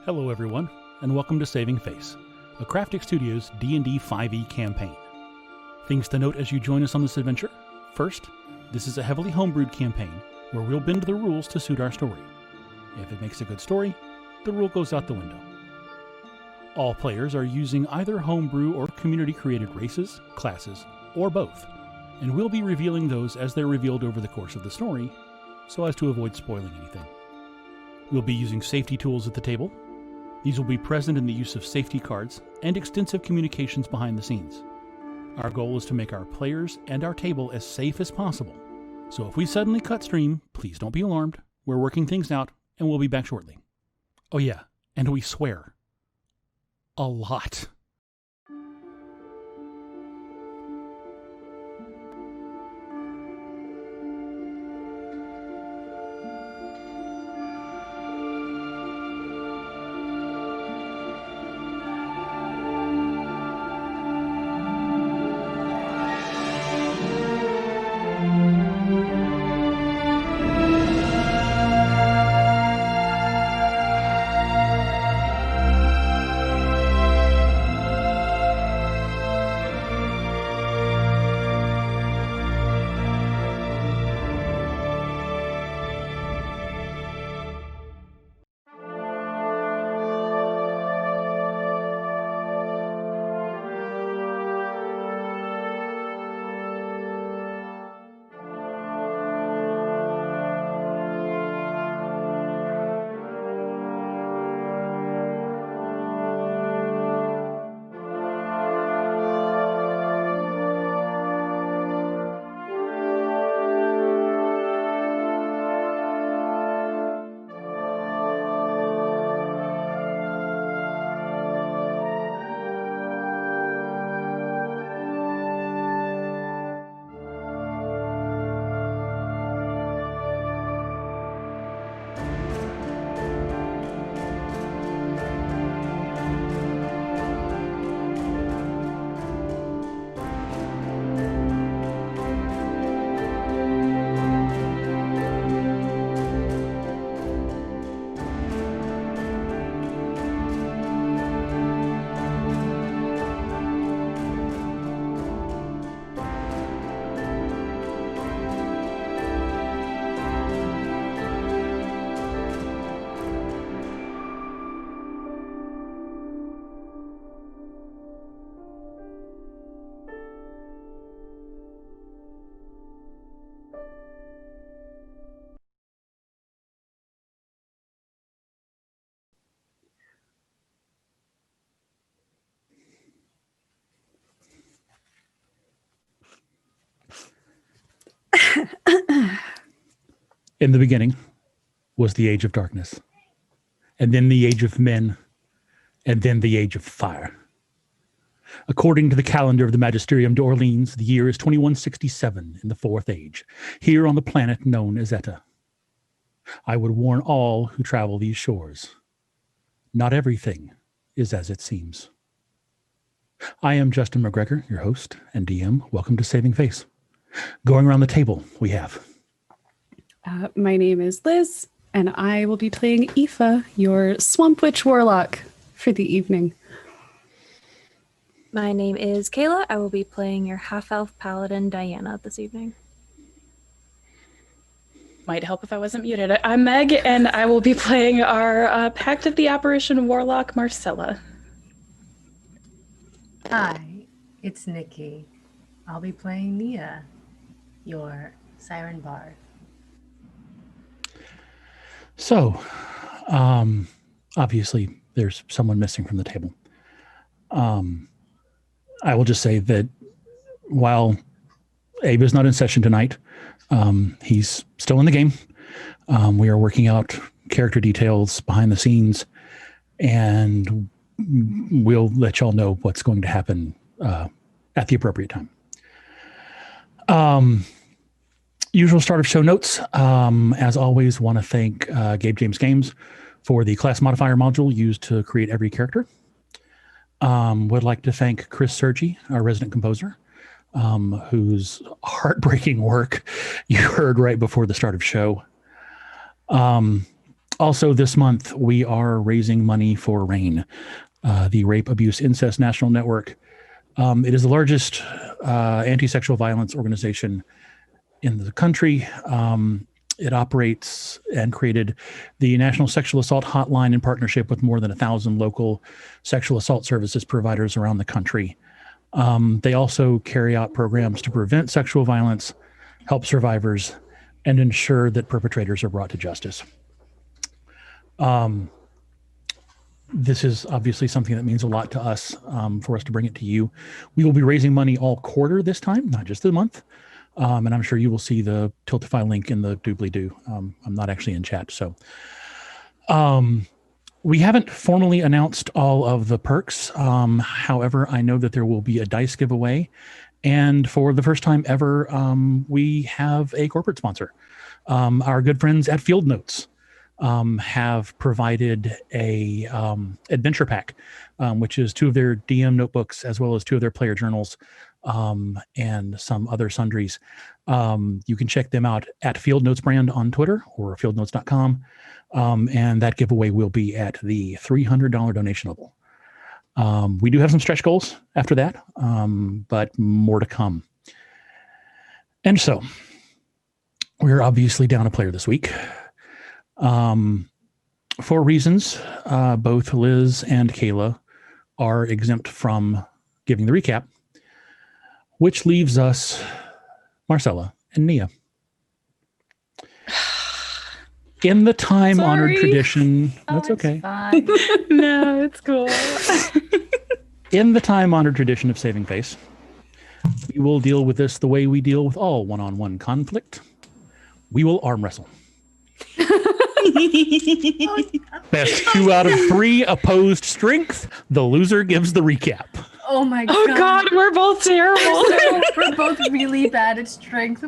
Hello everyone, and welcome to Saving Feyce, a Craftic Studios D&D 5e campaign. Things to note as you join us on this adventure. First, this is a heavily homebrewed campaign where we'll bend the rules to suit our story. If it makes a good story, the rule goes out the window. All players are using either homebrew or community-created races, classes, or both, and we'll be revealing those as they're revealed over the course of the story, so as to avoid spoiling anything. We'll be using safety tools at the table. These will be present in the use of safety cards and extensive communications behind the scenes. Our goal is to make our players and our table as safe as possible. So if we suddenly cut stream, please don't be alarmed. We're working things out and we'll be back shortly. Oh yeah, and we swear. A lot. In the beginning was the age of darkness, and then the age of men, and then the age of fire. According to the calendar of the Magisterium d'Orleans, the year is 2167 in the Fourth Age, here on the planet known as Eta. I would warn all who travel these shores. Not everything is as it seems. I am Justin McGregor, your host and DM. Welcome to Saving Feyce. Going around the table, we have... my name is Liz, and I will be playing Aoife, your Swamp Witch Warlock, for the evening. My name is Kayla. I will be playing your half-elf paladin, Diana, this evening. Might help if I wasn't muted. I'm Meg, and I will be playing our Pact of the Apparition Warlock, Marcella. Hi, it's Nikki. I'll be playing Nia, your Siren Bard. So, obviously, there's someone missing from the table. I will just say that while Abe is not in session tonight, he's still in the game. We are working out character details behind the scenes, and we'll let y'all know what's going to happen at the appropriate time. Usual start of show notes. As always, want to thank Gabe James Games for the class modifier module used to create every character. Would like to thank Chris Sergi, our resident composer, whose heartbreaking work you heard right before the start of show. Also, this month, we are raising money for RAIN, the Rape, Abuse, Incest National Network. It is the largest anti-sexual violence organization in the country. It operates and created the National Sexual Assault Hotline in partnership with more than 1,000 local sexual assault services providers around the country. They also carry out programs to prevent sexual violence, help survivors, and ensure that perpetrators are brought to justice. This is obviously something that means a lot to us, for us to bring it to you. We will be raising money all quarter this time, not just the month. And I'm sure you will see the Tiltify link in the doobly-doo. I'm not actually in chat, so. We haven't formally announced all of the perks. However, I know that there will be a dice giveaway. And for the first time ever, we have a corporate sponsor. Our good friends at Field Notes have provided a adventure pack, which is 2 of their DM notebooks, as well as 2 of their player journals, and some other sundries. You can check them out at Field Notes brand on Twitter or fieldnotes.com. And that giveaway will be at the $300 donation level. We do have some stretch goals after that, but more to come. And so we're obviously down a player this week. For reasons, both Liz and Kayla are exempt from giving the recap, which leaves us Marcella and Nia. In the time-honored tradition, that's okay. Fine. No, it's cool. In the time-honored tradition of saving face, we will deal with this the way we deal with all one-on-one conflict. We will arm wrestle. Best 2 out of 3 opposed strength. The loser gives the recap. Oh my god. Oh God, we're both terrible. We're both really bad at strength.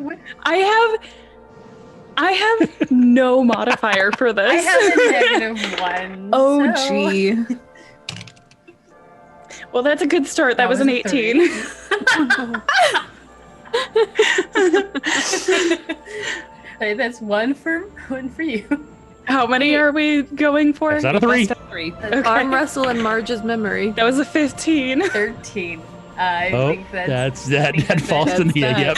I have no modifier for this. I have a -1. Oh, so- gee. Well, that's a good start. That was an a 18. 3. Hey, that's one for you. How many are we going for? That's out of 3. 3. Okay. Arm wrestle in Marge's memory. That was a 15. 13. I think that that's falls it. to Nia. Yep.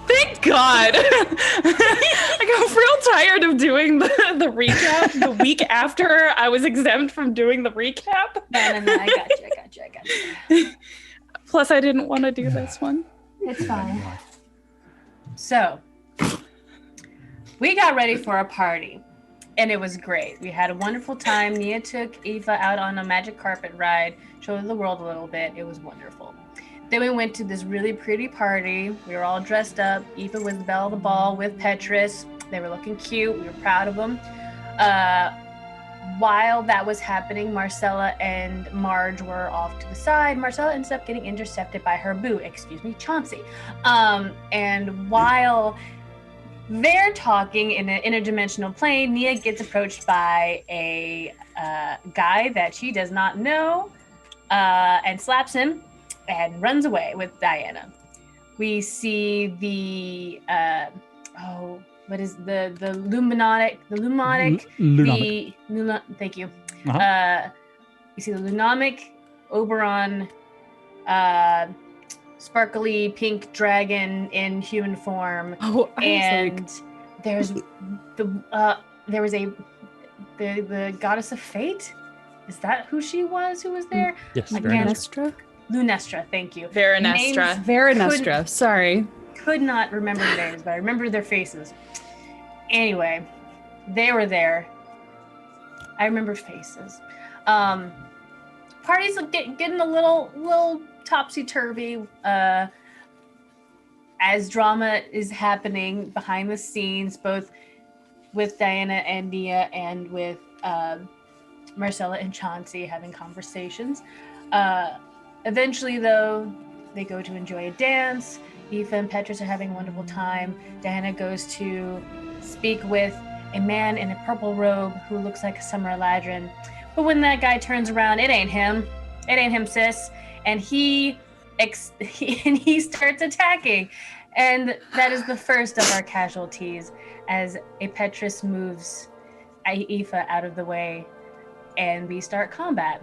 Thank God. I got real tired of doing the recap the week after I was exempt from doing the recap. No, I got you. Plus, I didn't want to do this one. It's fine. So, we got ready for a party, and it was great. We had a wonderful time. Nia took Eva out on a magic carpet ride, showed her the world a little bit. It was wonderful. Then we went to this really pretty party. We were all dressed up. Eva was the belle of the ball with Petrus. They were looking cute. We were proud of them. While that was happening, Marcella and Marge were off to the side. Marcella ends up getting intercepted by her boo, Chauncey. And while they're talking in an interdimensional plane, Nia gets approached by a guy that she does not know and slaps him and runs away with Diana. We see the what is the Lunomic? Thank you. You see the Lunomic, Oberon, sparkly pink dragon in human form. Oh, and there's there was the goddess of fate. Is that who she was? Who was there? Yes, Veronestra? Lunestra, thank you. Veronestra. Veronestra, sorry. Could not remember the names, but I remember their faces. Anyway, they were there. I remember faces. Party's getting a little topsy-turvy as drama is happening behind the scenes, both with Diana and Nia and with Marcella and Chauncey having conversations. Eventually, though, they go to enjoy a dance. Eva and Petrus are having a wonderful time. Diana goes to speak with a man in a purple robe who looks like a summer Eladrin. But when that guy turns around, it ain't him. It ain't him, sis. And he starts attacking. And that is the first of our casualties as a Petrus moves Aoife out of the way, and we start combat.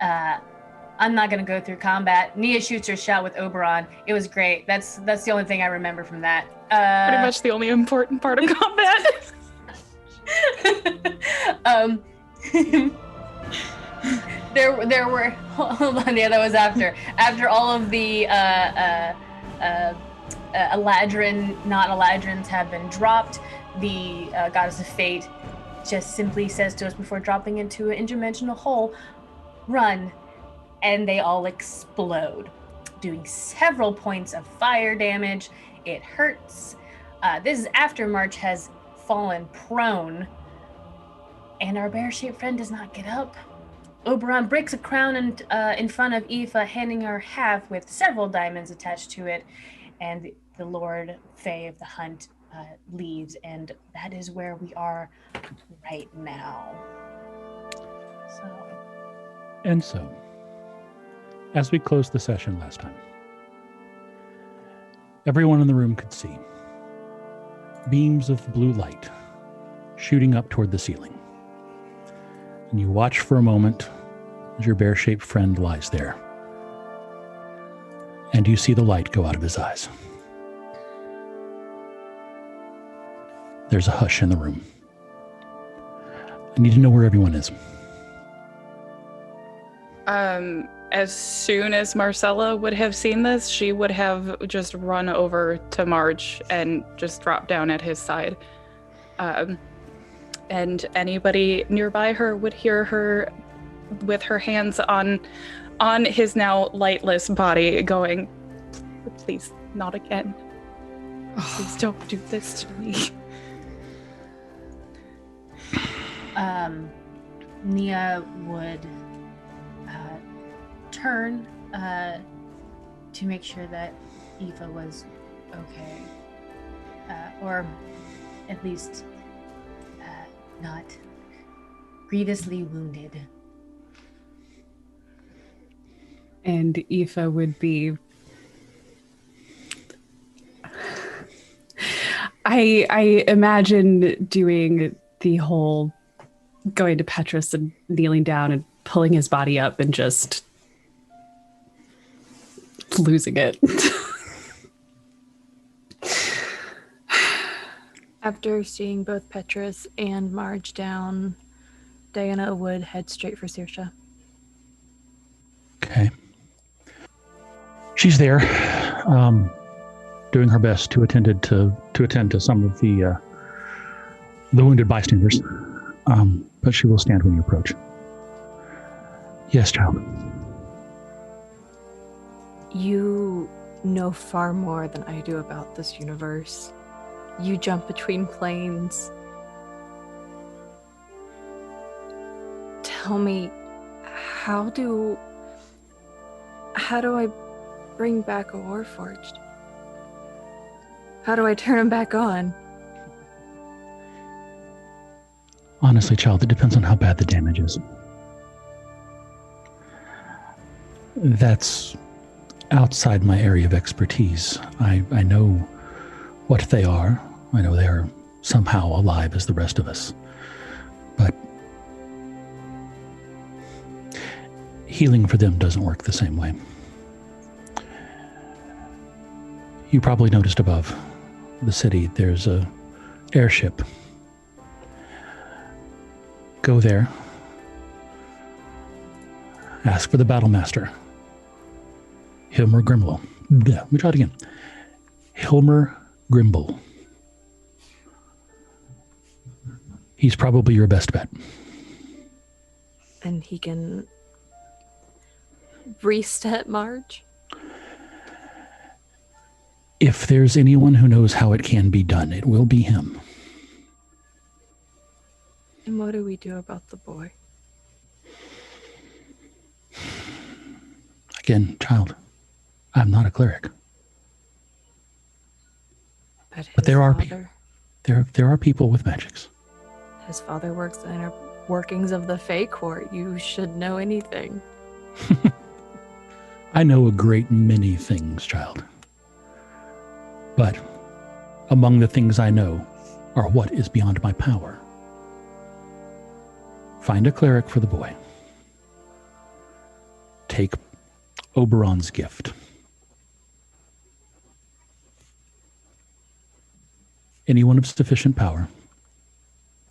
I'm not going to go through combat. Nia shoots her shot with Oberon. It was great. That's the only thing I remember from that. Pretty much the only important part of combat. There were hold on, yeah, that was after all of the not Eladrins have been dropped. The goddess of fate just simply says to us before dropping into an interdimensional hole, "Run," and they all explode, doing several points of fire damage. It hurts. This is after March has fallen prone, and our bear-shaped friend does not get up. Oberon breaks a crown in front of Aoife, handing her half with several diamonds attached to it, and the Lord Fey of the Hunt leaves, and that is where we are right now. So, as we closed the session last time, everyone in the room could see beams of blue light shooting up toward the ceiling. And you watch for a moment as your bear-shaped friend lies there. And you see the light go out of his eyes. There's a hush in the room. I need to know where everyone is. As soon as Marcella would have seen this, she would have just run over to Marge and just dropped down at his side. And anybody nearby her would hear her with her hands on his now lightless body going, "Please, not again. Please don't do this to me." Nia would turn to make sure that Aoife was okay, or at least not grievously wounded. And Aoife would be... I imagine doing the whole going to Petrus and kneeling down and pulling his body up and just losing it. After seeing both Petrus and Marge down, Diana would head straight for Saoirse. Okay. She's there, doing her best to attend to some of the wounded bystanders. But she will stand when you approach. Yes, child. You know far more than I do about this universe. You jump between planes. Tell me, how do I bring back a Warforged? How do I turn him back on? Honestly, child, it depends on how bad the damage is. That's outside my area of expertise. I know what they are. I know they are somehow alive as the rest of us. But healing for them doesn't work the same way. You probably noticed above the city, there's a airship. Go there. Ask for the Battlemaster. Hilmer Grimble. Let me try it again. Hilmer Grimble. He's probably your best bet. And he can reset Marge? If there's anyone who knows how it can be done, it will be him. And what do we do about the boy? Again, child, I'm not a cleric. But there are there are people with magics. His father works in the inner workings of the Fey Court. You should know anything. I know a great many things, child. But among the things I know are what is beyond my power. Find a cleric for the boy. Take Oberon's gift. Anyone of sufficient power,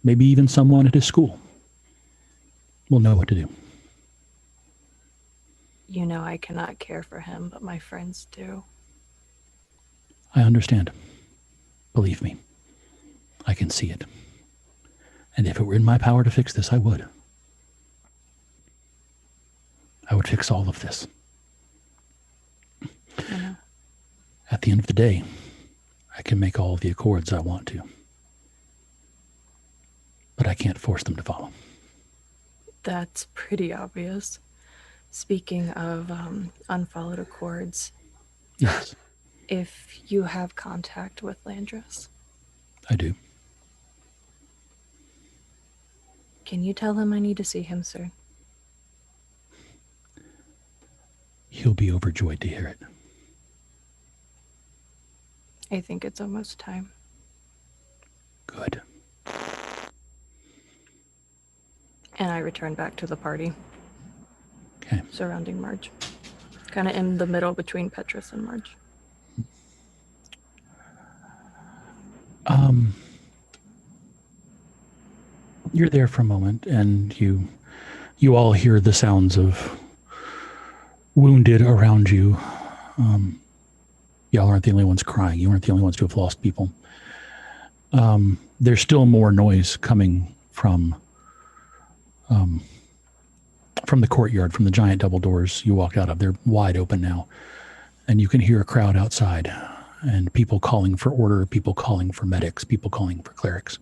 maybe even someone at his school, will know what to do. You know I cannot care for him, but my friends do. I understand. Believe me, I can see it. And if it were in my power to fix this, I would. I would fix all of this. I know. At the end of the day, I can make all of the accords I want to. But I can't force them to follow. That's pretty obvious. Speaking of unfollowed accords, Yes, if you have contact with Landris, I do. can you tell him I need to see him, sir? He'll be overjoyed to hear it. I think it's almost time. Good. And I return back to the party Okay. surrounding Marge. Kind of in the middle between Petrus and Marge. You're there for a moment, and you all hear the sounds of wounded around you. Y'all aren't the only ones crying. You aren't the only ones to have lost people. There's still more noise coming from the courtyard, from the giant double doors you walked out of. They're wide open now, and you can hear a crowd outside, and people calling for order, people calling for medics, people calling for clerics.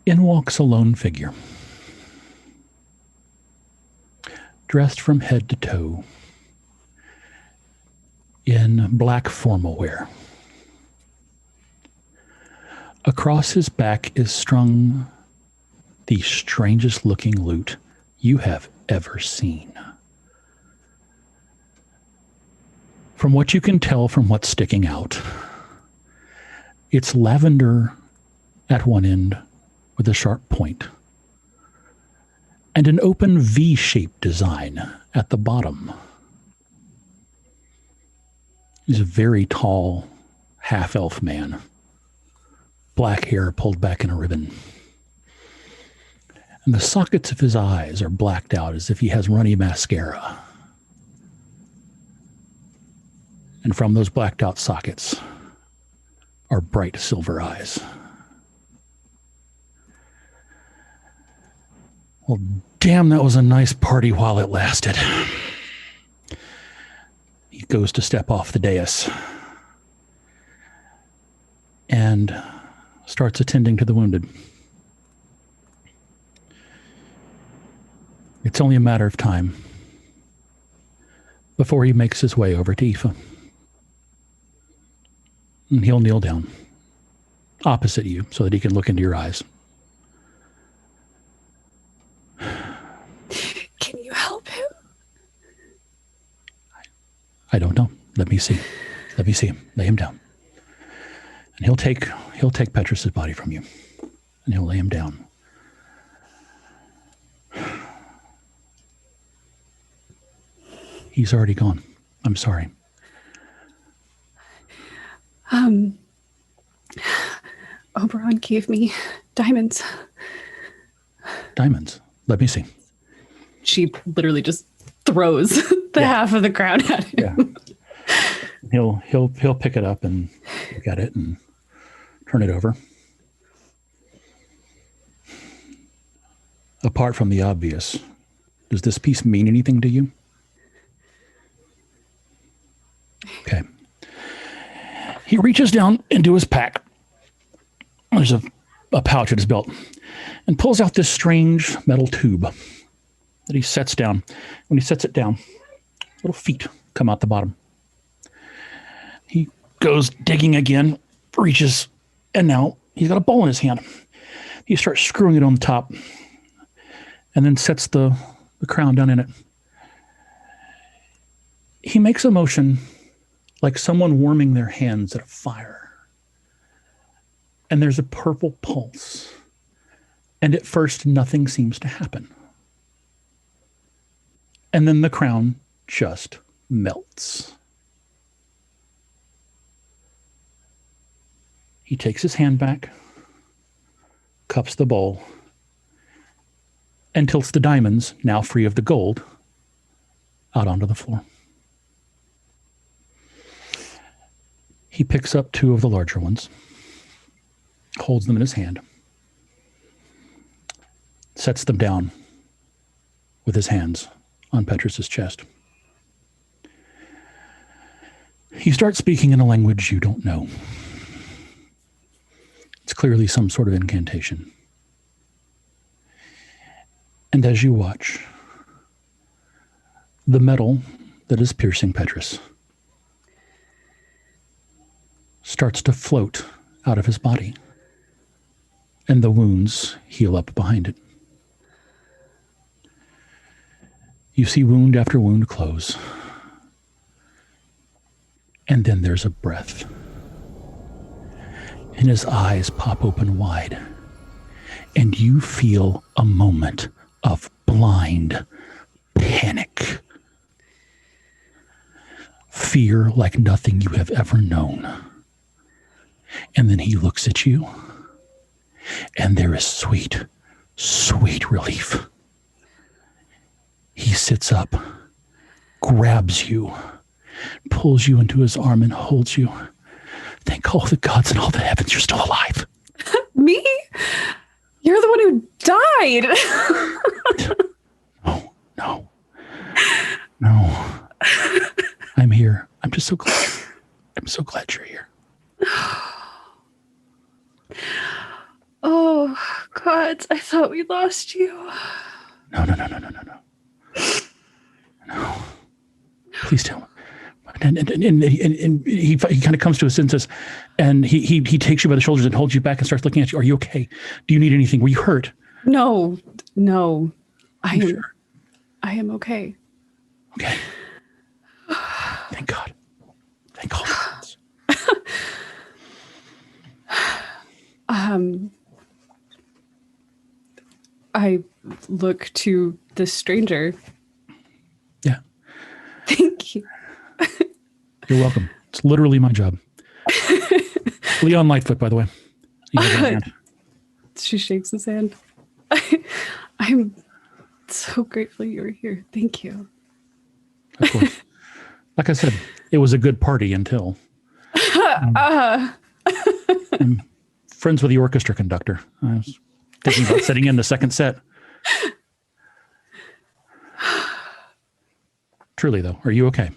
In walks a lone figure, dressed from head to toe in black formal wear. Across his back is strung the strangest looking lute you have ever seen. From what you can tell from what's sticking out, it's lavender at one end with a sharp point, and an open V-shaped design at the bottom. He's a very tall, half-elf man, black hair pulled back in a ribbon. And the sockets of his eyes are blacked out as if he has runny mascara. And from those blacked out sockets are bright silver eyes. Well, damn, that was a nice party while it lasted. He goes to step off the dais and starts attending to the wounded. It's only a matter of time before he makes his way over to Aoife. And he'll kneel down opposite you so that he can look into your eyes. Can you help him? I don't know. Let me see. Let me see him. Lay him down. And he'll take Petrus's body from you. And he'll lay him down. He's already gone. I'm sorry. Oberon gave me diamonds. Diamonds. Let me see. She literally just throws the half of the crown at him. Yeah. He'll pick it up and look at it and turn it over. Apart from the obvious, does this piece mean anything to you? Okay. He reaches down into his pack. There's a pouch at his belt, and pulls out this strange metal tube that he sets down. When he sets it down, little feet come out the bottom. He goes digging again, reaches, and now he's got a bowl in his hand. He starts screwing it on the top, and then sets the crown down in it. He makes a motion like someone warming their hands at a fire. and there's a purple pulse. And at first, nothing seems to happen. And then the crown just melts. He takes his hand back, cups the bowl, and tilts the diamonds, now free of the gold, out onto the floor. He picks up 2 of the larger ones, holds them in his hand, sets them down with his hands on Petrus's chest. He starts speaking in a language you don't know. It's clearly some sort of incantation. And as you watch, the metal that is piercing Petrus starts to float out of his body, and the wounds heal up behind it. You see wound after wound close, and then there's a breath, and his eyes pop open wide, and you feel a moment of blind panic. Fear like nothing you have ever known. And then he looks at you, and there is sweet, sweet relief. He sits up, grabs you, pulls you into his arm and holds you. Thank all the gods and all the heavens you're still alive. Me? You're the one who died. No. I'm here. I'm just so glad. I'm so glad you're here. Oh, God, I thought we lost you. No. No. Please tell me. And he kind of comes to his senses, and he takes you by the shoulders and holds you back and starts looking at you. Are you okay? Do you need anything? Were you hurt? No. Sure? I am okay. Okay. Thank God. Thank God. I look to the stranger. Yeah. Thank you. You're welcome. It's literally my job. Leon Lightfoot, by the way. She shakes his hand. I'm so grateful you were here. Thank you. Of course. Like I said, it was a good party until I'm friends with the orchestra conductor. I was thinking about sitting in the second set. Truly, though, are you okay?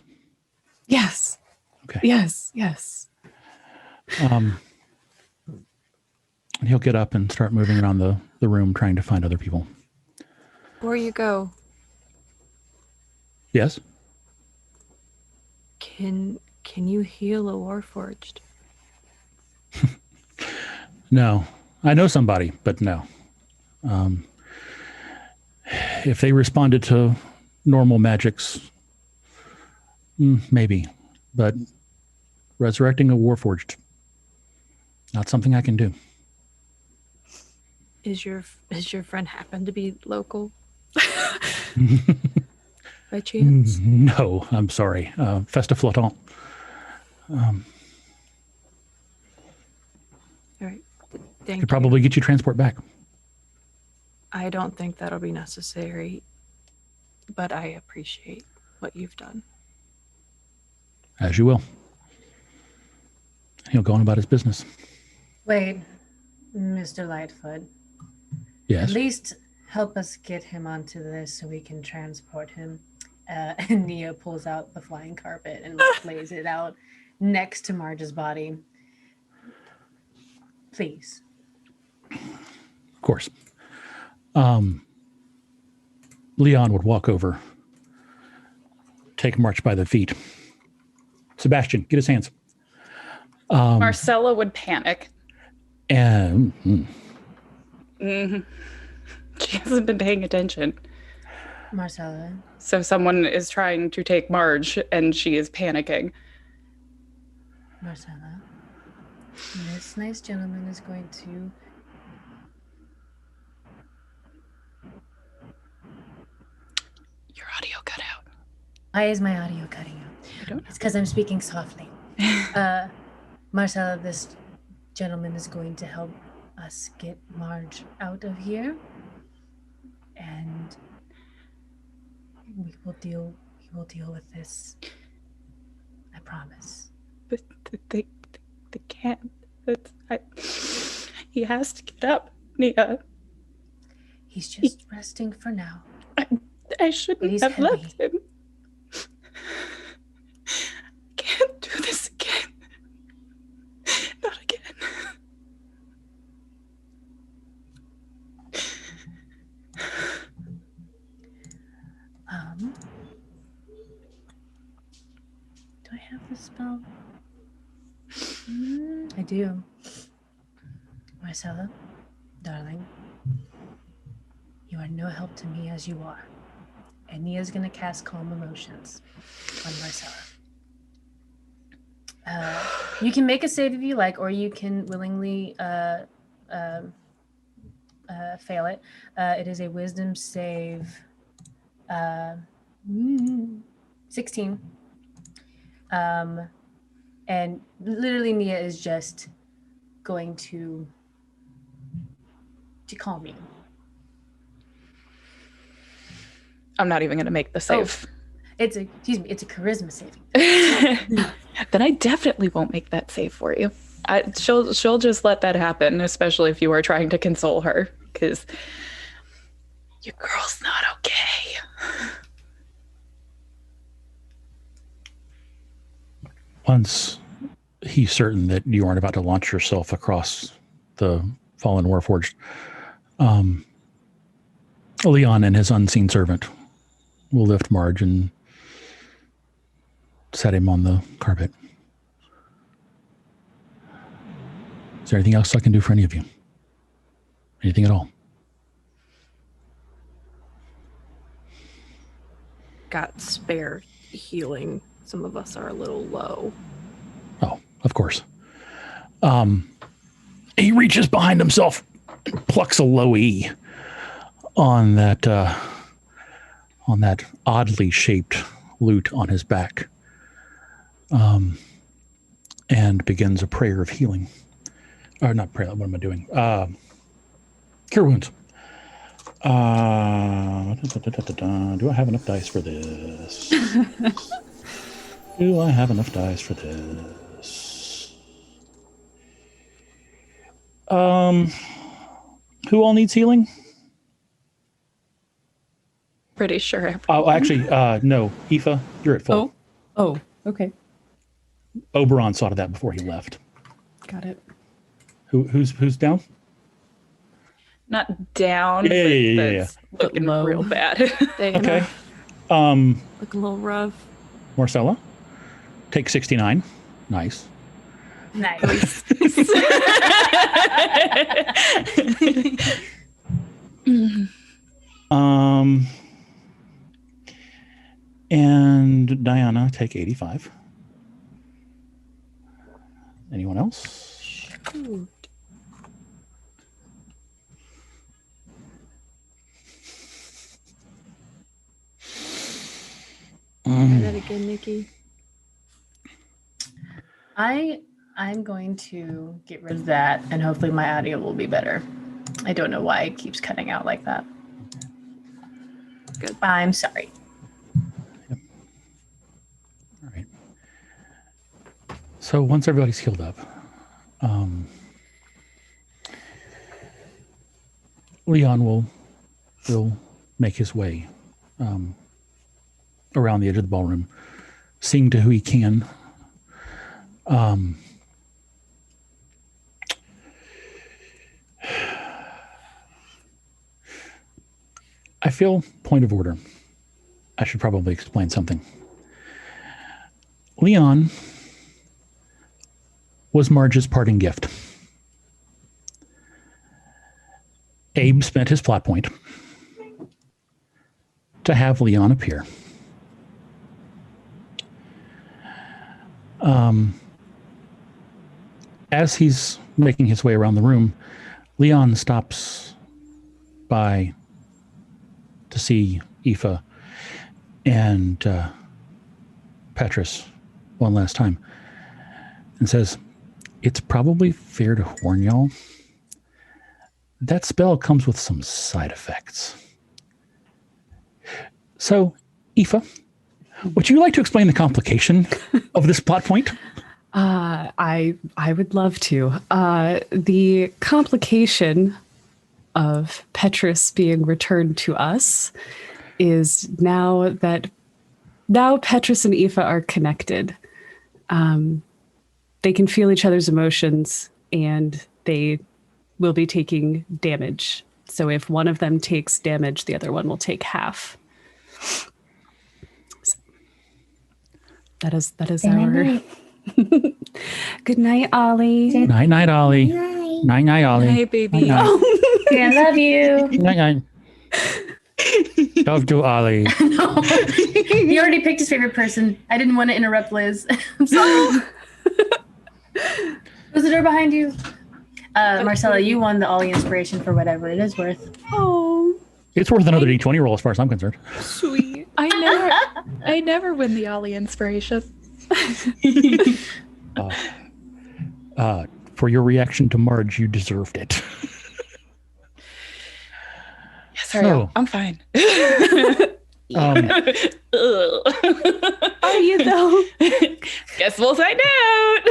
Yes. Okay. Yes. And he'll get up and start moving around the room trying to find other people. Before you go, Yes? can you heal a Warforged? No. I know somebody, but no. If they responded to normal magics, maybe. But resurrecting a Warforged, not something I can do. Is your friend happen to be local? By chance? No, I'm sorry. Festa Flottant. All right. Thank Could probably get you transport back. I don't think that'll be necessary, but I appreciate what you've done. As you will. He'll go on about his business. Wait, Mr. Lightfoot. Yes. At least help us get him onto this so we can transport him. And Nia pulls out the flying carpet and lays it out next to Marge's body. Please. Of course. Leon would walk over, take March by the feet. Sebastian, get his hands. Marcella would panic. And She hasn't been paying attention. Marcella. So someone is trying to take Marge and she is panicking. Marcella. This nice gentleman is going to. Your audio cut out. Why is my audio cutting out? I don't know. It's because I'm speaking softly. Marcella, this gentleman is going to help us get Marge out of here, and we will deal with this. I promise. But they can't. He has to get up, Nia. He's just resting for now. I shouldn't He's have heavy. left him. I can't do this again. Not again. Do I have the spell? I do. Marcella, darling, you are no help to me as you are. And Nia's gonna cast Calm Emotions on Marcella. You can make a save if you like, or you can willingly fail it. It is a Wisdom save. 16. And literally Nia is just going to calm you. I'm not even going to make the save. It's a charisma saving. Then I definitely won't make that save for you. She'll just let that happen, especially if you are trying to console her, because your girl's not okay. Once he's certain that you aren't about to launch yourself across the fallen Warforged, Leon and his unseen servant will lift Marge and set him on the carpet. Is there anything else I can do for any of you? Anything at all? Got spare healing. Some of us are a little low. Oh, of course. He reaches behind himself, plucks a low E on that oddly shaped lute on his back, and begins a prayer of healing. Or not prayer. What am I doing? Cure wounds. Do I have enough dice for this? Do I have enough dice for this? Who all needs healing? Pretty sure everyone. Oh, actually, no. Aoife, you're at full. Oh, okay. Oberon saw to that before he left. Got it. Who's down? Not down. Yeah. Looking Low. real bad. They Okay. look a little rough. Marcella, take 69. Nice. Nice. And Diana, take 85. Anyone else? Shoot. Try that again, Nikki. I'm going to get rid of that, and hopefully my audio will be better. I don't know why it keeps cutting out like that. Good. I'm sorry. All right. So once everybody's healed up, Leon will make his way around the edge of the ballroom, seeing to who he can. I feel, point of order, I should probably explain something. Leon was Marge's parting gift. Abe spent his plot point to have Leon appear. as he's making his way around the room, Leon stops by to see Aoife and Petrus one last time and says, it's probably fair to warn y'all. That spell comes with some side effects. So, Aoife, would you like to explain the complication of this plot point? I would love to. The complication of Petrus being returned to us is now Petrus and Aoife are connected. They can feel each other's emotions and they will be taking damage. So if one of them takes damage, the other one will take half. So that is our... Good night, Ollie. Night, Ollie. Night, Ollie. Hey, baby. Yeah, I love you. Night. Love to Ollie. No. He already picked his favorite person. I didn't want to interrupt Liz. I'm sorry. Was the door behind you? Marcella, you won the Ollie inspiration for whatever it is worth. Oh, It's worth another D20 roll as far as I'm concerned. Sweet. I never win the Ollie inspiration. For your reaction to Marge, you deserved it. Sorry, So- I'm fine. Um, are you though? Guess we'll find out.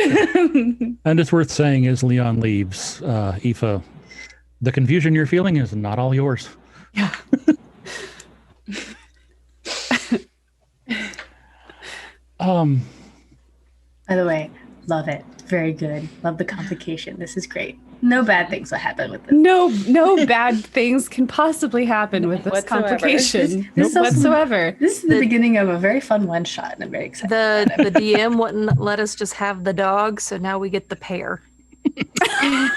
and it's worth saying as Leon leaves, Aoife, the confusion you're feeling is not all yours. Yeah. By the way, love it. Very good. Love the complication. This is great. No bad things will happen with this. No bad things can possibly happen with this Whatsoever. complication. This is also- whatsoever. This is the beginning of a very fun one shot, and I'm very excited. The DM wouldn't let us just have the dog, so now we get the pair. I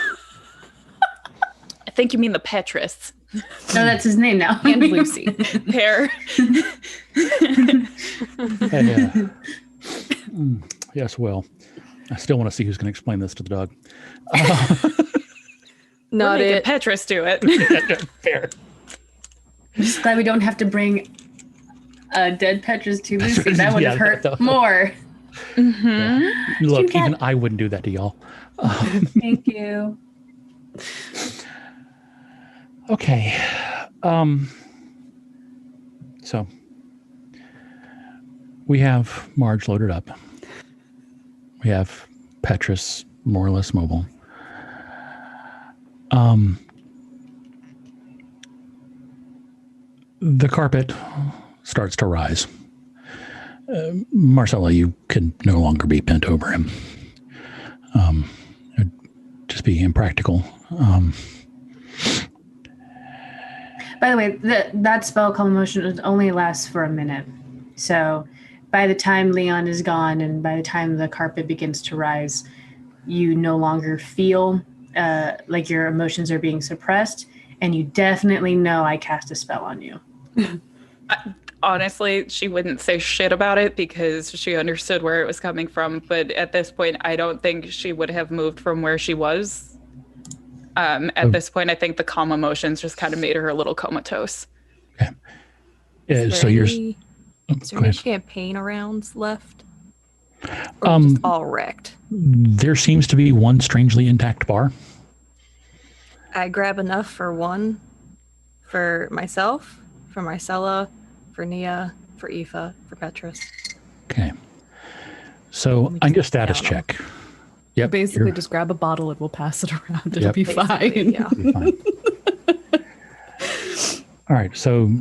think you mean the Petrus No, that's his name now. And Lucy. pair. And, yes, well, I still want to see who's going to explain this to the dog. Not We're making it. Petrus do it. Fair. I'm just glad we don't have to bring a dead Petrus to Lucy. That would Yeah, have hurt that- more. Mm-hmm. Look, Cute cat. even I wouldn't do that to y'all. Thank you. Okay. So we have Marge loaded up. We have Petrus more or less mobile. The carpet starts to rise. Marcella, you can no longer be bent over him. It'd just be impractical. By the way, that spell calm motion only lasts for a minute. So by the time Leon is gone and by the time the carpet begins to rise, you no longer feel like your emotions are being suppressed. And you definitely know I cast a spell on you. Honestly, she wouldn't say shit about it because she understood where it was coming from. But at this point, I don't think she would have moved from where she was. At this point, I think the calm emotions just kind of made her a little comatose. Okay. Is So there you're. any- Is there Go any ahead. champagne rounds left? Or just all wrecked? There seems to be one strangely intact bar. I grab enough for one, for myself, for Marcella, for Nia, for Aoife, for Petrus. Okay. So me I just get a status down 'em. check. Yep. Basically, you're- just grab a bottle and we'll pass it around. It'll Yep. be Basically, fine. yeah. you're fine. All right. So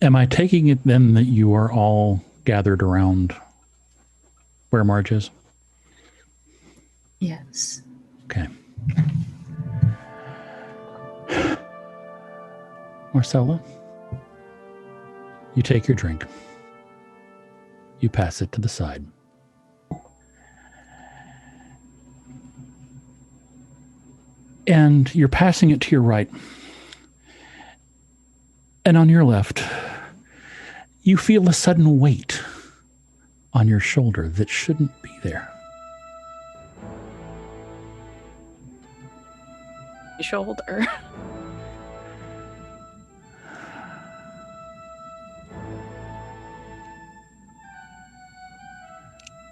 am I taking it then that you are all gathered around where Marge is? Yes. Okay. Marcella, you take your drink. You pass it to the side. And you're passing it to your right. And on your left, you feel a sudden weight on your shoulder that shouldn't be there. shoulder.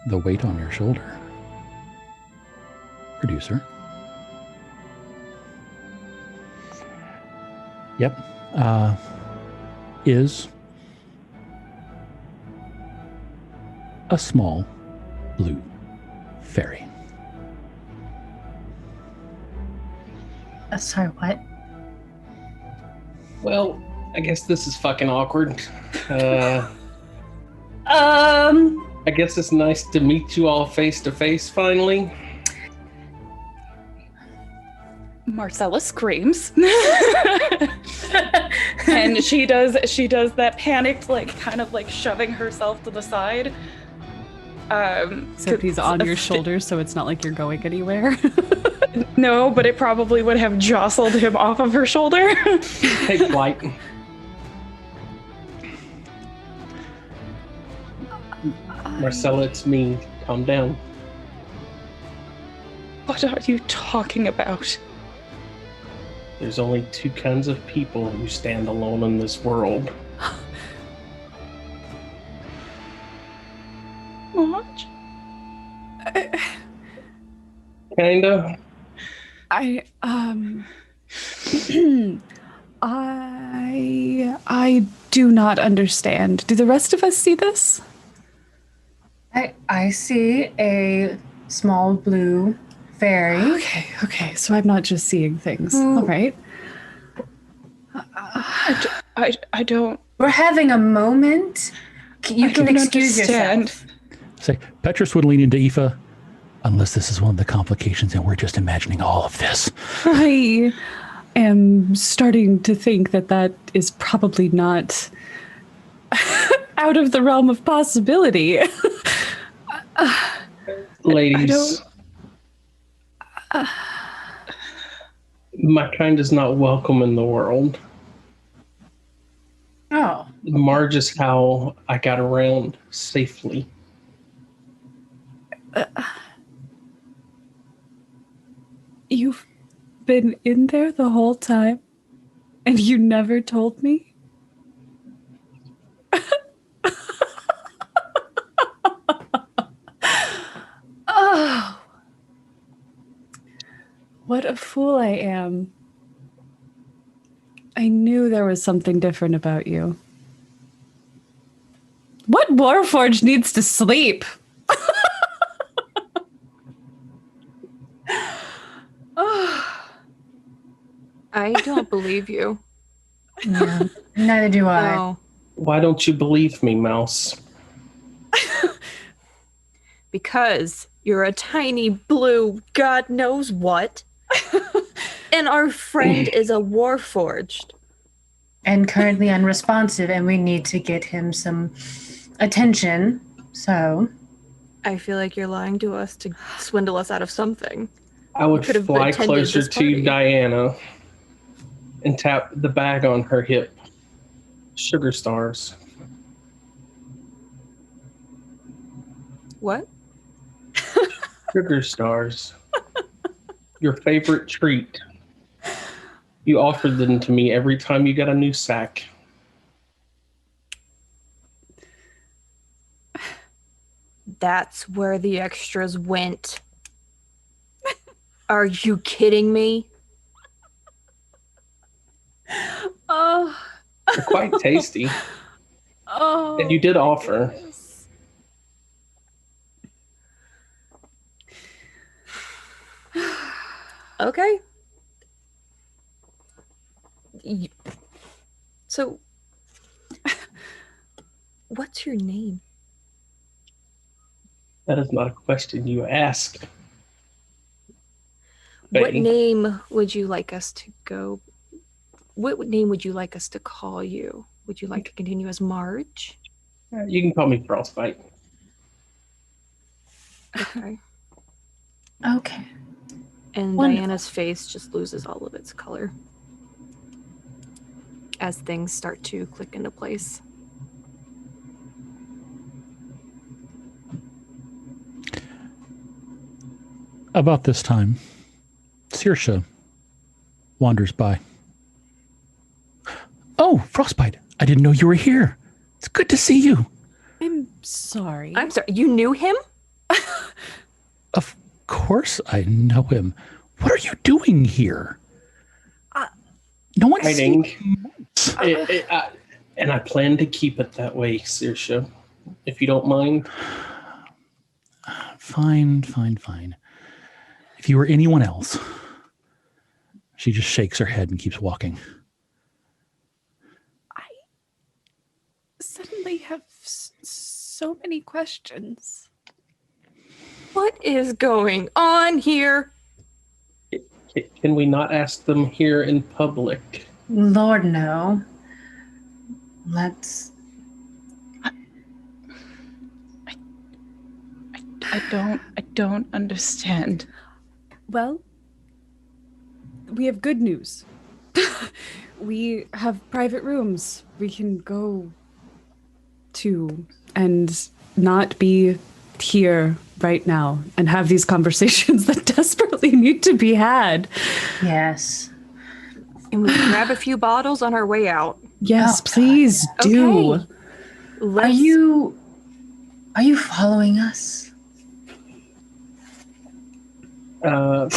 The weight on your shoulder. Producer. Yep. Is a small blue fairy. Sorry, what? Well, I guess this is fucking awkward. I guess it's nice to meet you all face to face finally. Marcella screams. And she does that panicked, like, kind of like shoving herself to the side. Except he's on your shoulders, so it's not like you're going anywhere. No, but it probably would have jostled him off of her shoulder. Take flight. Marcella, it's me. Calm down. What are you talking about? There's only two kinds of people who stand alone in this world. What? Kinda. I do not understand. Do the rest of us see this? I see a small blue fairy. Okay. So I'm not just seeing things. All right. I don't. We're having a moment. You can excuse yourself. Say, Petrus would lean into Aoife, unless this is one of the complications and we're just imagining all of this. I am starting to think that is probably not out of the realm of possibility. Ladies, my kind is not welcome in the world. Oh. Marge is how I got around safely. You've been in there the whole time, and you never told me? Oh. What a fool I am. I knew there was something different about you. What Warforged needs to sleep? I don't believe you. Yeah, neither do I. No, Why don't you believe me, Mouse? because you're a tiny blue God knows what. And our friend is a Warforged. And currently unresponsive, and we need to get him some attention. So I feel like you're lying to us to swindle us out of something. I would could have fly attended closer this to party. Diana and tap the bag on her hip. Sugar stars. What? Sugar stars. Your favorite treat. You offered them to me every time you got a new sack. That's where the extras went. Are you kidding me? Oh. They're quite tasty. Oh. And you did offer. Okay. So, what's your name? That is not a question you ask. What Betty. name would you like us to go? What name would you like us to call you? Would you like to continue as Marge? You can call me Frostbite. Okay. okay. And Wonderful. Diana's face just loses all of its color as things start to click into place. About this time, Saoirse wanders by. Oh, Frostbite, I didn't know you were here. It's good to see you. I'm sorry. I'm sorry. You knew him? Of course I know him. What are you doing here? No one's Hiding. seen you. And I plan to keep it that way, Saoirse, if you don't mind. Fine. If you were anyone else, she just shakes her head and keeps walking. I suddenly have so many questions. What is going on here? Can we not ask them here in public? Lord, no. Let's. I don't understand. Well, we have good news. We have private rooms we can go to and not be here right now and have these conversations that desperately need to be had. Yes. And we grab a few bottles on our way out. Yes, Oh, please do. Okay. Are you following us? I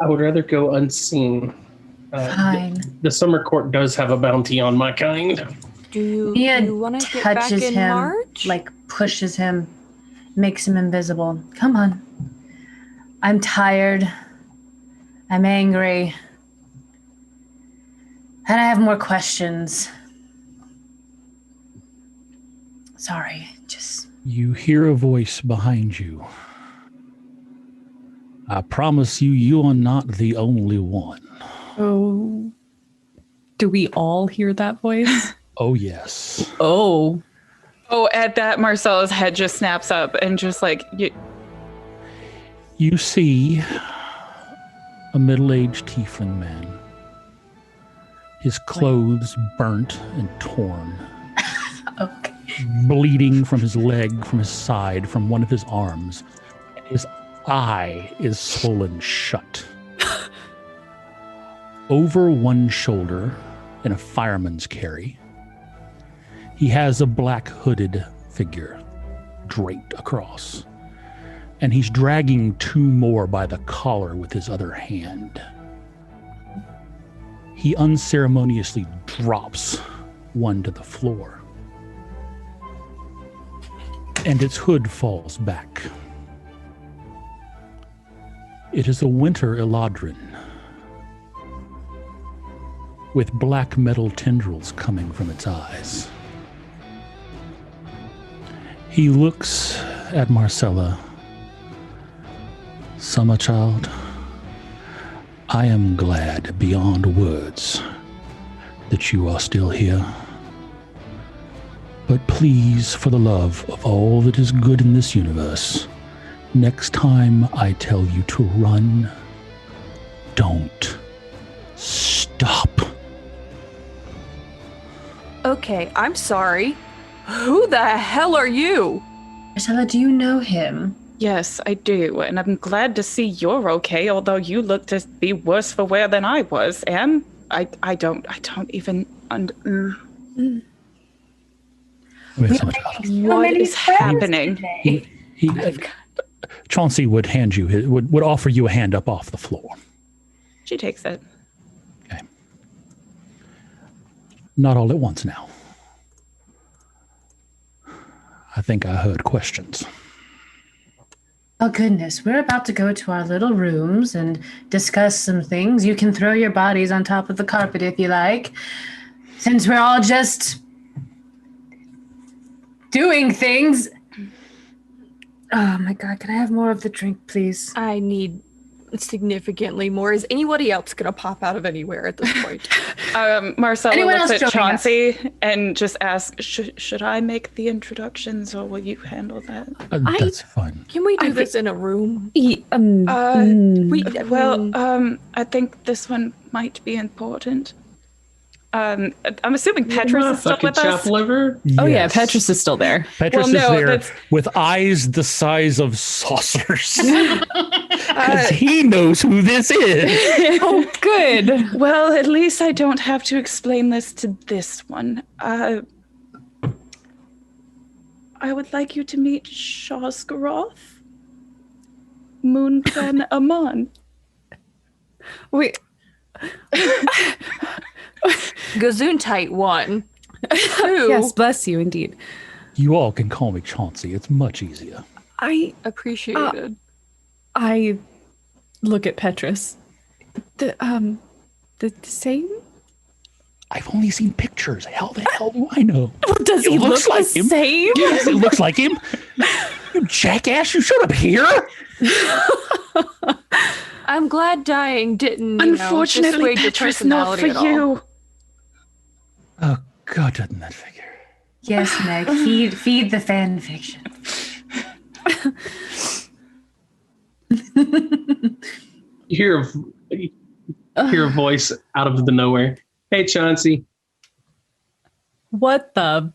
would rather go unseen. Fine. The summer court does have a bounty on my kind. Do Mia you want to get back touches in him, March? like pushes him, makes him invisible. Come on. I'm tired. I'm angry. And I have more questions. Sorry, just... You hear a voice behind you. I promise you, you are not the only one. Oh. Do we all hear that voice? Oh, yes. Oh. Oh, at that, Marcella's head just snaps up and just like, You see a middle-aged tiefling man. His clothes burnt and torn. Okay. Bleeding from his leg, from his side, from one of his arms. His eye is swollen shut. Over one shoulder, in a fireman's carry, he has a black hooded figure draped across. And he's dragging two more by the collar with his other hand. He unceremoniously drops one to the floor. And its hood falls back. It is a winter Eladrin with black metal tendrils coming from its eyes. He looks at Marcella. Summer child, I am glad beyond words that you are still here. But please, for the love of all that is good in this universe, next time I tell you to run, don't stop. Okay, I'm sorry. Who the hell are you? Marcella, do you know him? yes, I do. And I'm glad to see you're okay, although you look to be worse for wear than I was. And I don't even Wait, Summer child. What many is friends happening? today. Chauncey would hand you, would offer you a hand up off the floor. She takes it. Okay. Not all at once now. I think I heard questions. Oh, goodness. We're about to go to our little rooms and discuss some things. You can throw your bodies on top of the carpet if you like. Since we're all just doing things. Oh, my God. Can I have more of the drink, please? I need significantly more. Is anybody else going to pop out of anywhere at this point? Marcella Anyone looks else at joining us? Chauncey and just asks, should I make the introductions or will you handle that? That's fine. Can we do this in a room? I think this one might be important. I'm assuming Petrus is still with us. Liver? Oh yeah, Yes. Petrus is still there. Petrus Well, no, is there that's- with eyes the size of saucers. Because he knows who this is. Oh, good. good. Well, at least I don't have to explain this to this one. I would like you to meet Shazgaroth, Moonfen Aman. Wait. Gesundheit 1. 2. Yes, bless you indeed. You all can call me Chauncey. It's much easier. I Appreciated. I look at Petrus. The same? I've only seen pictures. How the hell do I know? Does It he look looks like the him. same? Yes, it looks like him. You jackass, you showed up here. I'm glad dying didn't, Unfortunately, dissuade your Petrus, not personality for at all. you. Oh, God, doesn't that figure? Yes, Meg. Feed the fan fiction. You hear a voice out of the nowhere. Hey, Chauncey. What? Oh,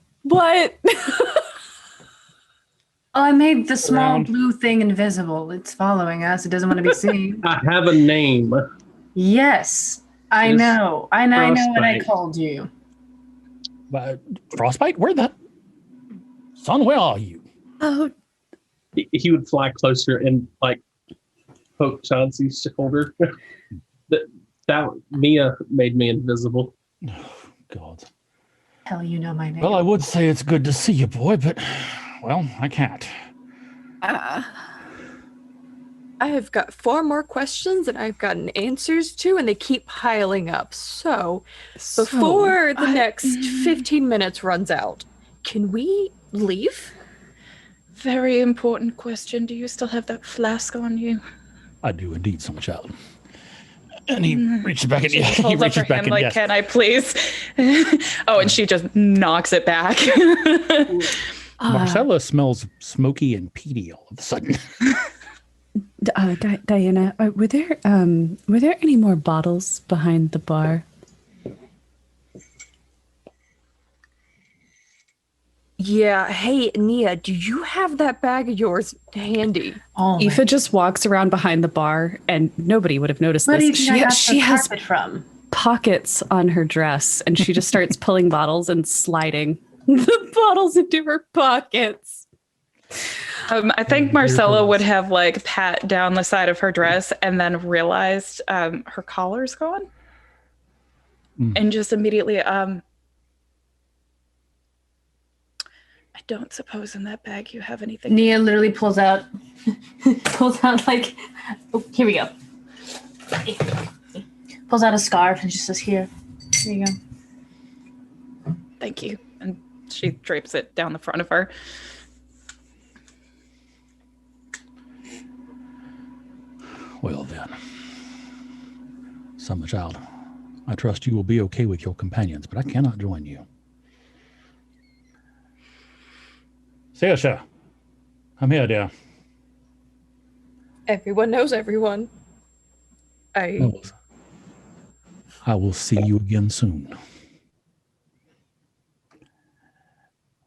I made the small Around. blue thing invisible. It's following us. It doesn't want to be seen. I have a name. Yes, I It's know. I know what I Frostbite. called you. Frostbite? Where the? Son, where are you? Oh, He would fly closer and poke Chauncey's shoulder. that Mia made me invisible. Oh, God. Hell, you know my name. Well, I would say it's good to see you, boy, but, well, I can't. I have got 4 more questions that I've gotten answers to, and they keep piling up. So, before the next 15 minutes runs out, can we leave? Very important question. Do you still have that flask on you? I do indeed, son child. And he reaches back at She you. just He holds up reaches her back hand and like, yes. can I please? Oh, and she just knocks it back. Marcella smells smoky and peaty all of a sudden. Diana, were there any more bottles behind the bar? Yeah. Hey, Nia, do you have that bag of yours handy? Oh, my- Aoife just walks around behind the bar, and nobody would have noticed Where do you this. think I got She the has carpet from? pockets on her dress, and she just starts pulling bottles and sliding the bottles into her pockets. I think Marcella would have pat down the side of her dress and then realized her collar's gone. And just immediately, I don't suppose in that bag you have anything. Nia literally pulls out like, oh, here we go. Pulls out a scarf and just says, here you go. Thank you. And she drapes it down the front of her. Well then, summer child, I trust you will be okay with your companions, but I cannot join you. Saoirse, I'm here, dear. Everyone knows everyone. I will see you again soon.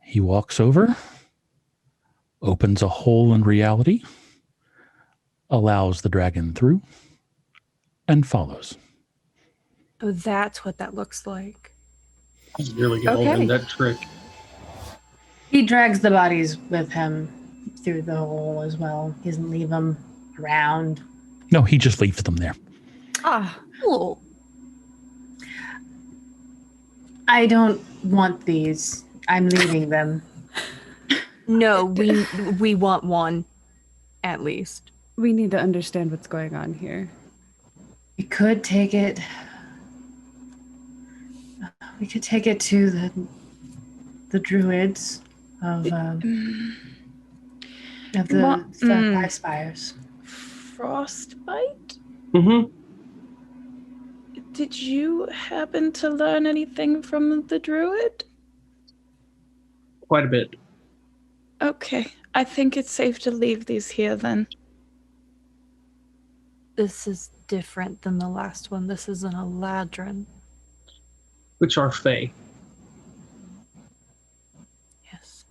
He walks over, opens a hole in reality, allows the dragon through, and follows. Oh, that's what that looks like. He's really good Okay. in that trick. He drags the bodies with him through the hole as well. He doesn't leave them around. No, he just leaves them there. Cool. I don't want these. I'm leaving them. No, we want one, at least. We need to understand what's going on here. We could take it. We could take it to the druids of the Five Spires. Frostbite? Mm-hmm. Did you happen to learn anything from the druid? Quite a bit. Okay, I think it's safe to leave these here then. This is different than the last one. This is an Eladrin. Which are Fey. Yes.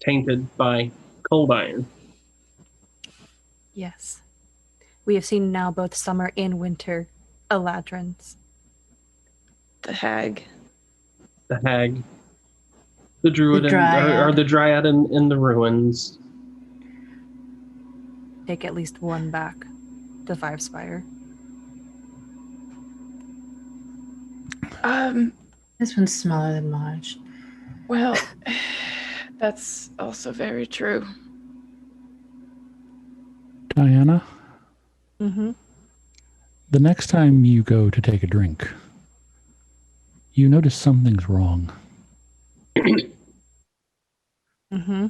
Tainted by cold iron. Yes. We have seen now both summer and winter Eladrins. The hag. The hag. The druid The or dryad. the dryad in the ruins. Take at least one back to Five Spire. This one's smaller than Marge. Well, that's also very true. Diana, Mm-hmm. the next time you go to take a drink, you notice something's wrong. Mm-hmm.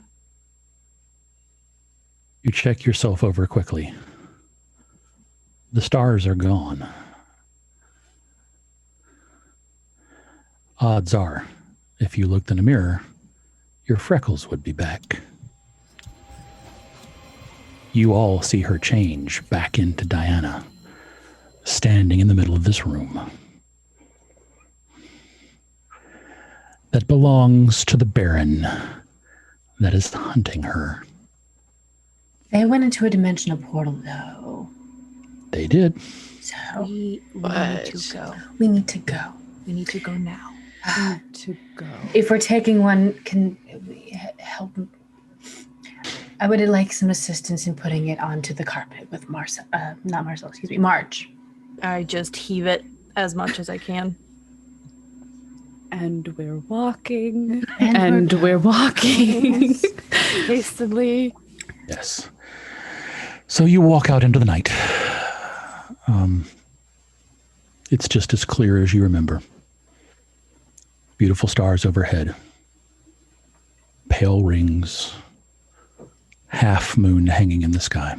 You check yourself over quickly. The stars are gone. Odds are, if you looked in a mirror, your freckles would be back. You all see her change back into Diana, standing in the middle of this room. That belongs to the Baron that is hunting her. They went into a dimensional portal, though. They did. So We need But- to go. we need to go. We need to go now. To go. If we're taking one, can we help? I would like some assistance in putting it onto the carpet with Marcel. Not Marcel, excuse me, Marge. I just heave it as much as I can. And we're walking. And And we're walking. Hastily. Yes. So you walk out into the night. It's just as clear as you remember. Beautiful stars overhead. Pale rings. Half moon hanging in the sky.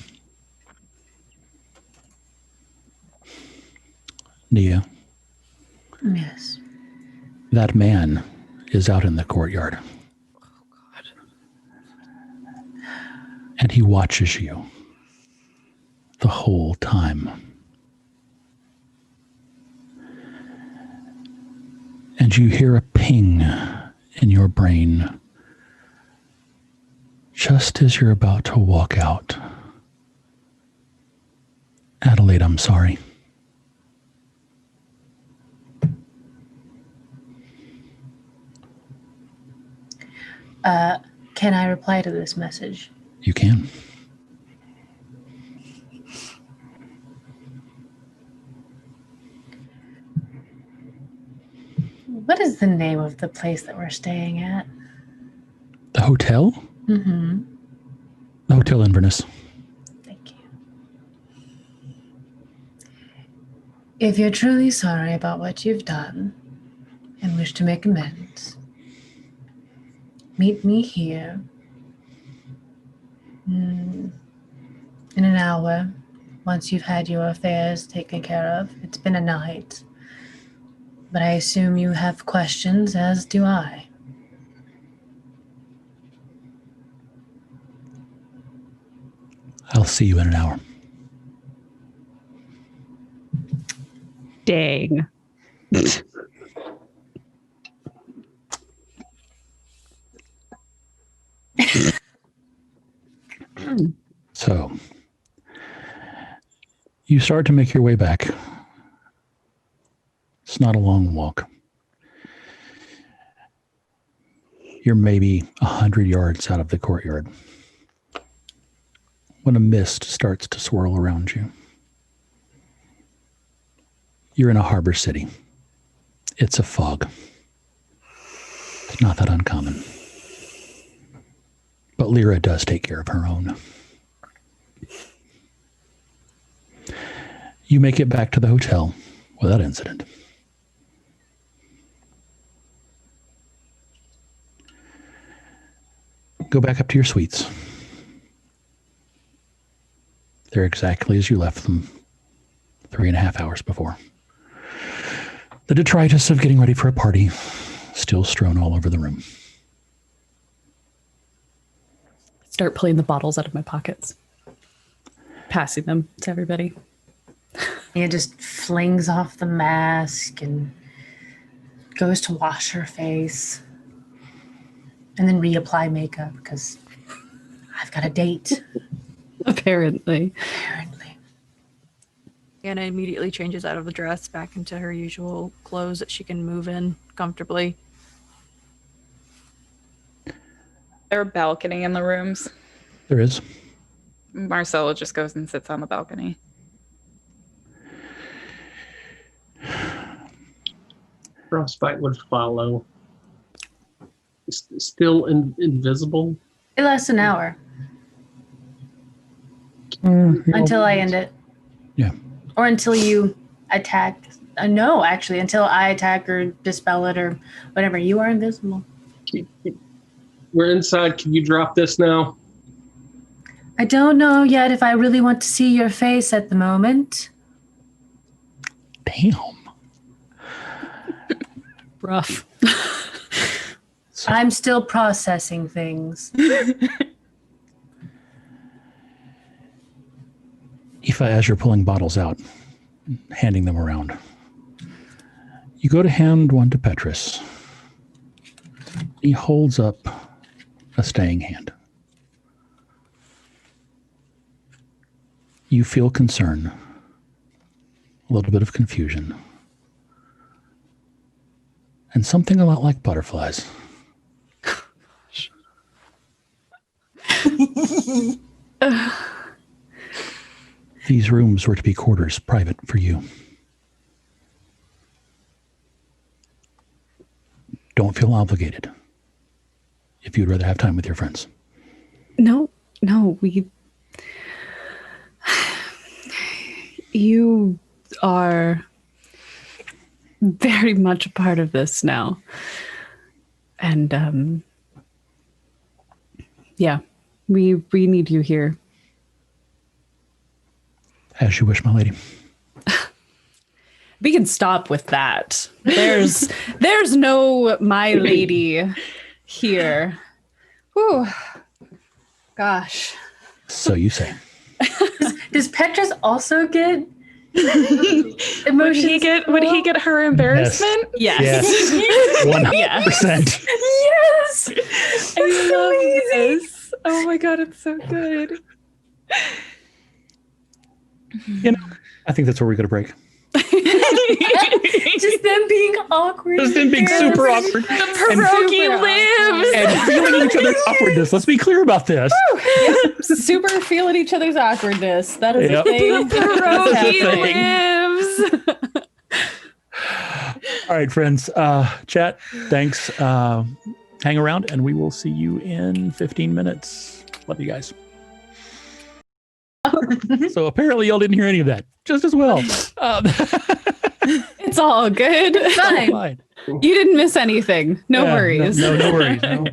Nia, Yes. that man is out in the courtyard. And he watches you the whole time. And you hear a ping in your brain just as you're about to walk out. Adelaide, I'm sorry. Can I reply to this message? You can. What is the name of the place that we're staying at? The hotel? Mm-hmm. The Hotel Inverness. Thank you. If you're truly sorry about what you've done and wish to make amends, meet me here in an hour once you've had your affairs taken care of. It's been a night, but I assume you have questions, as do I. I'll see you in an hour. Dang. So, you start to make your way back. It's not a long walk. You're maybe 100 yards out of the courtyard when a mist starts to swirl around you. You're in a harbor city. It's a fog. It's not that uncommon. But Lyra does take care of her own. You make it back to the hotel without incident. Go back up to your suites. They're exactly as you left them 3.5 hours before. The detritus of getting ready for a party still strewn all over the room. Start pulling the bottles out of my pockets. Passing them to everybody. Nia just flings off the mask and goes to wash her face and then reapply makeup because I've got a date, Apparently. apparently. Anna immediately changes out of the dress back into her usual clothes that she can move in comfortably. There a balcony in the rooms? There is. Marcella just goes and sits on the balcony. Frostbite would follow. Still invisible. It lasts an hour until I end it. Yeah. Or until you attack. No, actually, until I attack or dispel it or whatever. You are invisible. We're inside. Can you drop this now? I don't know yet if I really want to see your face at the moment. Damn. Rough. So, I'm still processing things. Aoife, as you're pulling bottles out, handing them around, you go to hand one to Petrus. He holds up a staying hand. You feel concern, a little bit of confusion, and something a lot like butterflies. These rooms were to be quarters, private for you. Don't feel obligated if you'd rather have time with your friends. No, you are very much a part of this now. And yeah, we need you here. As you wish, my lady. We can stop with that. There's no my lady here. Whew. Gosh. So you say. Does Petrus also get Would he get her embarrassment? Yes. 100%. Yes. I love this. Oh my god, it's so good. You know, I think that's where we go to break. Just them being awkward. Just them being super awkward. The pierogi lives. And feeling each other's awkwardness. Let's be clear about this. Super feeling each other's awkwardness. That is Yep. a thing. Pierogi lives. All right, friends. Chat, thanks. Hang around, and we will see you in 15 minutes. Love you guys. So apparently y'all didn't hear any of that. Just as well. It's all good. Fine. You didn't miss anything. No Yeah, worries. No worries. No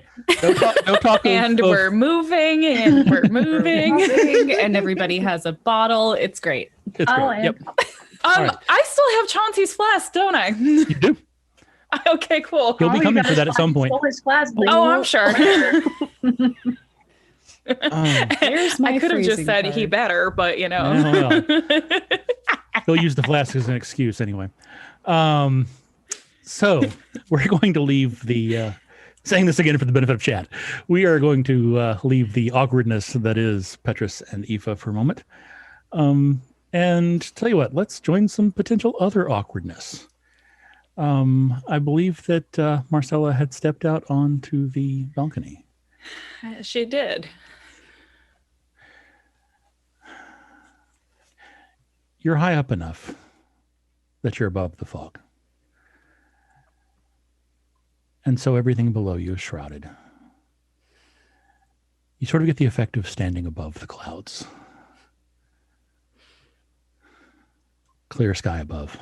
talk And of, we're moving, and we're moving. And everybody has a bottle. It's great. It's great. Yep. I still have Chauncey's flask, don't I? You do. Okay, cool. He'll be coming for that at some point. Oh, I'm sure. There's my I could have just freezing said card. he better, but you know. He'll use the flask as an excuse anyway. So we're going to leave the, saying this again for the benefit of chat, we are going to leave the awkwardness that is Petrus and Aoife for a moment. And tell you what, let's join some potential other awkwardness. I believe that Marcella had stepped out onto the balcony. She did. You're high up enough that you're above the fog. And so everything below you is shrouded. You sort of get the effect of standing above the clouds. Clear sky above.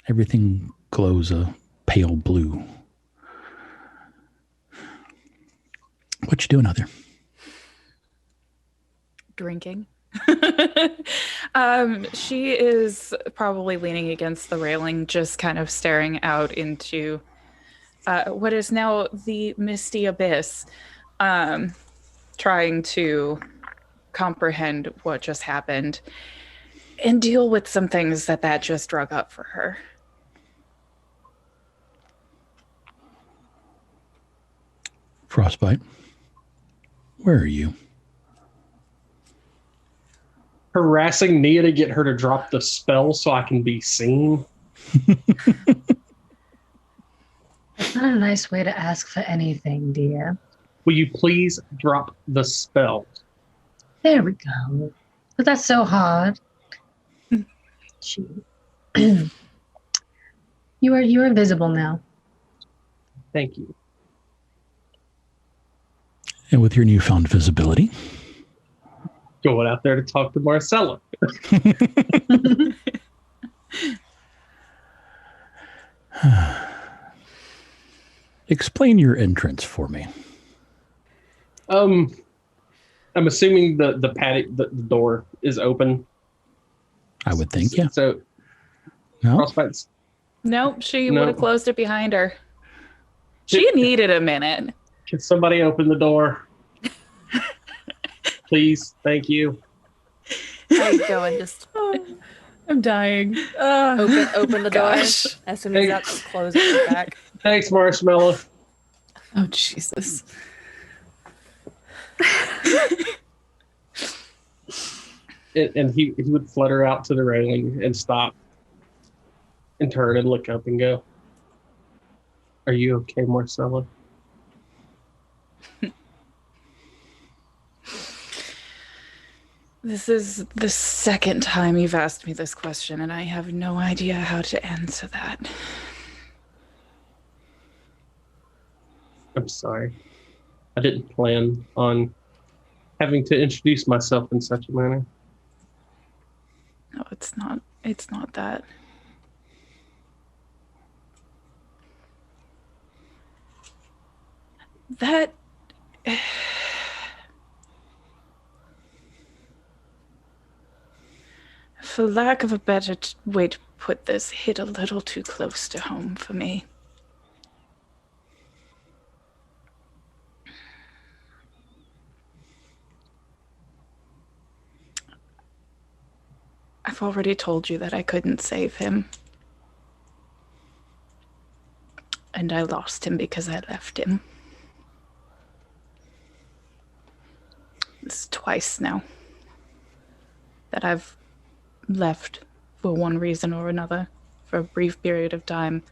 Everything glows a pale blue. What you doing out there? Drinking. She is probably leaning against the railing, just kind of staring out into what is now the misty abyss, trying to comprehend what just happened and deal with some things that just drug up for her. Frostbite, where are you? harassing Nia to get her to drop the spell so I can be seen. That's not a nice way to ask for anything, dear. Will you please drop the spell? There we go. But that's so hard. Gee. You are invisible now. Thank you. And with your newfound visibility, Going out there to talk to Marcella. explain your entrance for me. I'm assuming the paddock, the door is open. I would think, yeah. So, No? Frostbite's. Nope, she No. would have closed it behind her. She needed a minute. Can somebody open the door? Please, thank you. I go and just I'm dying. open the door. Gosh. As soon as that's closed, it back. Thanks, Marshmallow. Oh, Jesus. And he would flutter out to the railing and stop and turn and look up and go, "Are you okay, Marcella?" This is the second time you've asked me this question, and I have no idea how to answer that. I'm sorry. I didn't plan on having to introduce myself in such a manner. No, it's not. It's not that. That. For lack of a better way to put this, hit a little too close to home for me. I've already told you that I couldn't save him. And I lost him because I left him. It's twice now that I've left for one reason or another for a brief period of time.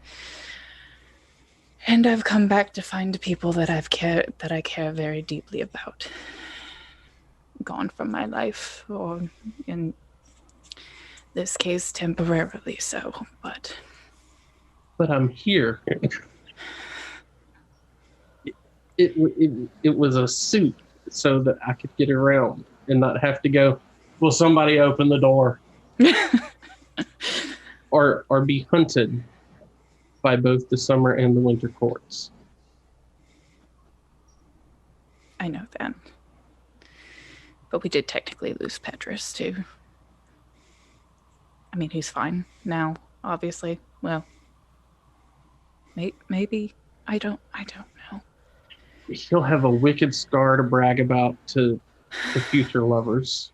And I've come back to find people that I care very deeply about. Gone from my life, or in this case, temporarily so, but I'm here. It was a suit so that I could get around and not have to go, "Will somebody open the door?" or be hunted by both the summer and the winter courts. I know that. But we did technically lose Petrus too. I mean, he's fine now, obviously. Well, maybe. I don't know. He'll have a wicked scar to brag about to the future lovers.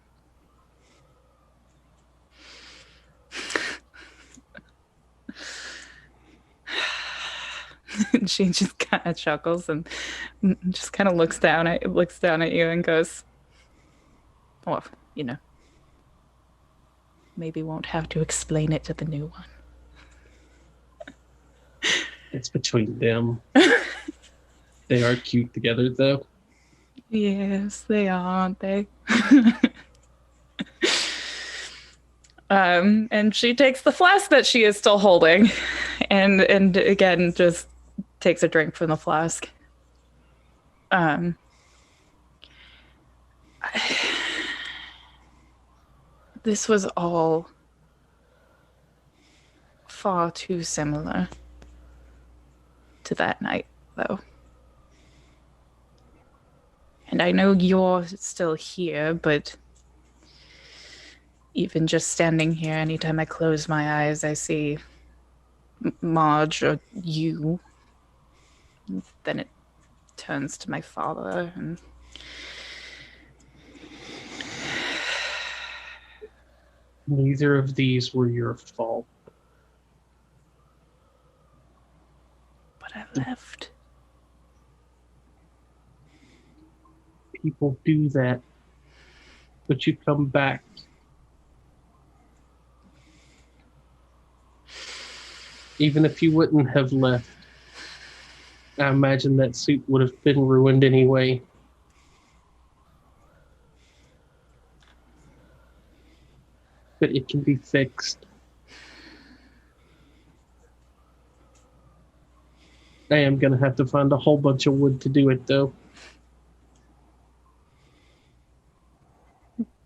She just kind of chuckles and just kind of looks down at you and goes, "Well, you know, maybe won't have to explain it to the new one." It's between them. They are cute together, though. Yes, they are, aren't they? And she takes the flask that she is still holding, and again just takes a drink from the flask. This was all far too similar to that night, though. And I know you're still here, but even just standing here, anytime I close my eyes, I see Marge or you. Then it turns to my father, and Neither of these were your fault. but I left. People do that. But you come back Even if you wouldn't have left, I imagine that suit would have been ruined anyway. But it can be fixed. I am going to have to find a whole bunch of wood to do it, though.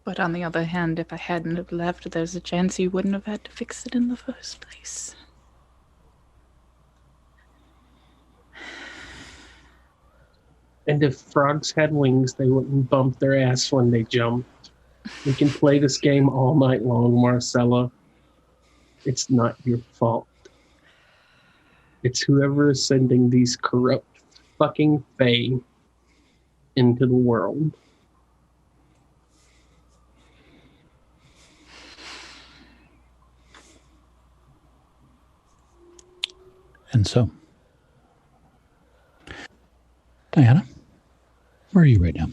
But on the other hand, if I hadn't have left, there's a chance you wouldn't have had to fix it in the first place. And if frogs had wings, they wouldn't bump their ass when they jumped. We can play this game all night long, Marcella. It's not your fault. It's whoever is sending these corrupt fucking Fae into the world. And so, Diana, where are you right now?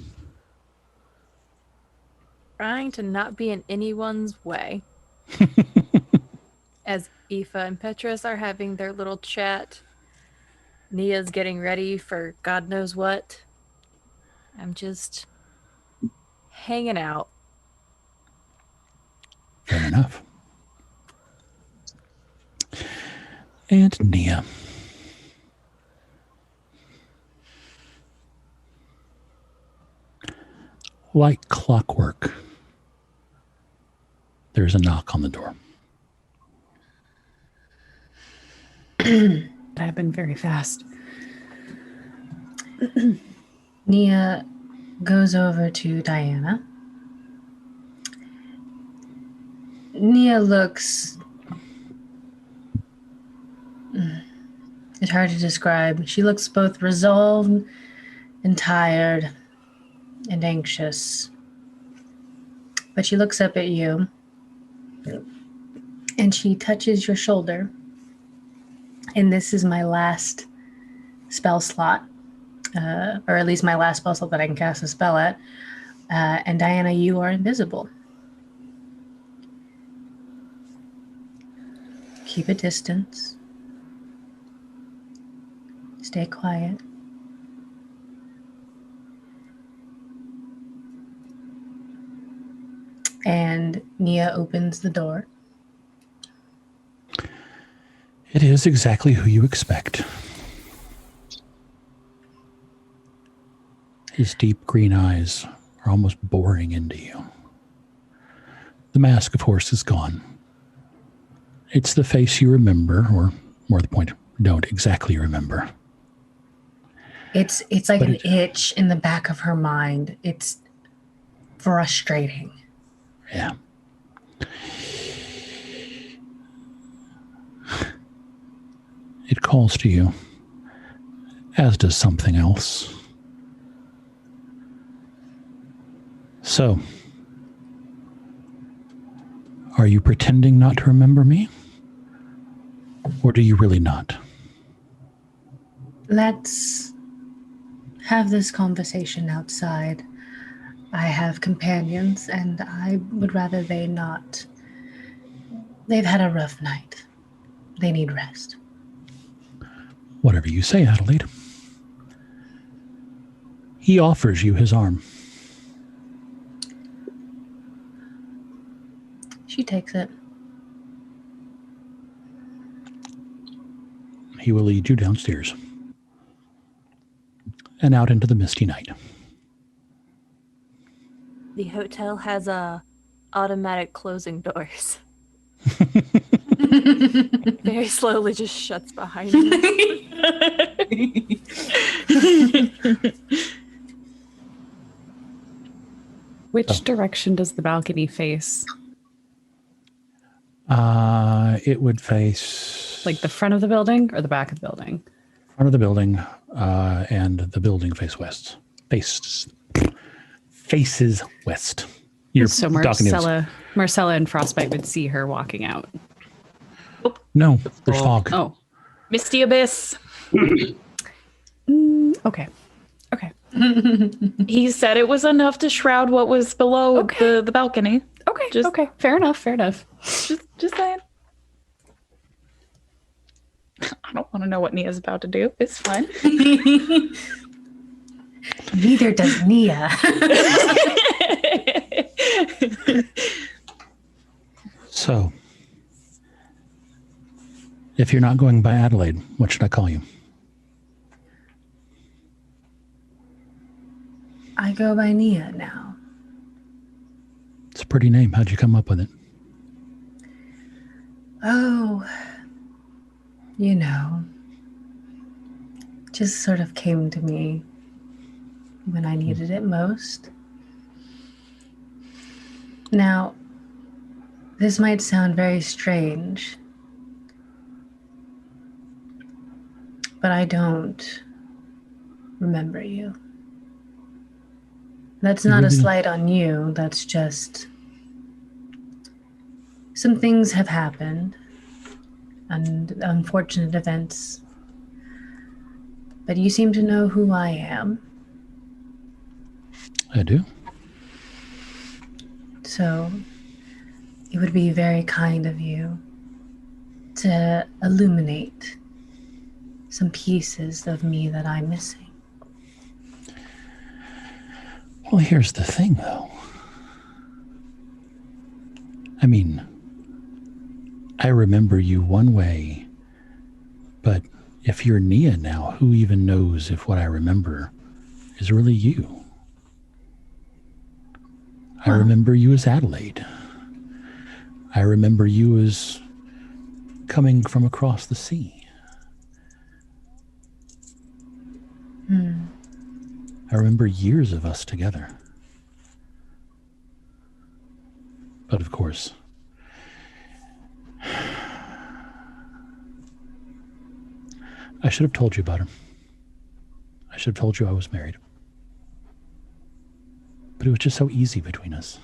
Trying to not be in anyone's way. As Aoife and Petrus are having their little chat, Nia's getting ready for God knows what. I'm just hanging out. Fair enough. And Nia. Like clockwork, there's a knock on the door. I've been very fast. Nia goes over to Diana. Nia looks... It's hard to describe. She looks both resolved and tired and anxious. But she looks up at you and she touches your shoulder. And this is my last spell slot, or at least my last spell slot that I can cast a spell at. And Diana, you are invisible. Keep a distance. Stay quiet. And Nia opens the door. It is exactly who you expect. His deep green eyes are almost boring into you. The mask, of course, is gone. It's the face you remember, or more to the point, don't exactly remember. It's like an itch in the back of her mind. It's frustrating. Yeah. It calls to you, as does something else. So, are you pretending not to remember me? Or do you really not? Let's have this conversation outside. I have companions, and I would rather they not. They've had a rough night. They need rest. Whatever you say, Adelaide. He offers you his arm. She takes it. He will lead you downstairs and out into the misty night. The hotel has automatic closing doors. Very slowly just shuts behind me. Which direction does the balcony face? It would face... Like the front of the building or the back of the building? Front of the building, and the building faces west. Faces west. You're So talking to Marcella and Frostbite would see her walking out. No, there's fog. Oh. Misty Abyss. Okay. Okay. He said it was enough to shroud what was below Okay. the balcony. Okay. Okay. Fair enough. Fair enough. Just saying. want to know what Nia's about to do. It's fine. Neither does Nia. So, if you're not going by Adelaide, what should I call you? I go by Nia now. It's a pretty name. How'd you come up with it? Oh, just sort of came to me when I needed it most. Now, this might sound very strange, but I don't remember you. That's not a slight on you. That's just some things have happened and unfortunate events. But you seem to know who I am. I do. So it would be very kind of you to illuminate some pieces of me that I'm missing. Well, here's the thing, though. I mean, I remember you one way, but if you're Nia now, who even knows if what I remember is really you? I remember you as Adelaide. I remember you as coming from across the sea. I remember years of us together. But of course, I should have told you about her. I should have told you I was married. But it was just so easy between us.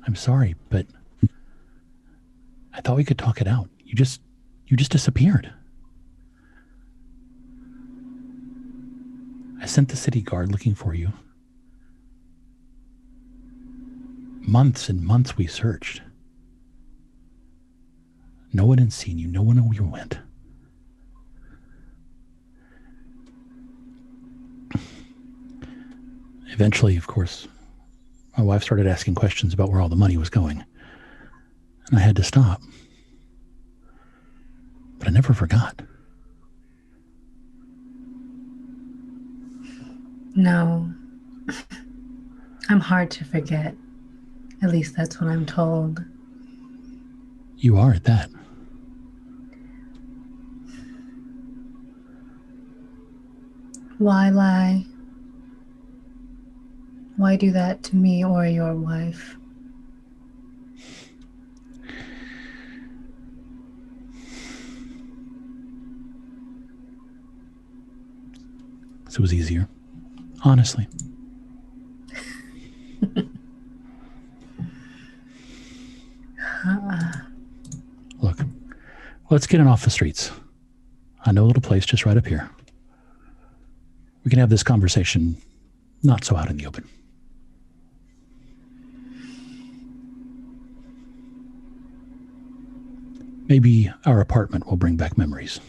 I'm sorry, but I thought we could talk it out. You just disappeared. I sent the city guard looking for you. Months and months we searched. No one had seen you. No one knew where you went. Eventually, of course, my wife started asking questions about where all the money was going. And I had to stop. But I never forgot. No. I'm hard to forget. At least that's what I'm told. You are at that. Why lie? Why do that to me or your wife? So it was easier. Honestly. Look, let's get it off the streets. I know a little place just right up here. We can have this conversation not so out in the open. Maybe our apartment will bring back memories.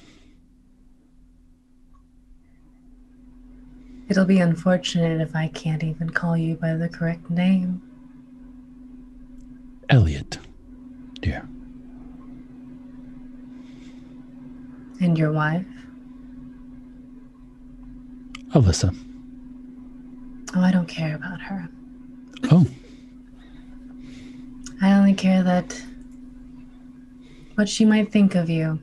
It'll be unfortunate if I can't even call you by the correct name. Elliot, dear. And your wife? Alyssa. Oh, I don't care about her. Oh, I only care that what she might think of you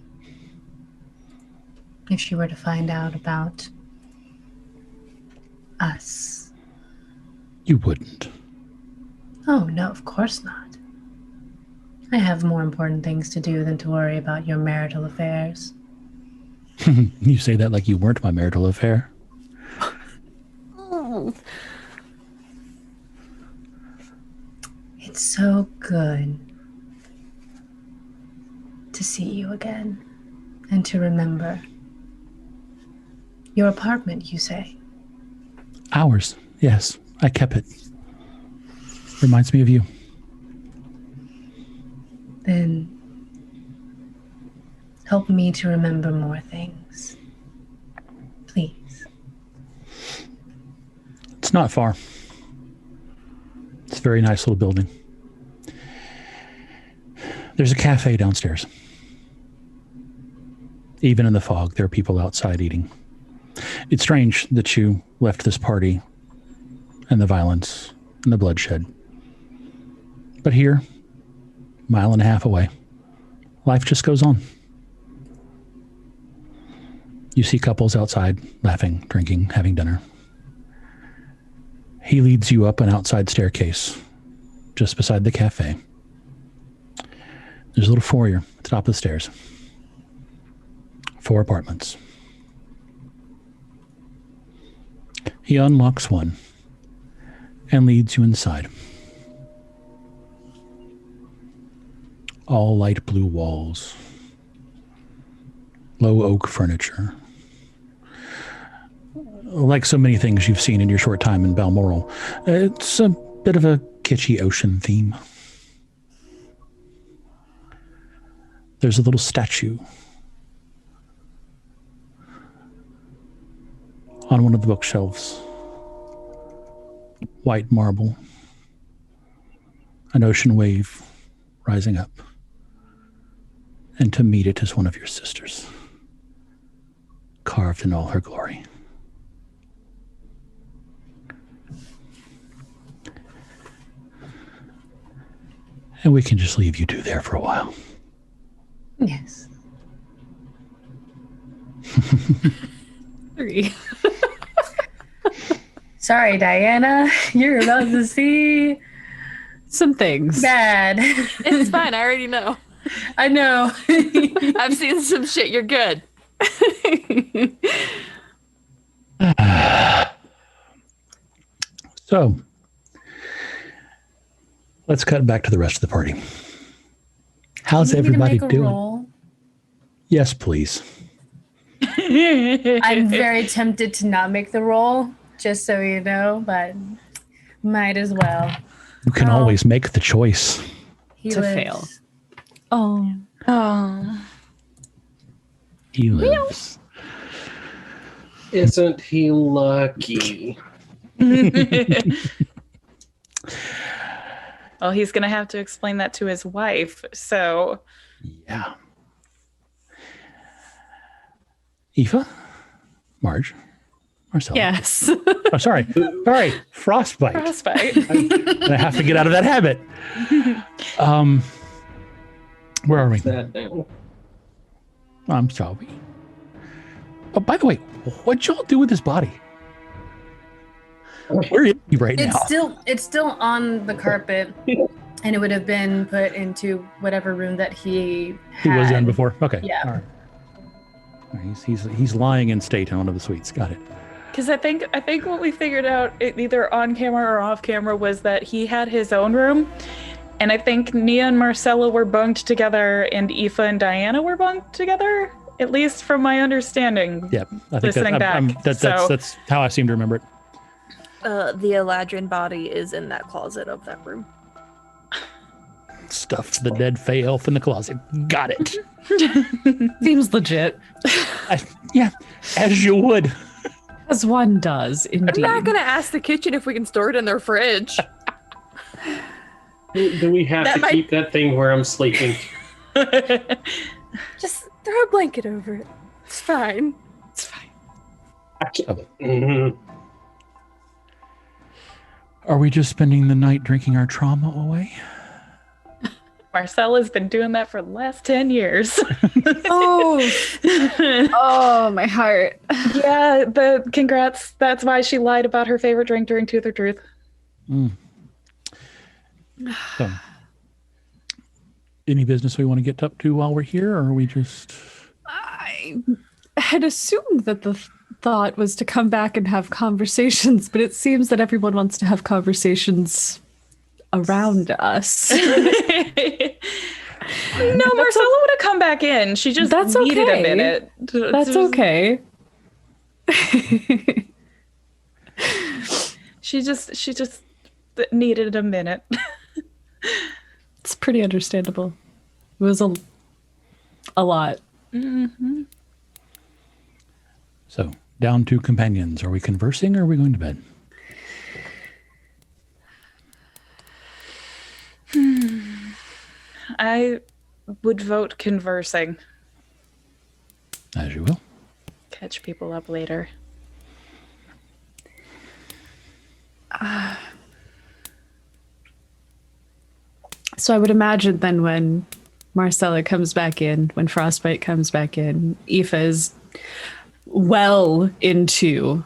if she were to find out about us. you wouldn't. Oh, no, of course not. I have more important things to do than to worry about your marital affairs. You say that like you weren't my marital affair. It's so good to see you again and to remember. Your apartment, you say? Ours, yes. I kept it. Reminds me of you. Then help me to remember more things. Please. It's not far. It's a very nice little building. There's a cafe downstairs. Even in the fog, there are people outside eating. It's strange that you left this party and the violence and the bloodshed. But here, a mile and a half away, life just goes on. You see couples outside, laughing, drinking, having dinner. He leads you up an outside staircase, just beside the cafe. There's a little foyer at the top of the stairs. 4 apartments. He unlocks one and leads you inside. All light blue walls. Low oak furniture. Like so many things you've seen in your short time in Balmoral, it's a bit of a kitschy ocean theme. There's a little statue on one of the bookshelves. White marble. An ocean wave rising up. And to meet it is one of your sisters, carved in all her glory. And we can just leave you two there for a while. Yes. 3. Sorry, Diana. You're about to see Some things. bad. It's fine. I already know. I know. I've seen some shit. You're good. So, let's cut back to the rest of the party. How's You need to everybody make a doing? roll. Yes, please. I'm very tempted to not make the roll, just so you know, but might as well. You can Oh. always make the choice. He To lives. fail. Oh. Oh. He lives. Isn't he lucky? Well, he's going to have to explain that to his wife. So, Yeah. Aoife? Marge? Marcella? Yes. Oh, sorry. Sorry. Frostbite. frostbite. I have to get out of that habit. Where are we? That now. I'm sorry. Oh, by the way, what'd y'all do with his body? Where is he right now? It's still on the carpet, and it would have been put into whatever room that he He was in had. before? Okay. Yeah. All right. All right, he's lying in state in one of the suites. Got it. Because I think what we figured out, either on camera or off camera, was that he had his own room. And I think Nia and Marcella were bunked together, and Aoife and Diana were bunked together, at least from my understanding. Yep. I think Listening back, so- that's how I seem to remember it. The Eladrin body is in that closet of that room. Stuff the dead Fey elf in the closet. Got it. Seems legit. Yeah, as you would. As one does, I'm indeed. not gonna ask the kitchen if we can store it in their fridge. Do we have That to might- keep that thing where I'm sleeping? Just throw a blanket over it. It's fine. It's fine. Mhm. Are we just spending the night drinking our trauma away? Marcella's been doing that for the last 10 years. Oh. Oh, my heart. Yeah, congrats. That's why she lied about her favorite drink during Tooth or Truth. So, any business we want to get up to while we're here, or are we just... I had assumed that the thought was to come back and have conversations, but it seems that everyone wants to have conversations around us. No, Marcella would have come back in. She just That's needed okay. a minute. That's okay. She just needed a minute. It's pretty understandable. It was a lot. Mm-hmm. So, down to companions. Are we conversing or are we going to bed? I would vote conversing. As you will. Catch people up later. So I would imagine then when Marcella comes back in, when Frostbite comes back in, Aoife is well into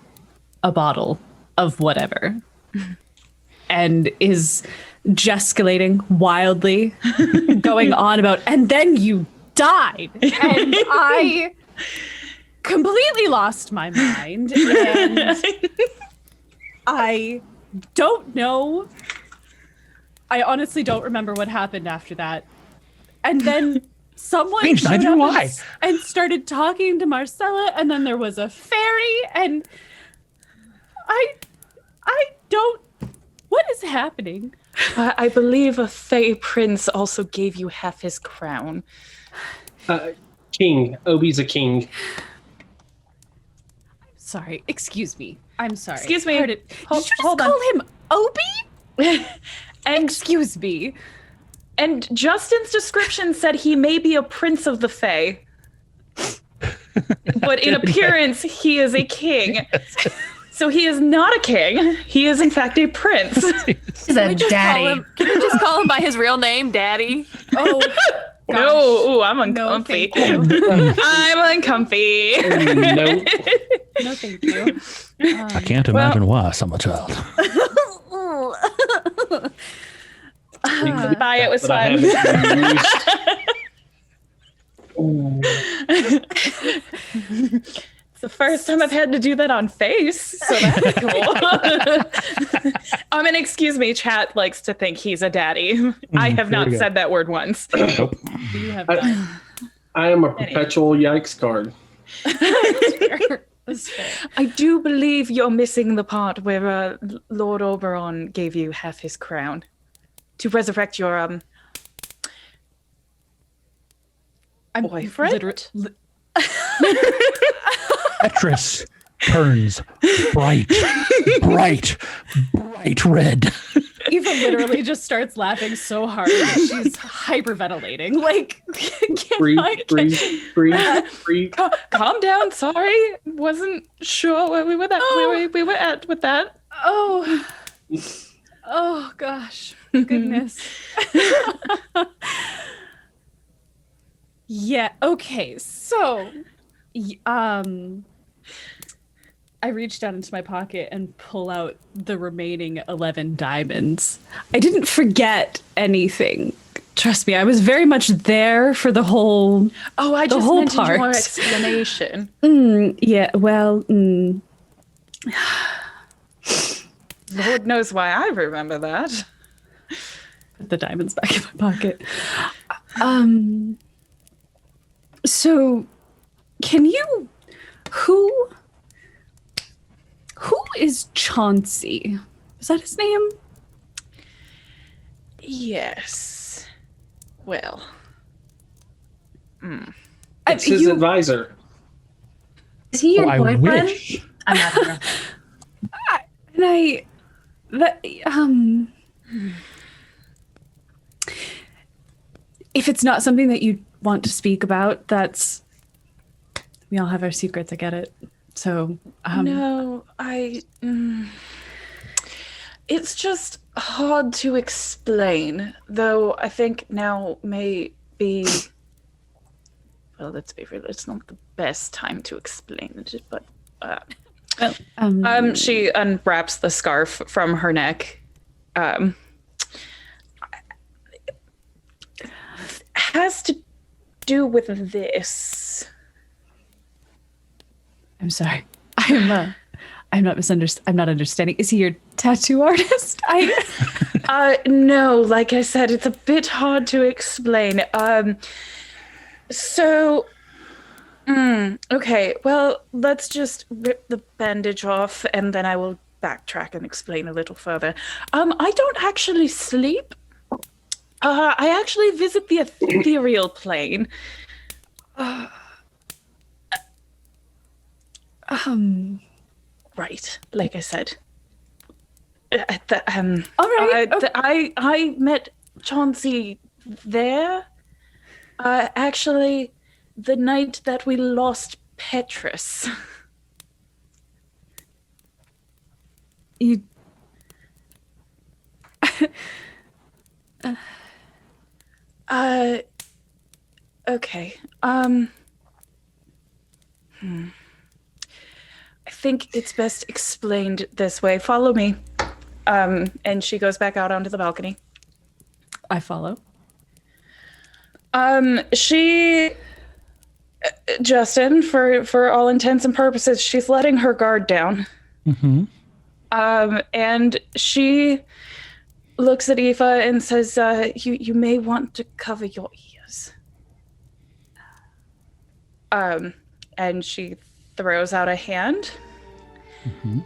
a bottle of whatever and is gesticulating wildly, going on about, and then you died. And I completely lost my mind. And I don't know. I honestly don't remember what happened after that. And then someone Strange, showed neither up do I. and started talking to Marcella, and then there was a fairy, and I don't. What is happening? I believe a Fey prince also gave you half his crown. King. Obi's a king. Sorry, excuse me. I'm sorry. Excuse me. Did you just Hold on. call him Obi? And Excuse me. And Justin's description said he may be a prince of the Fae. But in appearance, he is a king. So he is not a king. He is, in fact, a prince. He's a daddy. Can we just call him by his real name, Daddy? Oh, No, ooh, I'm no, uncomfy. thank you. I'm uncomfy. No. No, thank you. I can't imagine why, summer child. Bye, it was But I fun. haven't used. It's the first time I've had to do that on Face, so that's cool. And excuse me, chat likes to think he's a daddy. I have there not we go. said that word once. Nope. You have done. I am a perpetual yikes card. That's fair. I do believe you're missing the part where Lord Oberon gave you half his crown to resurrect your I'm boyfriend. Petrus turns bright red. Eva literally just starts laughing so hard that she's hyperventilating. Like, Breathe, can breathe. Calm down. Sorry, wasn't sure where we were at. Oh. We were at with that. Oh gosh, goodness. Yeah. Okay. So, I reach down into my pocket and pull out the remaining 11 diamonds. I didn't forget anything. Trust me, I was very much there for the whole. Oh, I The just whole meant in your part. explanation. Yeah. Well. Lord knows why I remember that. Put the diamonds back in my pocket. So, can you? Who is Chauncey? Is that his name? Yes. Well. It's his advisor. Is he your I boyfriend? wish. I'm not sure. And if it's not something that you want to speak about, that's. We all have our secrets. I get it. So. No, it's just hard to explain, though I think now may be. Well, let's be real, it's not the best time to explain it, but. She unwraps the scarf from her neck. Has to do with this. I'm sorry. I'm not I'm not understanding. Is he your tattoo artist? No, like I said, it's a bit hard to explain. Okay, well, let's just rip the bandage off and then I will backtrack and explain a little further. I don't actually sleep. I actually visit the ethereal plane. Right, like I said. All right. Okay. I met Chauncey there. Actually, the night that we lost Petrus. You. Okay. I think it's best explained this way. Follow me. And she goes back out onto the balcony. I follow. Justin, for all intents and purposes, she's letting her guard down. Mm-hmm. And she looks at Aoife and says, you may want to cover your ears. And she throws out a hand. Mm-hmm.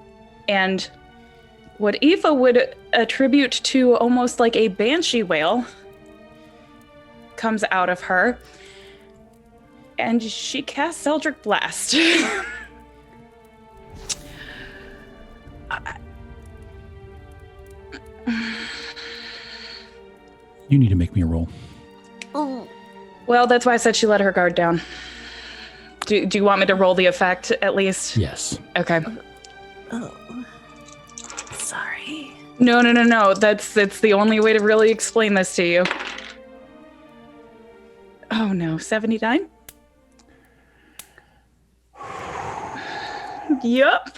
And what Aoife would attribute to almost like a banshee wail comes out of her. And she casts Eldritch Blast. You need to make me a roll. Well, that's why I said she let her guard down. Do you want me to roll the effect at least? Yes. Okay. Oh. Sorry. No. That's the only way to really explain this to you. Oh no, 79? Yup.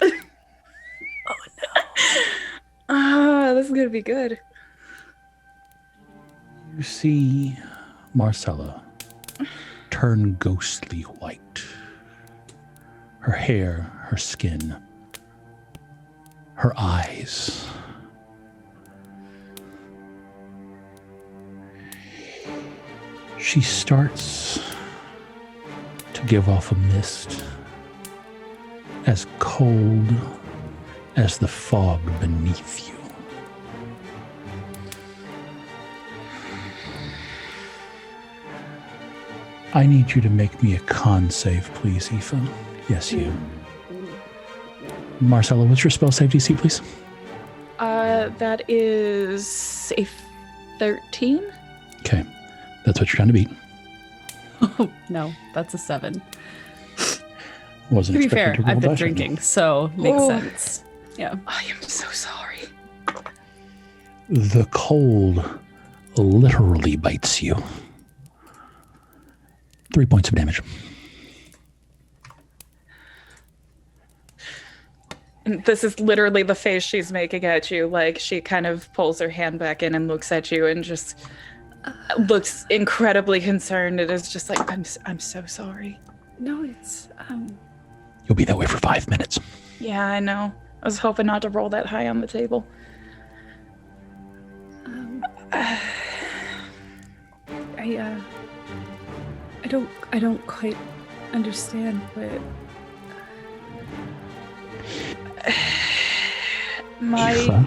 Oh no. This is gonna be good. You see Marcella turn ghostly white. Her hair, her skin, her eyes. She starts to give off a mist as cold as the fog beneath you. I need you to make me a con save, please, Aoife. Yes, you. Marcella, what's your spell save DC, please? That is a 13. Okay, that's what you're trying to beat. Oh, no, that's a 7. Wasn't To be expecting fair, to roll I've been that. drinking, so makes Oh. sense. Yeah. I am so sorry. The cold literally bites you. 3 points of damage. And this is literally the face she's making at you. Like, she kind of pulls her hand back in and looks at you and just looks incredibly concerned. It is just like, I'm so sorry. No, it's You'll be that way for 5 minutes. Yeah, I know. I was hoping not to roll that high on the table. I don't quite understand, but Aoife,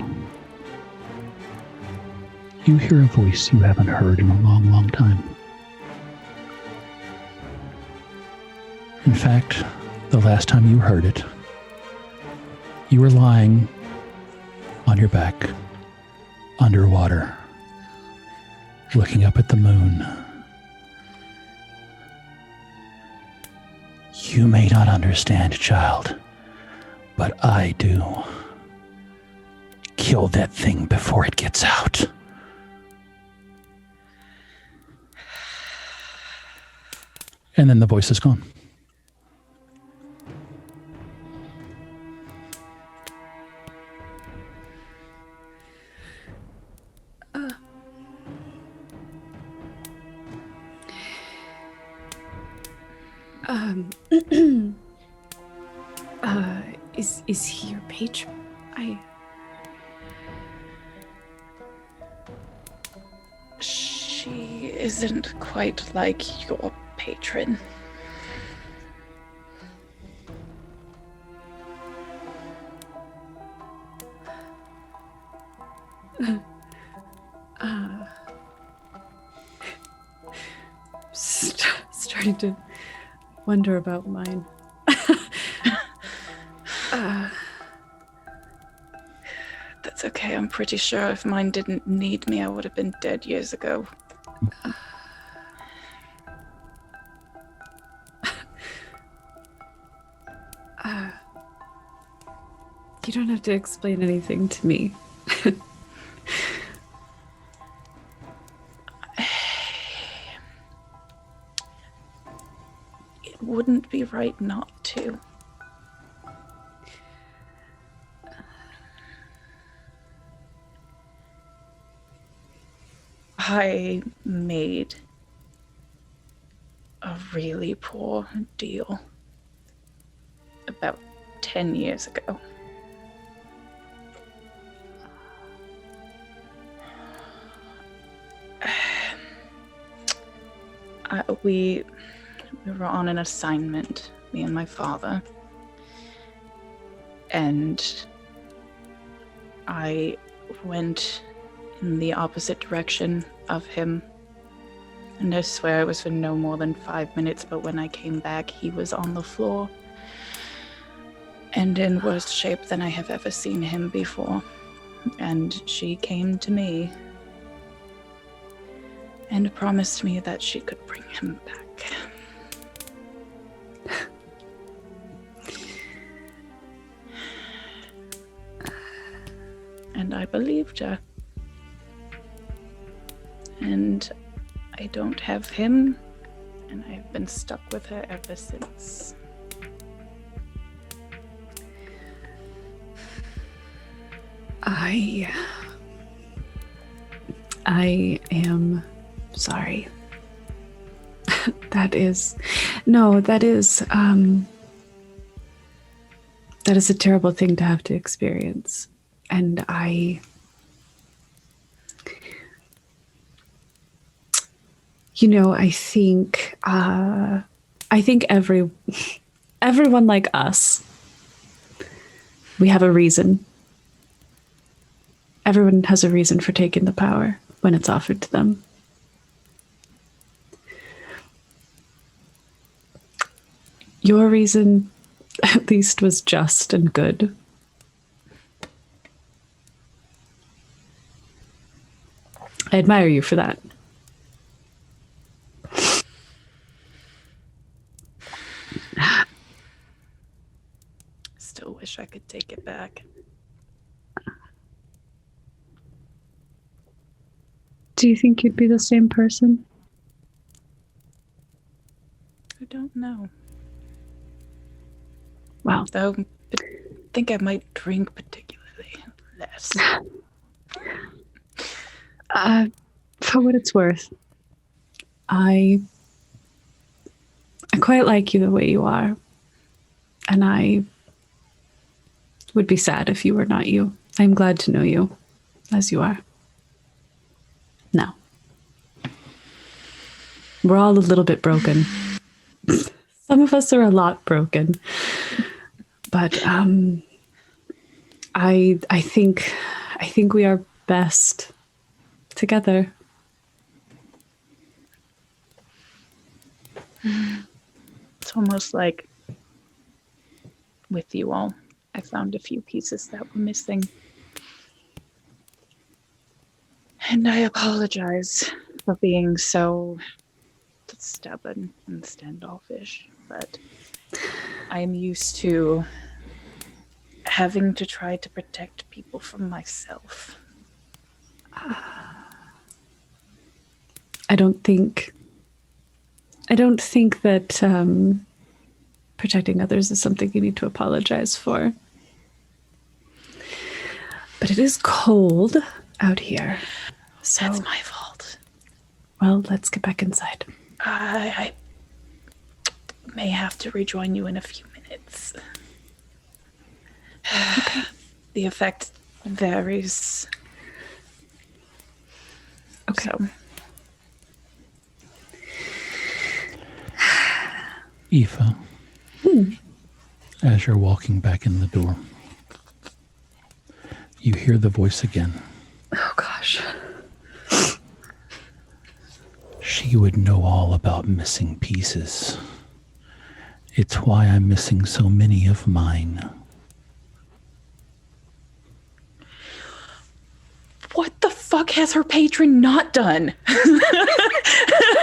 you hear a voice you haven't heard in a long, long time. In fact, the last time you heard it, you were lying on your back, underwater, looking up at the moon. You may not understand, child, but I do. Kill that thing before it gets out. And then the voice is gone. Is he your patron? She isn't quite like your patron. Starting to wonder about mine. That's okay. I'm pretty sure if mine didn't need me, I would have been dead years ago. You don't have to explain anything to me. It wouldn't be right not to. I made a really poor deal about 10 years ago. We were on an assignment, me and my father, and I went in the opposite direction of him, and I swear it was for no more than 5 minutes, but when I came back, he was on the floor and in worse shape than I have ever seen him before. And she came to me and promised me that she could bring him back. And I believed her. And I don't have him, and I've been stuck with her ever since. I am sorry. That is a terrible thing to have to experience. And I think everyone like us, we have a reason. Everyone has a reason for taking the power when it's offered to them. Your reason, at least, was just and good. I admire you for that. Still wish I could take it back. Do you think you'd be the same person? I don't know. Wow. Though, I think I might drink particularly less. For what it's worth, I quite like you the way you are. And I would be sad if you were not you. I'm glad to know you as you are. No. We're all a little bit broken. Some of us are a lot broken. But I think we are best together. It's almost like with you all, I found a few pieces that were missing. And I apologize for being so stubborn and standoffish, but I am used to having to try to protect people from myself. I don't think that protecting others is something you need to apologize for. But it is cold out here. So That's my fault. Well, let's get back inside. I may have to rejoin you in a few minutes. Okay. The effect varies. Okay. So. Aoife, as you're walking back in the door, you hear the voice again. Oh, gosh. She would know all about missing pieces. It's why I'm missing so many of mine. has her patron not done?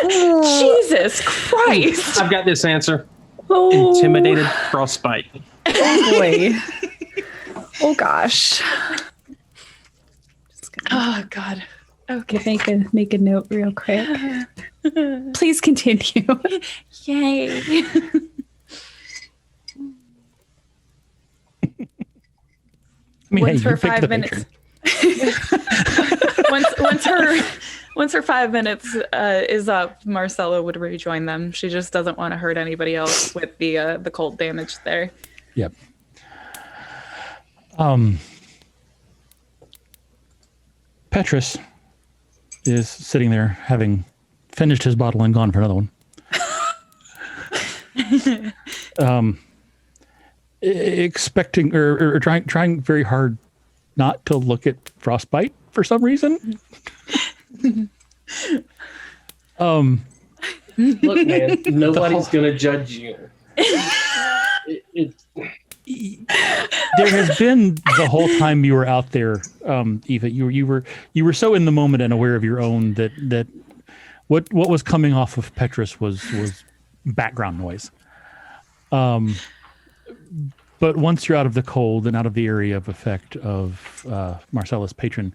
Jesus Christ. I've got this answer. Oh, Intimidated frostbite. oh boy. Oh gosh. Oh God. Okay. Make a note real quick. Please continue. Yay. I mean, Once hey, for you picked 5 the minutes. patron. once her 5 minutes is up, Marcella would rejoin them. She just doesn't want to hurt anybody else with the cold damage there. Yep. Petrus is sitting there having finished his bottle and gone for another one. Expecting or trying very hard not to look at Frostbite for some reason. Look, man, nobody's gonna judge you. There has been the whole time you were out there, Eva. You were so in the moment and aware of your own that what was coming off of Petrus was background noise. But once you're out of the cold and out of the area of effect of Marcella's patron,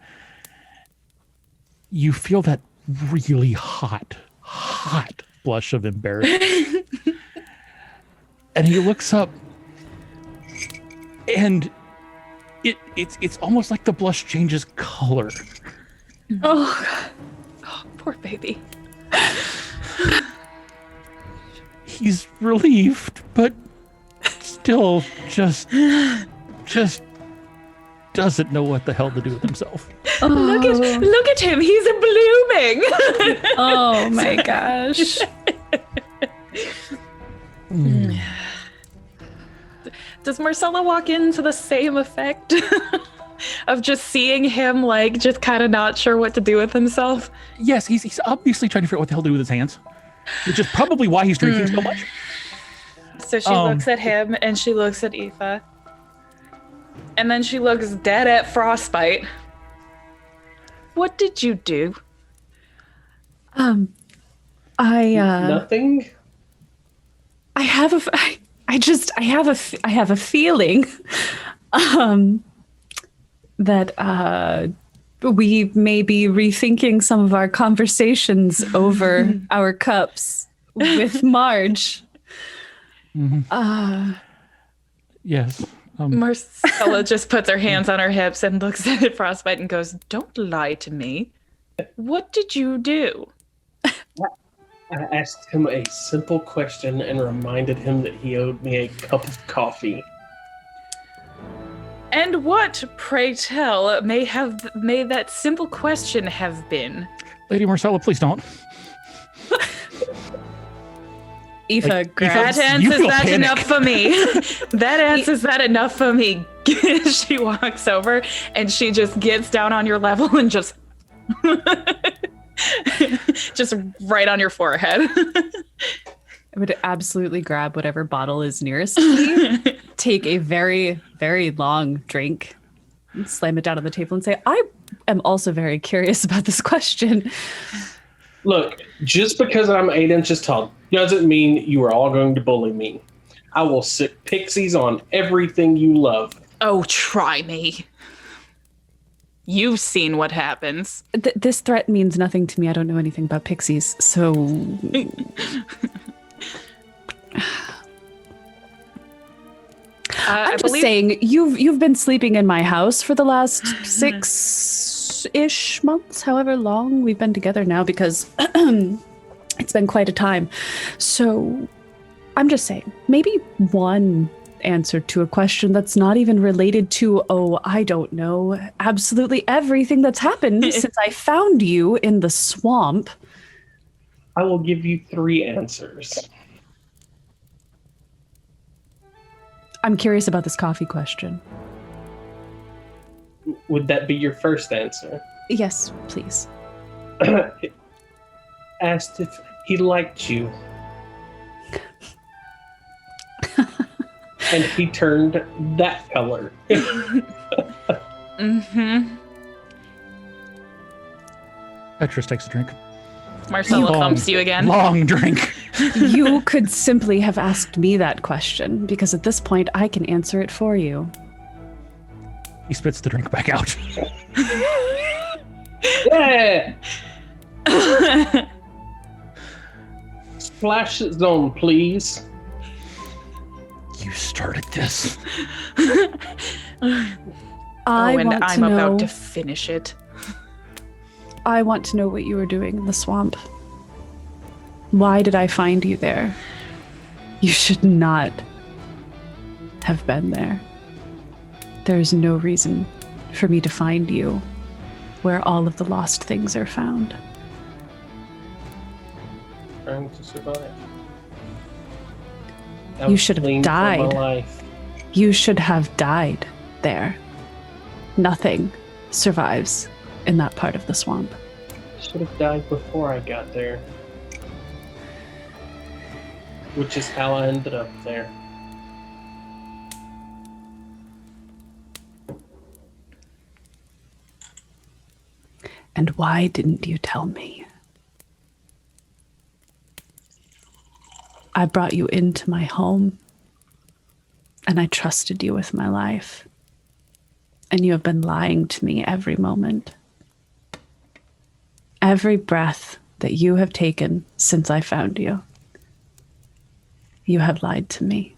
you feel that really hot blush of embarrassment. And he looks up, and it's almost like the blush changes color. Oh, poor baby. He's relieved, but still just doesn't know what the hell to do with himself. Look at him. He's blooming. Oh my gosh. Does Marcella walk into the same effect of just seeing him like just kind of not sure what to do with himself? Yes, he's obviously trying to figure out what the hell to do with his hands, which is probably why he's drinking so much. So she looks at him and she looks at Aoife. And then she looks dead at Frostbite. What did you do? Nothing. I have a feeling that we may be rethinking some of our conversations over our cups with Marge. Yes. Marcella just puts her hands on her hips and looks at Frostbite and goes, "Don't lie to me. What did you do?" I asked him a simple question and reminded him that he owed me a cup of coffee. And what, pray tell, may that simple question have been? Lady Marcella, please don't. Aoife grabs. That answers that enough for me. That answers that enough for me. She walks over and she just gets down on your level and just right on your forehead. I would absolutely grab whatever bottle is nearest to me, take a very, very long drink, and slam it down on the table and say, I am also very curious about this question. Look, just because I'm 8 inches tall doesn't mean you are all going to bully me. I will sick pixies on everything you love. Oh, try me. You've seen what happens. This threat means nothing to me. I don't know anything about pixies, so... I'm just saying, you've been sleeping in my house for the last 6-ish months, however long we've been together now, because it's been quite a time. So I'm just saying, maybe one answer to a question that's not even related to, I don't know, absolutely everything that's happened since I found you in the swamp. I will give you 3 answers. I'm curious about this coffee question. Would that be your first answer? Yes, please. Asked if he liked you. And he turned that color. Mm-hmm. Petrus takes a drink. Marcella bumps you again. Long drink. You could simply have asked me that question, because at this point I can answer it for you. He spits the drink back out. Yeah! Splash zone, please. You started this. I'm about to finish it. I want to know what you were doing in the swamp. Why did I find you there? You should not have been there. There's no reason for me to find you where all of the lost things are found. Trying to survive. You should have Fleeing for my died. life. You should have died there. Nothing survives in that part of the swamp. Should have died before I got there. Which is how I ended up there. And why didn't you tell me? I brought you into my home, and I trusted you with my life. And you have been lying to me every moment. Every breath that you have taken since I found you, you have lied to me.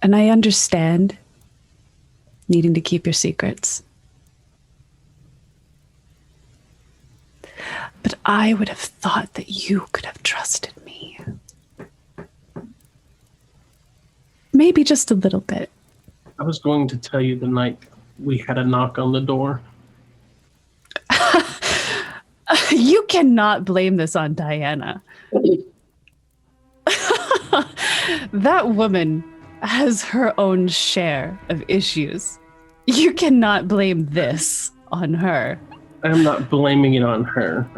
And I understand needing to keep your secrets. But I would have thought that you could have trusted me. Maybe just a little bit. I was going to tell you the night we had a knock on the door. You cannot blame this on Diana. That woman has her own share of issues. You cannot blame this on her. I'm not blaming it on her.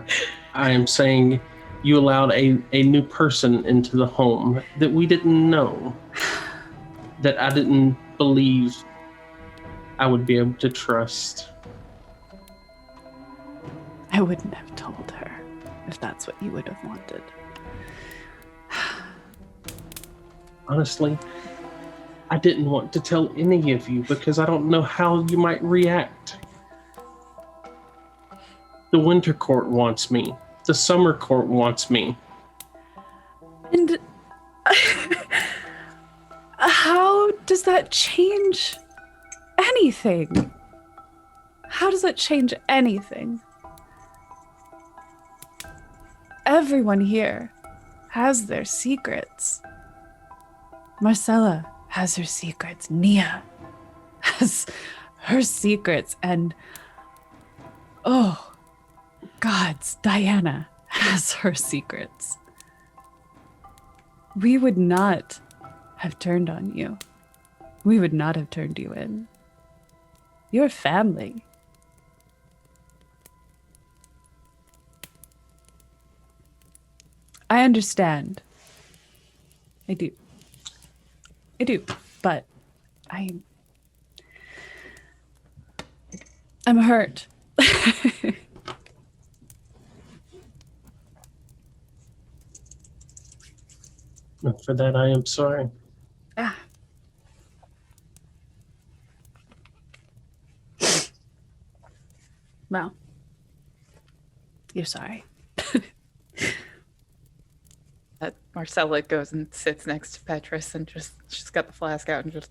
I am saying you allowed a new person into the home that we didn't know, that I didn't believe I would be able to trust. I wouldn't have told her if that's what you would have wanted. Honestly, I didn't want to tell any of you because I don't know how you might react. The winter court wants me. The summer court wants me. And how does that change anything? How does that change anything? Everyone here has their secrets. Marcella has her secrets. Nia has her secrets. And, oh, gods, Diana has her secrets. We would not have turned on you. We would not have turned you in. You're family. I understand. I do. But I'm hurt. And for that, I am sorry. Ah. Well, you're sorry. Marcella goes and sits next to Petrus and she's got the flask out and just,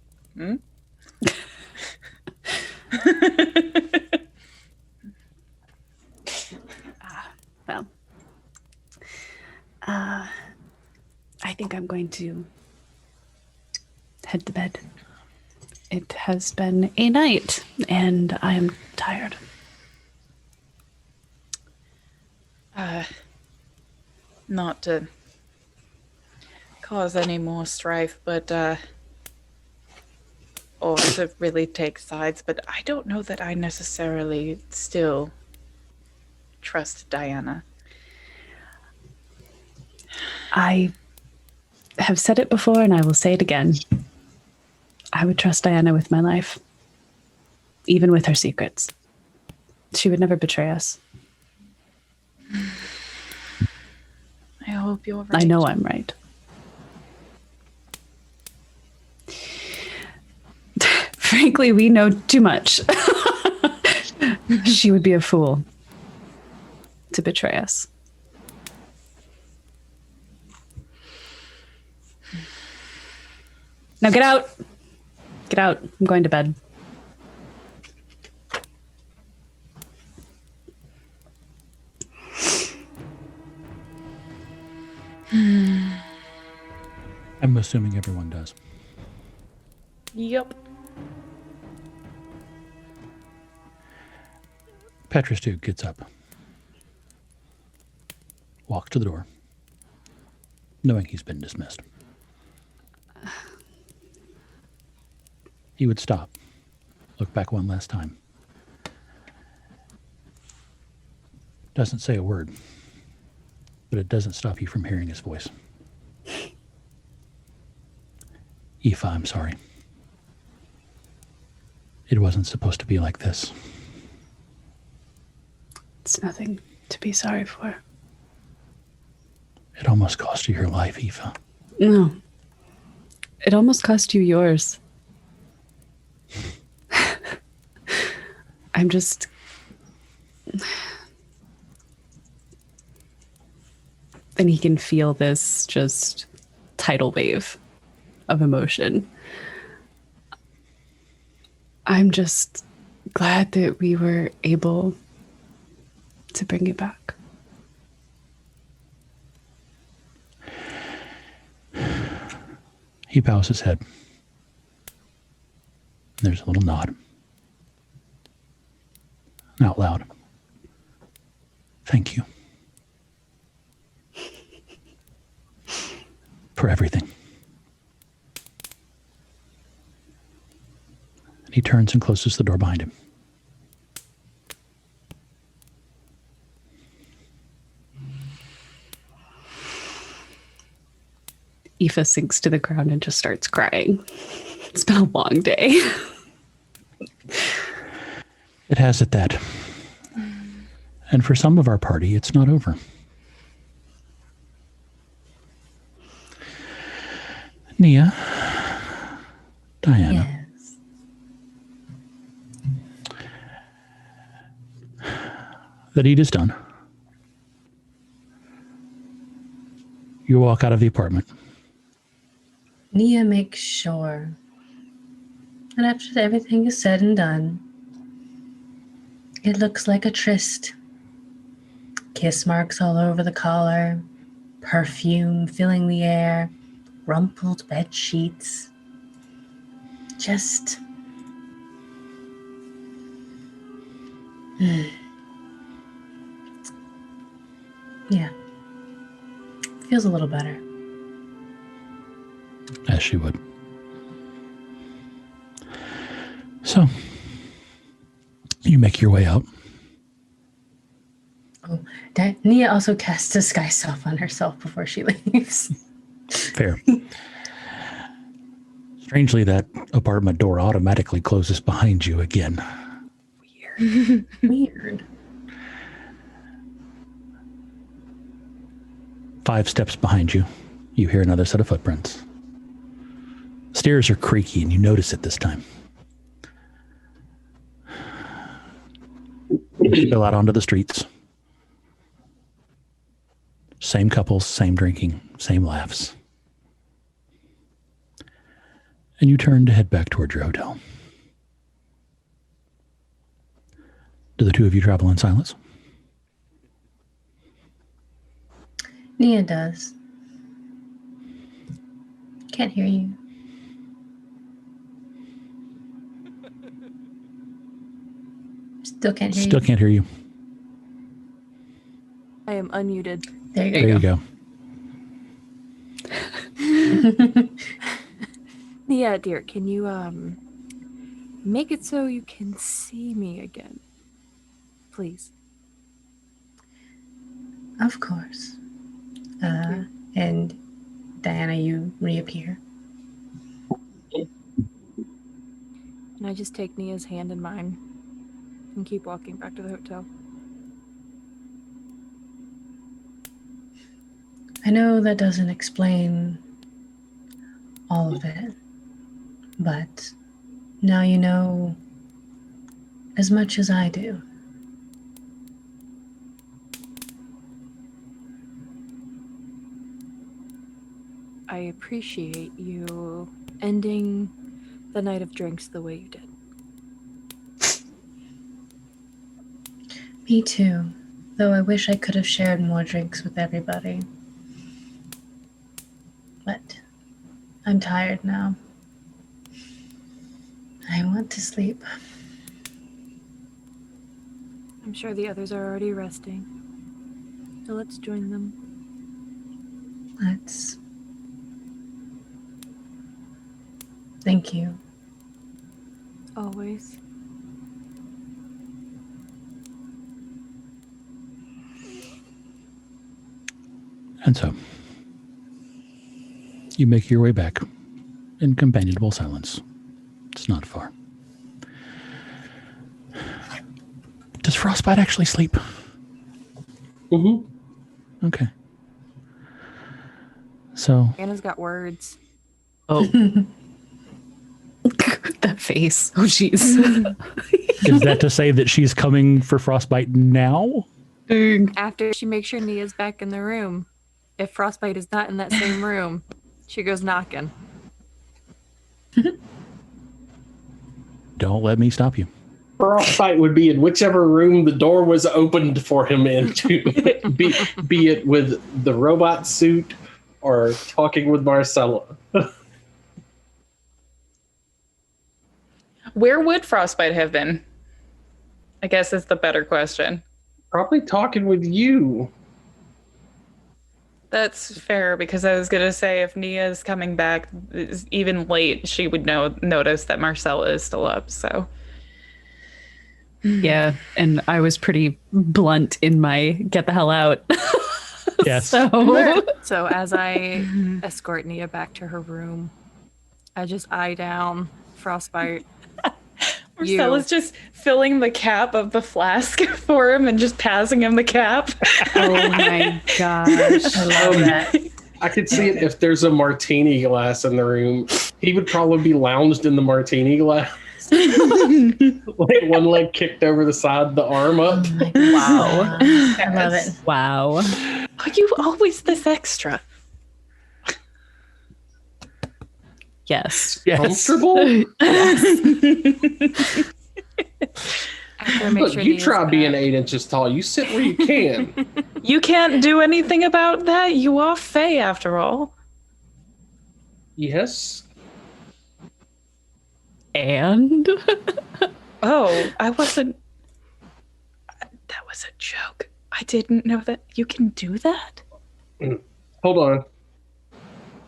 Well, I think I'm going to head to bed. It has been a night, and I am tired. Not to cause any more strife, but or to really take sides, but I don't know that I necessarily still trust Diana. I have said it before, and I will say it again. I would trust Diana with my life. even with her secrets. She would never betray us. I hope you're right. I know I'm right. Frankly, we know too much. She would be a fool to betray us. Now get out. Get out. I'm going to bed. I'm assuming everyone does. Yep. Petrus, too, gets up, walks to the door, knowing he's been dismissed. He would stop, look back one last time. Doesn't say a word, but it doesn't stop you from hearing his voice. Aoife, I'm sorry. It wasn't supposed to be like this. It's nothing to be sorry for. It almost cost you your life, Aoife. No. It almost cost you yours. I'm just... And he can feel this just tidal wave of emotion. I'm just glad that we were able to bring it back. He bows his head. There's a little nod. Out loud. Thank you. For everything. And he turns and closes the door behind him. Aoife sinks to the ground and just starts crying. It's been a long day. It has at that. And for some of our party, it's not over. Nia, Diana, Yes. the deed is done. You walk out of the apartment. Nia makes sure that after everything is said and done, it looks like a tryst. Kiss marks all over the collar, perfume filling the air, rumpled bed sheets. Just... yeah. Feels a little better. As she would. So, you make your way out. Oh, Nia also casts Disguise Self on herself before she leaves. Fair. Strangely, that apartment door automatically closes behind you again. Weird. 5 steps behind you, you hear another set of footprints. Stairs are creaky, and you notice it this time. You spill out onto the streets. Same couples, same drinking, same laughs. And you turn to head back toward your hotel. Do the two of you travel in silence? Nia does. Can't hear you. Still can't hear Still you. can't hear you. I am unmuted. There you There you go. Nia, dear, can you make it so you can see me again? Please. Of course. you. And Diana, you reappear. And I just take Nia's hand in mine and keep walking back to the hotel. I know that doesn't explain all of it, but now you know as much as I do. I appreciate you ending the night of drinks the way you did. Me too, though I wish I could have shared more drinks with everybody. But I'm tired now. I want to sleep. I'm sure the others are already resting. So let's join them. Let's. Thank you. Always. And so, you make your way back in companionable silence. It's not far. Does Frostbite actually sleep? Mm-hmm. Okay. So, Anna's got words. Oh. That face. Oh, jeez. is that to say that she's coming for Frostbite now? After she makes sure Nia's back in the room. If Frostbite is not in that same room, she goes knocking. Don't let me stop you. Frostbite would be in whichever room the door was opened for him into, be it with the robot suit or talking with Marcella. Where would Frostbite have been? I guess is the better question. Probably talking with you. That's fair, because I was going to say if Nia's coming back even late, she would notice that Marcella is still up, so. Yeah, and I was pretty blunt in my get the hell out. Yes. So as I escort Nia back to her room, I just eye down Frostbite. Marcella's just filling the cap of the flask for him and just passing him the cap. Oh my gosh. I love that. I could see it if there's a martini glass in the room. He would probably be lounged in the martini glass. Like one leg kicked over the side, the arm up. Wow. I love it. Wow. Are you always this extra? Yes. Comfortable? After I make Look, sure you Nia's try being back. 8 inches tall. You sit where you can. You can't do anything about that. You are Faye, after all. Yes. And Oh, I wasn't. That was a joke. I didn't know that you can do that. Hold on.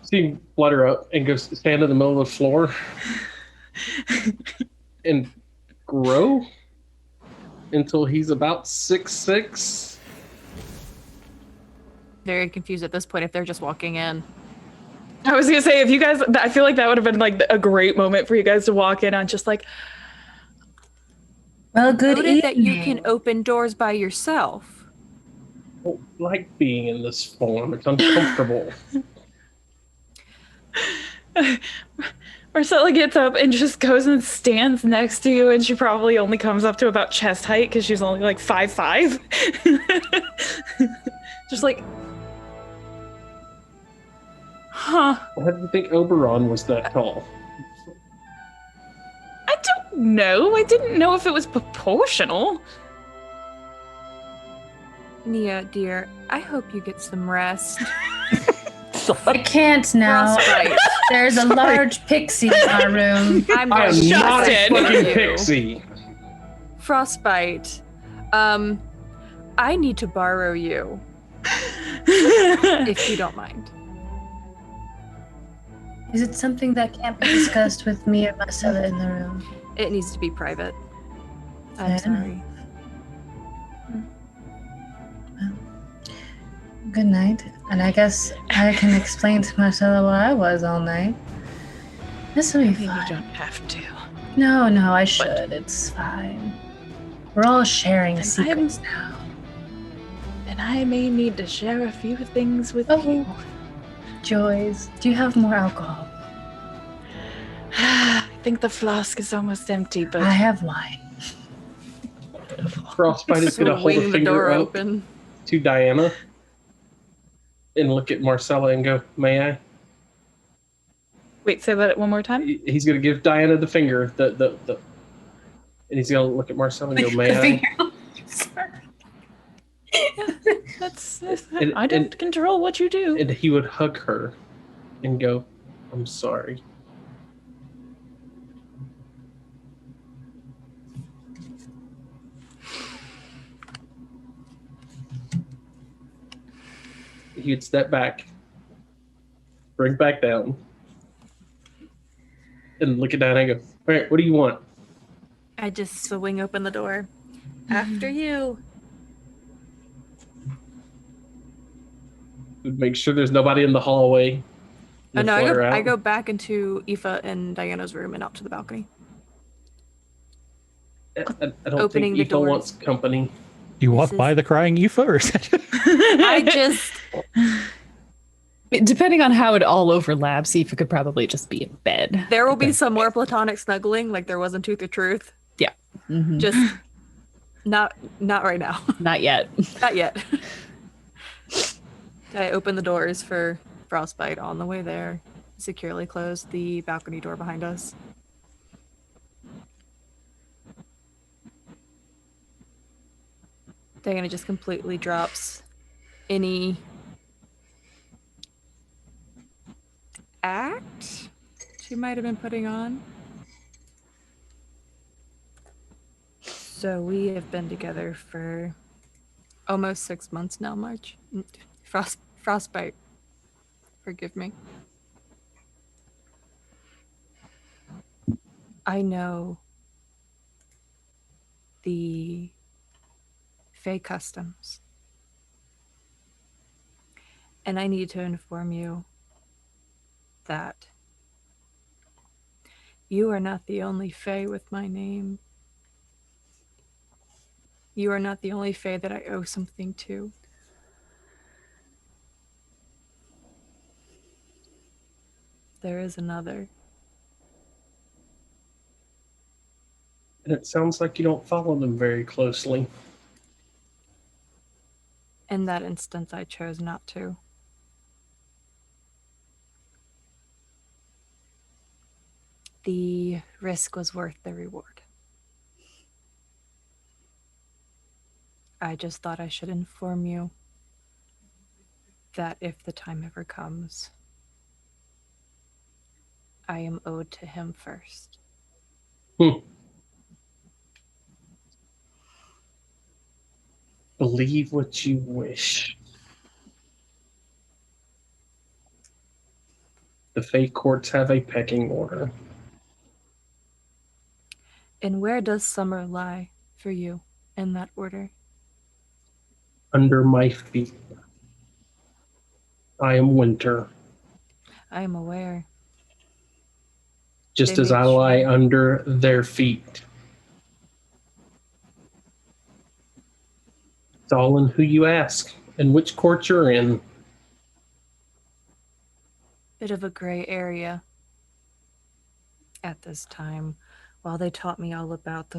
See him flutter up and go stand in the middle of the floor and grow until he's about 6'6". Very confused at this point if they're just walking in. I was gonna say, if you guys, I feel like that would have been like a great moment for you guys to walk in on, just like, Well, good Noted that you evening. can open doors by yourself. I don't like being in this form. It's uncomfortable. Marcella gets up and just goes and stands next to you, and she probably only comes up to about chest height because she's only like 5'5". Just like, huh? How do you think Oberon was that tall? I don't know. I didn't know if it was proportional. Nia, dear, I hope you get some rest. I can't now. Frostbite. There's a large pixie in our room. I'm I going am to not a Justin. fucking you. pixie. Frostbite. I need to borrow you, if you don't mind. Is it something that can't be discussed with me or Marcella in the room? It needs to be private. I'm Fair sorry. Good night. And I guess I can explain to Marcella where I was all night. This will be Maybe you fun. don't have to. No, I should. It's fine. We're all sharing And secrets now. And I may need to share a few things with Oh. you. Joys, do you have more alcohol? I think the flask is almost empty, but I have wine. Frostbite is going to hold a Swing the finger door up open. to Diana and look at Marcella and go, "May I?" wait, say that one more time. He's going to give Diana the finger, and he's going to look at Marcella and go, "May I?" That's And- I don't and- control what you do. And he would hug her and go, "I'm sorry." He would step back, bring back down, and look at Diana and go, "All right, what do you want?" I just swing open the door. After you. Would make sure there's nobody in the hallway. Oh no, Let her I out. go back into Aoife and Diana's room and out to the balcony. I don't Opening think the Aoife doors. wants company. You walk This is- by the crying Aoife, or is that I just Depending on how it all overlaps, Aoife could probably just be in bed. there will be some more platonic snuggling like there was in Tooth or Truth. Mhm. Just not right now. Not yet. Not yet. I open the doors for Frostbite on the way there. Securely close the balcony door behind us. Diana just completely drops any act she might have been putting on. So we have been together for almost 6 months now, March. Frostbite. Forgive me. I know the Fey customs. And I need to inform you that you are not the only Fey with my name. You are not the only Fey that I owe something to. There is another. And it sounds like you don't follow them very closely. In that instance, I chose not to. The risk was worth the reward. I just thought I should inform you that if the time ever comes, I am owed to him first. Believe what you wish. The Fey courts have a pecking order. And where does summer lie for you in that order? Under my feet, I am winter, I am aware. just They as I make lie sure. under their feet. It's all in who you ask and which court you're in. Bit of a gray area at this time. While they taught me all about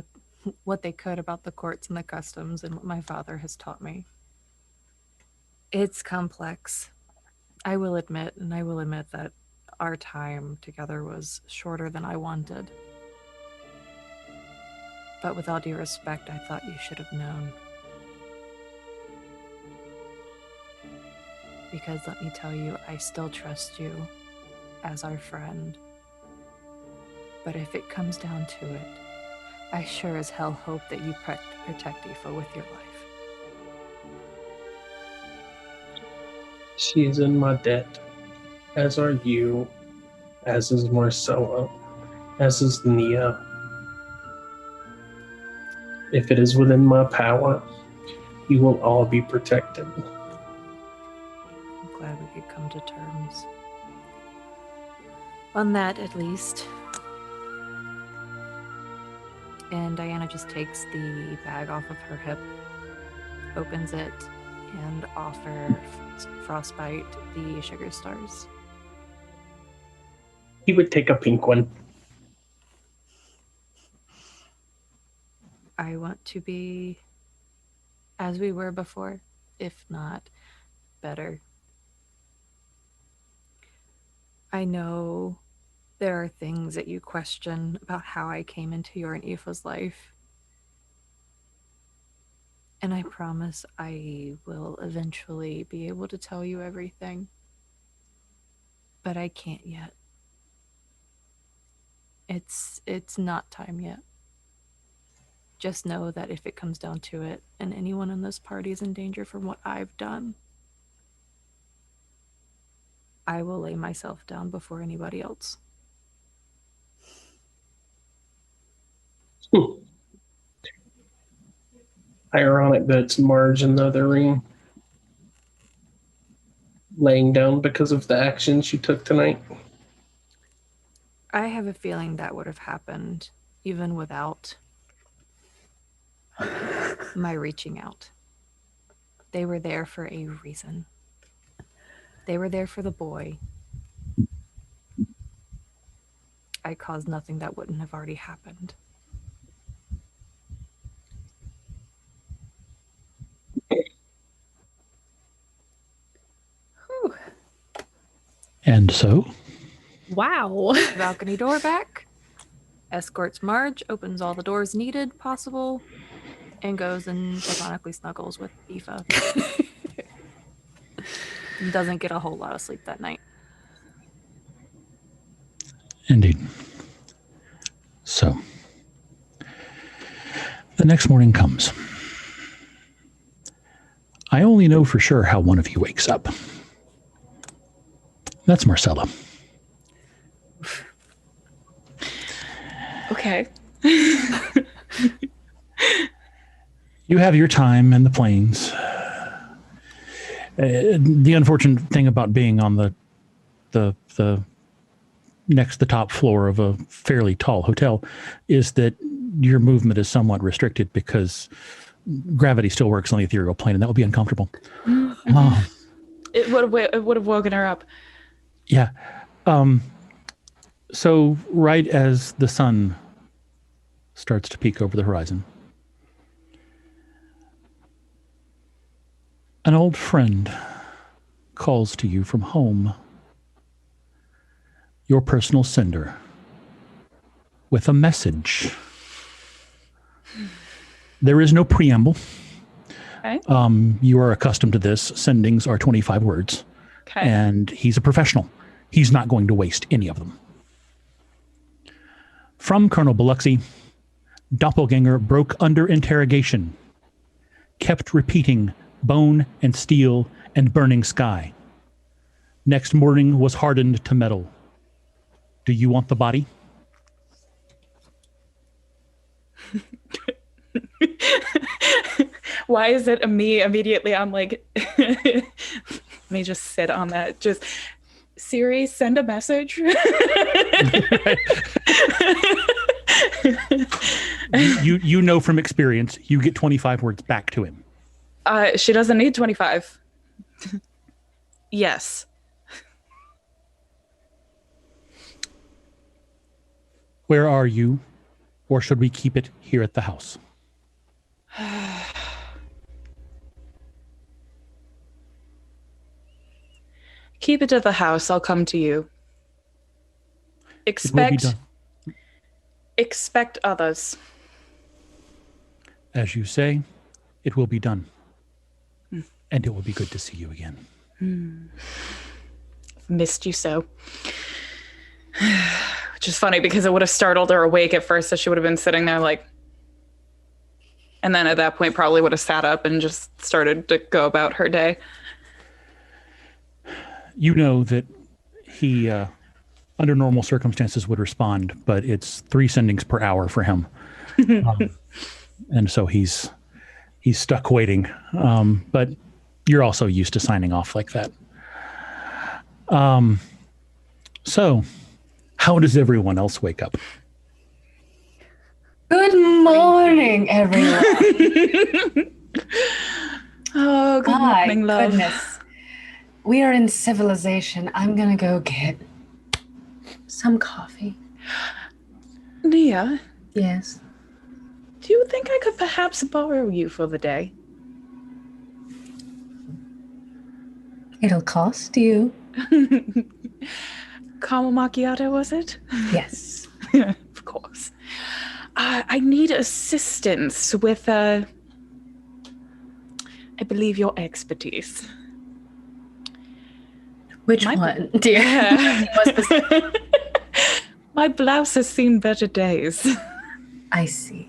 what they could about the courts and the customs and what my father has taught me. It's complex. I will admit that our time together was shorter than I wanted. But with all due respect, I thought you should have known. Because let me tell you, I still trust you as our friend. But if it comes down to it, I sure as hell hope that you protect Aoife with your life. She is in my debt, as are you, as is Marcella, as is Nia. If it is within my power, you will all be protected. I'm glad we could come to terms. On that, at least. And Diana just takes the bag off of her hip, opens it, and offers Frostbite the sugar stars. He would take a pink one. I want to be as we were before, if not better. I know there are things that you question about how I came into your and Aoife's life. And I promise I will eventually be able to tell you everything. But I can't yet. It's not time yet. Just know that if it comes down to it, and anyone in this party is in danger from what I've done, I will lay myself down before anybody else. Ironic that it's Marge in the other room, laying down because of the action she took tonight. I have a feeling that would have happened even without my reaching out. They were there for a reason. They were there for the boy. I caused nothing that wouldn't have already happened. Whew. And so, Wow. Balcony door back. Escorts Marge, opens all the doors needed possible, and goes and platonically snuggles with Aoife. Doesn't get a whole lot of sleep that night. indeed. So, the next morning comes. I only know for sure how one of you wakes up. That's Marcella. Okay. You have your time in the plains. The unfortunate thing about being on the next to the top floor of a fairly tall hotel is that your movement is somewhat restricted because gravity still works on the ethereal plane, and that would be uncomfortable. It would have woken her up. Yeah. So right as the sun starts to peek over the horizon, an old friend calls to you from home, your personal sender, with a message. There is no preamble. Okay. You are accustomed to this. Sendings are 25 words. Okay. And he's a professional. He's not going to waste any of them. From Colonel Biloxi, Doppelganger broke under interrogation, kept repeating bone and steel and burning sky. Next morning was hardened to metal. Do you want the body? Why is it me immediately? I'm like, let me just sit on that. Just Siri, send a message. You know from experience, you get 25 words back to him. She doesn't need 25. Yes. Where are you? Or should we keep it here at the house? Keep it at the house. I'll come to you. It will be done. Expect others. As you say, it will be done. And it will be good to see you again. Missed you so. Which is funny because it would have startled her awake at first, so she would have been sitting there like, and then at that point probably would have sat up and just started to go about her day. You know that he, under normal circumstances, would respond, but it's 3 sendings per hour for him. And so he's stuck waiting. But you're also used to signing off like that. So how does everyone else wake up? Good morning, everyone. Oh, good My morning, love. goodness. We are in civilization. I'm gonna go get some coffee. Nia, Yes. do you think I could perhaps borrow you for the day? It'll cost you. Caramel macchiato, was it? Yes. Of course. I need assistance with, I believe, your expertise. Which My- one, dear? More specific. My blouse has seen better days. I see.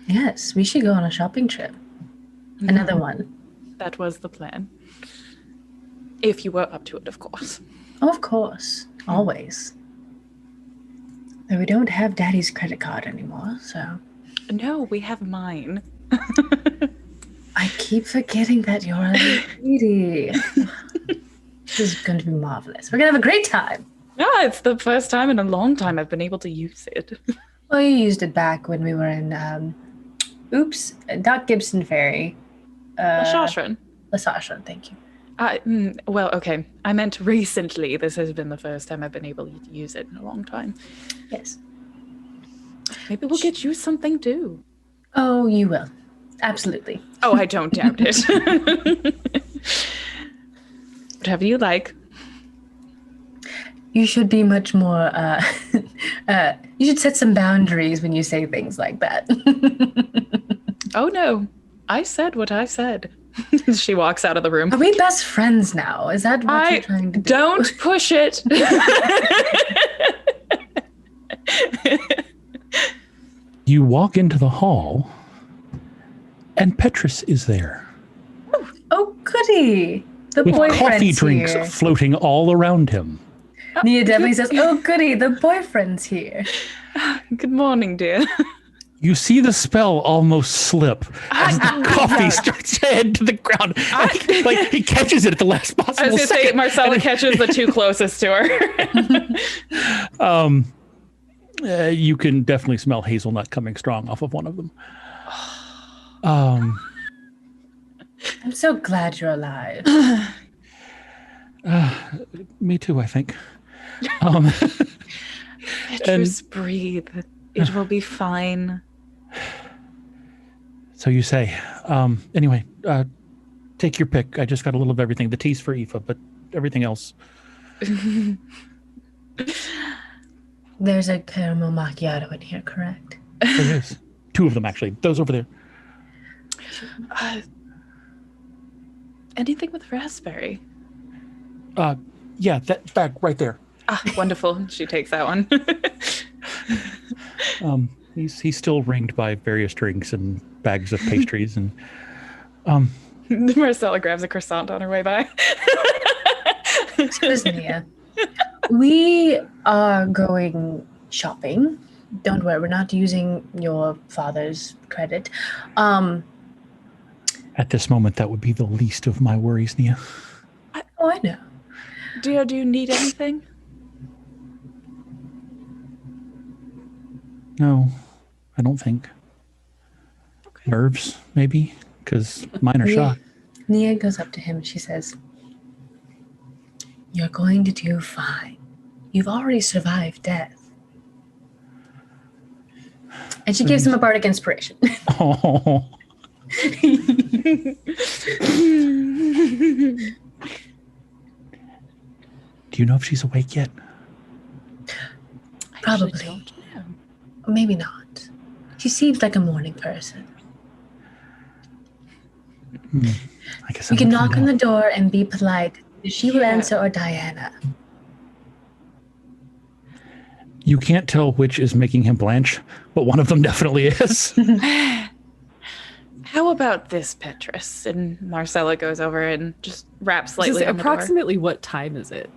Yes, we should go on a shopping trip. Another one. That was the plan. If you were up to it, of course. Oh, of course. Always. Though we don't have Daddy's credit card anymore, so No, we have mine. I keep forgetting that you're a lady. This is going to be marvelous. We're going to have a great time. Yeah, it's the first time in a long time I've been able to use it. Well, you used it back when we were in, Doc Gibson Ferry. Shashran. Lasashran, thank you. Well, okay. I meant recently. This has been the first time I've been able to use it in a long time. Yes. Maybe we'll get you something too. Oh, you will. Absolutely. Oh, I don't doubt it. Whatever you like. You should be much more, you should set some boundaries when you say things like that. Oh no, I said what I said. She walks out of the room. Are we best friends now? Is that what you're trying to do? Don't push it. You walk into the hall, and Petrus is there Oh, goody. The with boyfriend's coffee drinks here. floating all around him. Nia definitely says, oh, goody, the boyfriend's here. Good morning, dear. You see the spell almost slip as the coffee starts to head to the ground. Like he catches it at the last possible I was going to say, second. Marcella catches the two closest to her. You can definitely smell hazelnut coming strong off of one of them. I'm so glad you're alive. Me too, I think. Petrus, breathe. It will be fine. So you say. Anyway, take your pick. I just got a little of everything. The tea's for Aoife, but everything else. There's a caramel macchiato in here, correct? There is. Two of them, actually. Those over there. Anything with raspberry? Yeah, that bag right there. Ah, wonderful. She takes that one. He's still ringed by various drinks and bags of pastries and Marcella grabs a croissant on her way by. Excuse me. We are going shopping. Don't worry, we're not using your father's credit. at this moment that would be the least of my worries, Nia. Oh, I know. Dear, do you need anything? No, I don't think. Okay. Nerves, maybe, because mine are shot. Nia goes up to him and she says, "You're going to do fine. You've already survived death." And she gives him a bardic inspiration. Oh. Do you know if she's awake yet? I actually Probably. don't know. Maybe not. She seems like a morning person. I guess We can knock on the door and be polite. She will Yeah. answer, or Diana. You can't tell which is making him blanch, but one of them definitely is. How about this, Petrus? And Marcella goes over and just raps Just lightly on the door. approximately what time is it?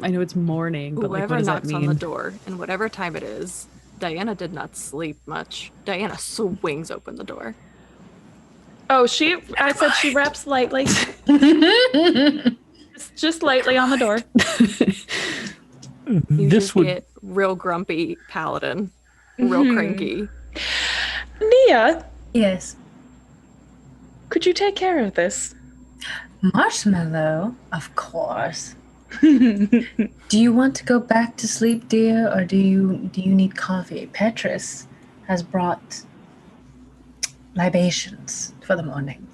I know it's morning, but like, Whoever what does that knocks mean? on the door, and whatever time it is, Diana did not sleep much. Diana swings open the door. Oh, I said she raps lightly. just lightly on the door. You This just would get real grumpy paladin. real Mhm. cranky. Nia, Yes. could you take care of this? Marshmallow, of course. Do you want to go back to sleep, dear, or do you need coffee? Petrus has brought libations for the morning.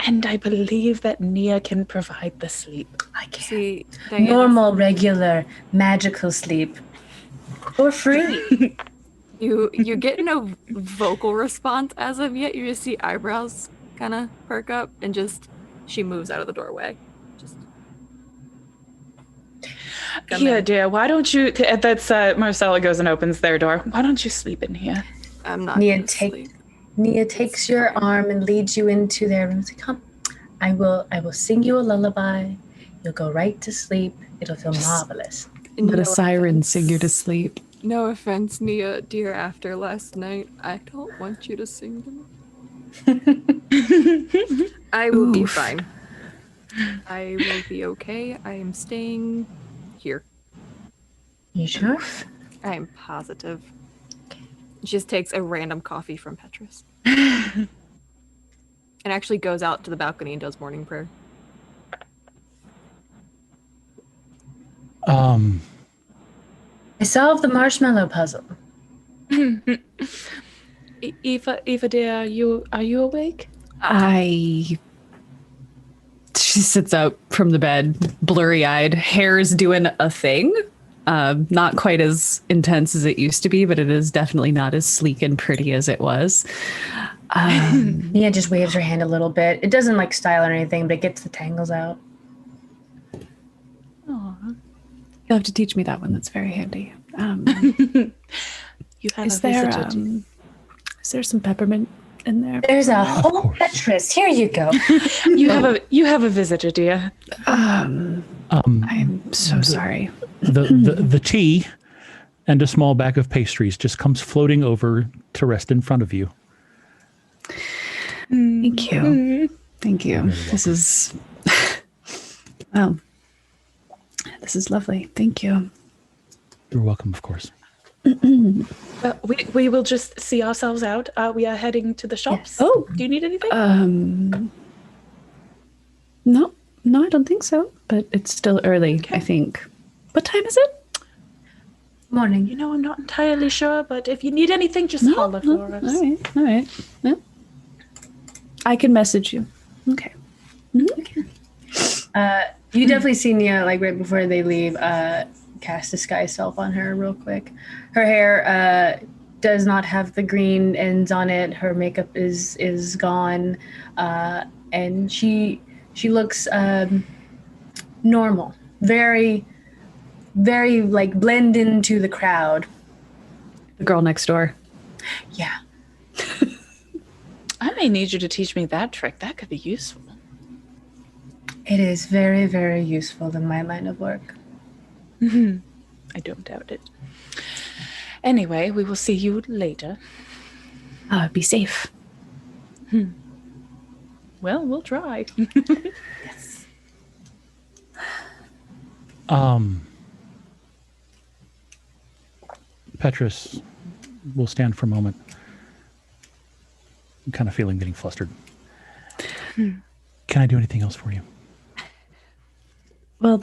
And I believe that Nia can provide the sleep. I can't. See, Diana, Normal, regular, magical sleep. For free. you get no vocal response as of yet. You just see eyebrows kind of perk up, and just she moves out of the doorway. Just come Here, in. dear, why don't you? That's Marcella goes and opens their door. Why don't you sleep in here? I'm not Nia, gonna sleep. Nia takes your arm and leads you into their room. Say, come, I will sing you a lullaby. You'll go right to sleep. It'll feel marvelous. Let No a siren offense. sing you to sleep. No offense, Nia, dear. After last night, I don't want you to sing to me. I will be Oof. fine. I will be okay. I am staying here. You sure? I am positive. She just takes a random coffee from Petrus. And actually goes out to the balcony and does morning prayer. I solved the marshmallow puzzle. Eva, dear, are you awake? She sits up from the bed, blurry-eyed, hair's doing a thing. Not quite as intense as it used to be, but it is definitely not as sleek and pretty as it was. Nia just waves her hand a little bit. It doesn't like style or anything, but it gets the tangles out. You'll have to teach me that one. That's very handy. You have Is a there visitor. is there some peppermint in there? There's a whole Petrus. Here you go. You have a visitor, dear. I'm so sorry. The tea and a small bag of pastries just comes floating over to rest in front of you. Thank you. Thank you. This is well. This is lovely. Thank you. You're welcome, of course. We will just see ourselves out. We are heading to the shops. Oh. Do you need anything? No, I don't think so. But it's still early, I think. What time is it? Morning. You know, I'm not entirely sure, but if you need anything, just holler for us. All right. No. I can message you. Okay. You definitely see Nia, like right before they leave, cast disguise self on her real quick. Her hair does not have the green ends on it. Her makeup is gone, and she looks normal, very, very like blend into the crowd. The girl next door. Yeah. I may need you to teach me that trick. That could be useful. It is very, very useful in my line of work. I don't doubt it. Anyway, we will see you later. Be safe. Well, we'll try. Petrus will stand for a moment. I'm kind of feeling getting flustered. Can I do anything else for you? Well,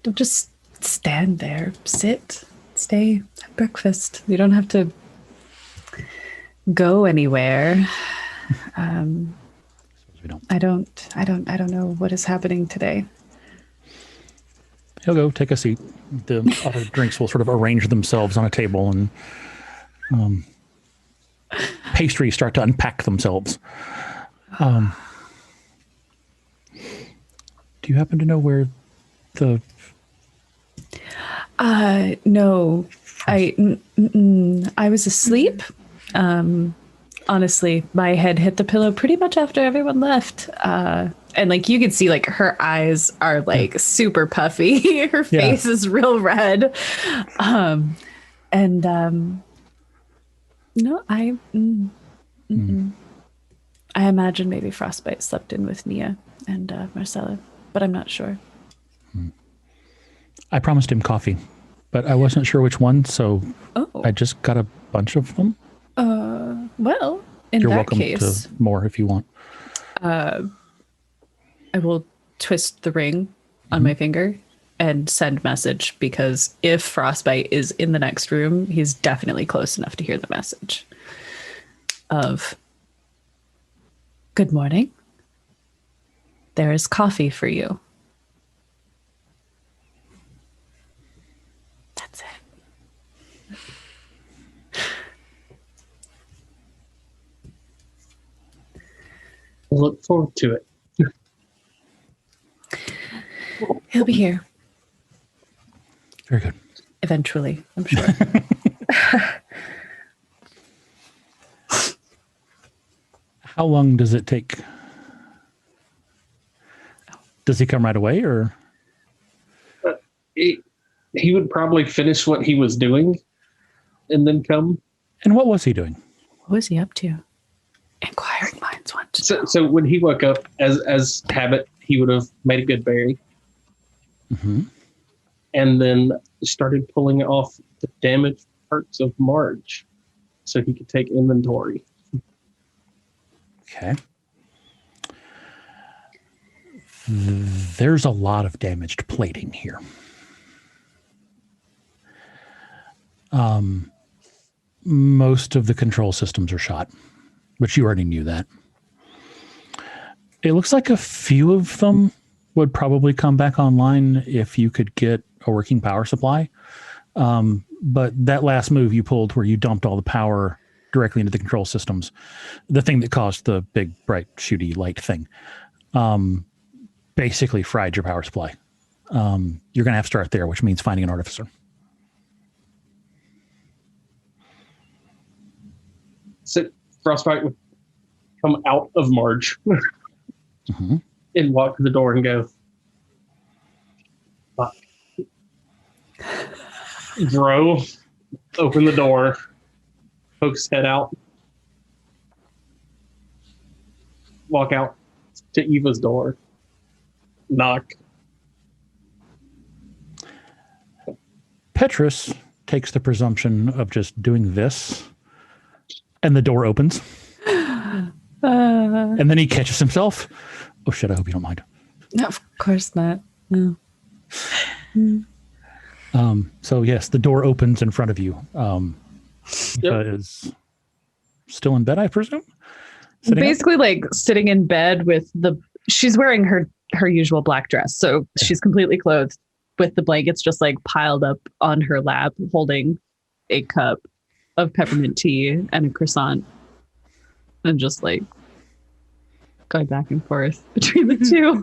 don't just stand there. Sit, stay, have breakfast. You don't have to go anywhere. Suppose we don't. I don't know what is happening today. He'll go take a seat. The other drinks will sort of arrange themselves on a table, and pastries start to unpack themselves. Do you happen to know where the... No, I was asleep. Honestly, my head hit the pillow pretty much after everyone left. And like you can see like her eyes are like super puffy. Her face is real red. No, I imagine maybe Frostbite slept in with Nia and Marcella, but I'm not sure. I promised him coffee. but I wasn't sure which one, so Oh. I just got a bunch of them. Well, in You're that welcome case, to more if you want. I will twist the ring on my finger and send message, because if Frostbite is in the next room, he's definitely close enough to hear the message of, good morning. There is coffee for you. That's it. I look forward to it. He'll be here Very good. eventually, I'm sure. How long does it take? Does he come right away, or? He would probably finish what he was doing and then come. And what was he doing? What was he up to? Inquiring minds want to know. So when he woke up, as habit, he would have made a good berry Mm-hmm. and then started pulling off the damaged parts of Marge so he could take inventory. Okay. There's a lot of damaged plating here. Most of the control systems are shot, but you already knew that. It looks like a few of them would probably come back online if you could get a working power supply. But that last move you pulled where you dumped all the power directly into the control systems, the thing that caused the big, bright, shooty light thing, basically fried your power supply. You're going to have to start there, which means finding an artificer. So Frostbite would come out of Marge Mm-hmm. and walk to the door and go, fuck. Bro, open the door, poke his head out, walk out to Eva's door, knock. Petrus takes the presumption of just doing this, and the door opens. And then he catches himself. Oh shit, I hope you don't mind. No, of course not. No. So yes, the door opens in front of you. Eva is still in bed, I presume? Sitting up? Basically like sitting in bed with she's wearing her usual black dress. So she's completely clothed with the blankets just like piled up on her lap, holding a cup of peppermint tea and a croissant. And just like going back and forth between the two.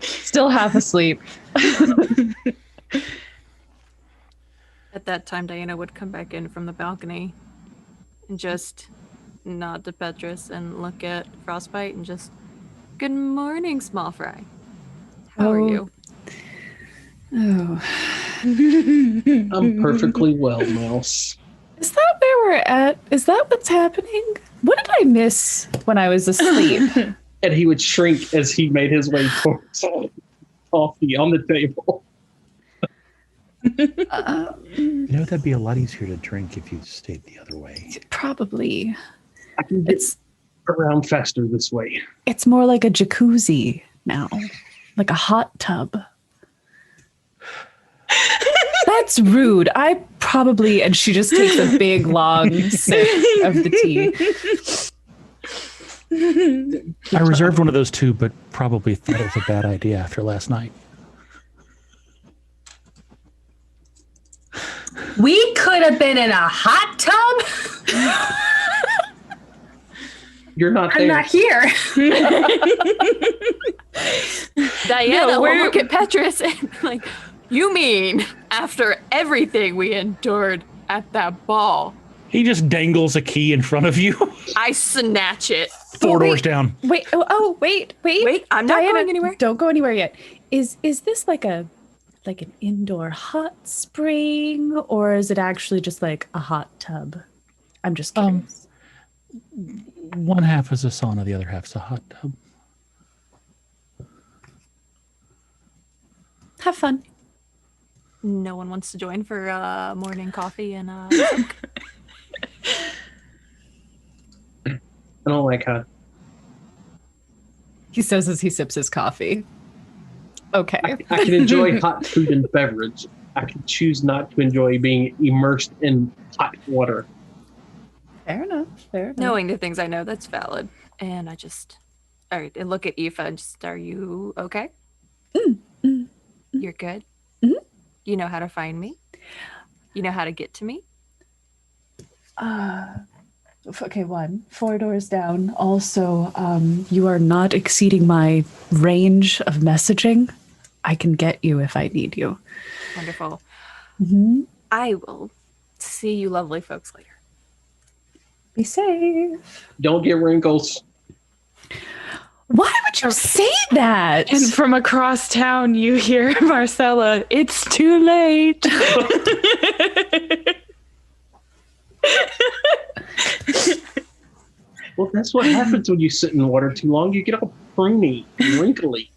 Still half asleep. At that time, Diana would come back in from the balcony and just nod to Petrus and look at Frostbite and just, good morning, small fry. How are you? Oh. I'm perfectly well, Mouse. Is that where we're at? Is that what's happening? What did I miss when I was asleep? And he would shrink as he made his way towards coffee on the table. You know, that'd be a lot easier to drink if you stayed the other way. Probably. I can get around faster this way. It's more like a jacuzzi now, like a hot tub. That's rude. I probably, and she just takes a big long sip of the tea. I reserved one of those too, but probably thought it was a bad idea after last night. We could have been in a hot tub. You're not I'm there. not here. Diana will look at Petrus and like, you mean after everything we endured at that ball, He just dangles a key in front of you. I snatch it. Four doors down. Wait, wait. Wait, I'm not Diana, going anywhere. Don't go anywhere yet. Is this like an indoor hot spring, or is it actually just like a hot tub? I'm just curious. One half is a sauna, the other half's a hot tub. Have fun. No one wants to join for morning coffee and I don't like hot. He says as he sips his coffee. Okay. I can enjoy hot food and beverage. I can choose not to enjoy being immersed in hot water. Fair enough. Fair enough. knowing the things I know, that's valid. And I just, all right, and look at Aoife and just, are you okay? You're good? Mhm. You know how to find me? You know how to get to me? Okay, 4 doors down. Also, you are not exceeding my range of messaging. I can get you if I need you. Wonderful. Mm-hmm. I will see you lovely folks later. Be safe. Don't get wrinkles. Why would you say that? And from across town, you hear Marcella, it's too late. Well, that's what happens when you sit in water too long. You get all pruny and wrinkly.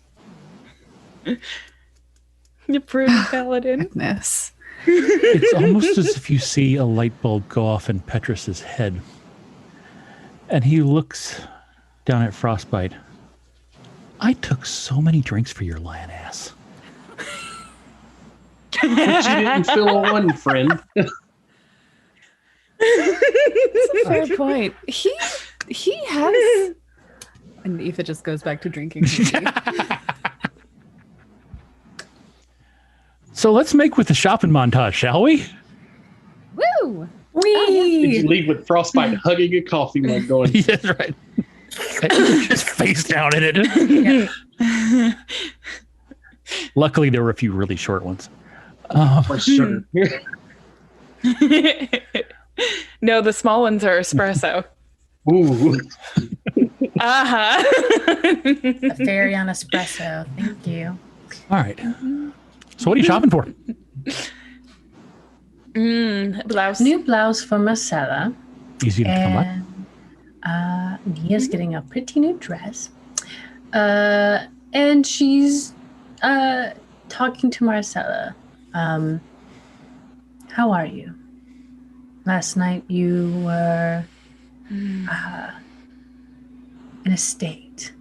You prune paladin. Goodness. It's almost as if you see a light bulb go off in Petrus's head. And he looks down at Frostbite. I took so many drinks for your lion ass. But you didn't fill a one, friend. That's a fair point. He has. And Aoife just goes back to drinking. So let's make with the shopping montage, shall we? Woo! Did you lead with Frostbite hugging a coffee mug going, Yes, right. Just face down in it. Luckily, there were a few really short ones. for sure. No, the small ones are espresso. Ooh. Uh-huh. A fairy on espresso. Thank you. All right. So what are you shopping for? Blouse. New blouse for Marcella. Easy to come by. And Nia's getting a pretty new dress. And she's talking to Marcella. How are you? Last night you were in a state.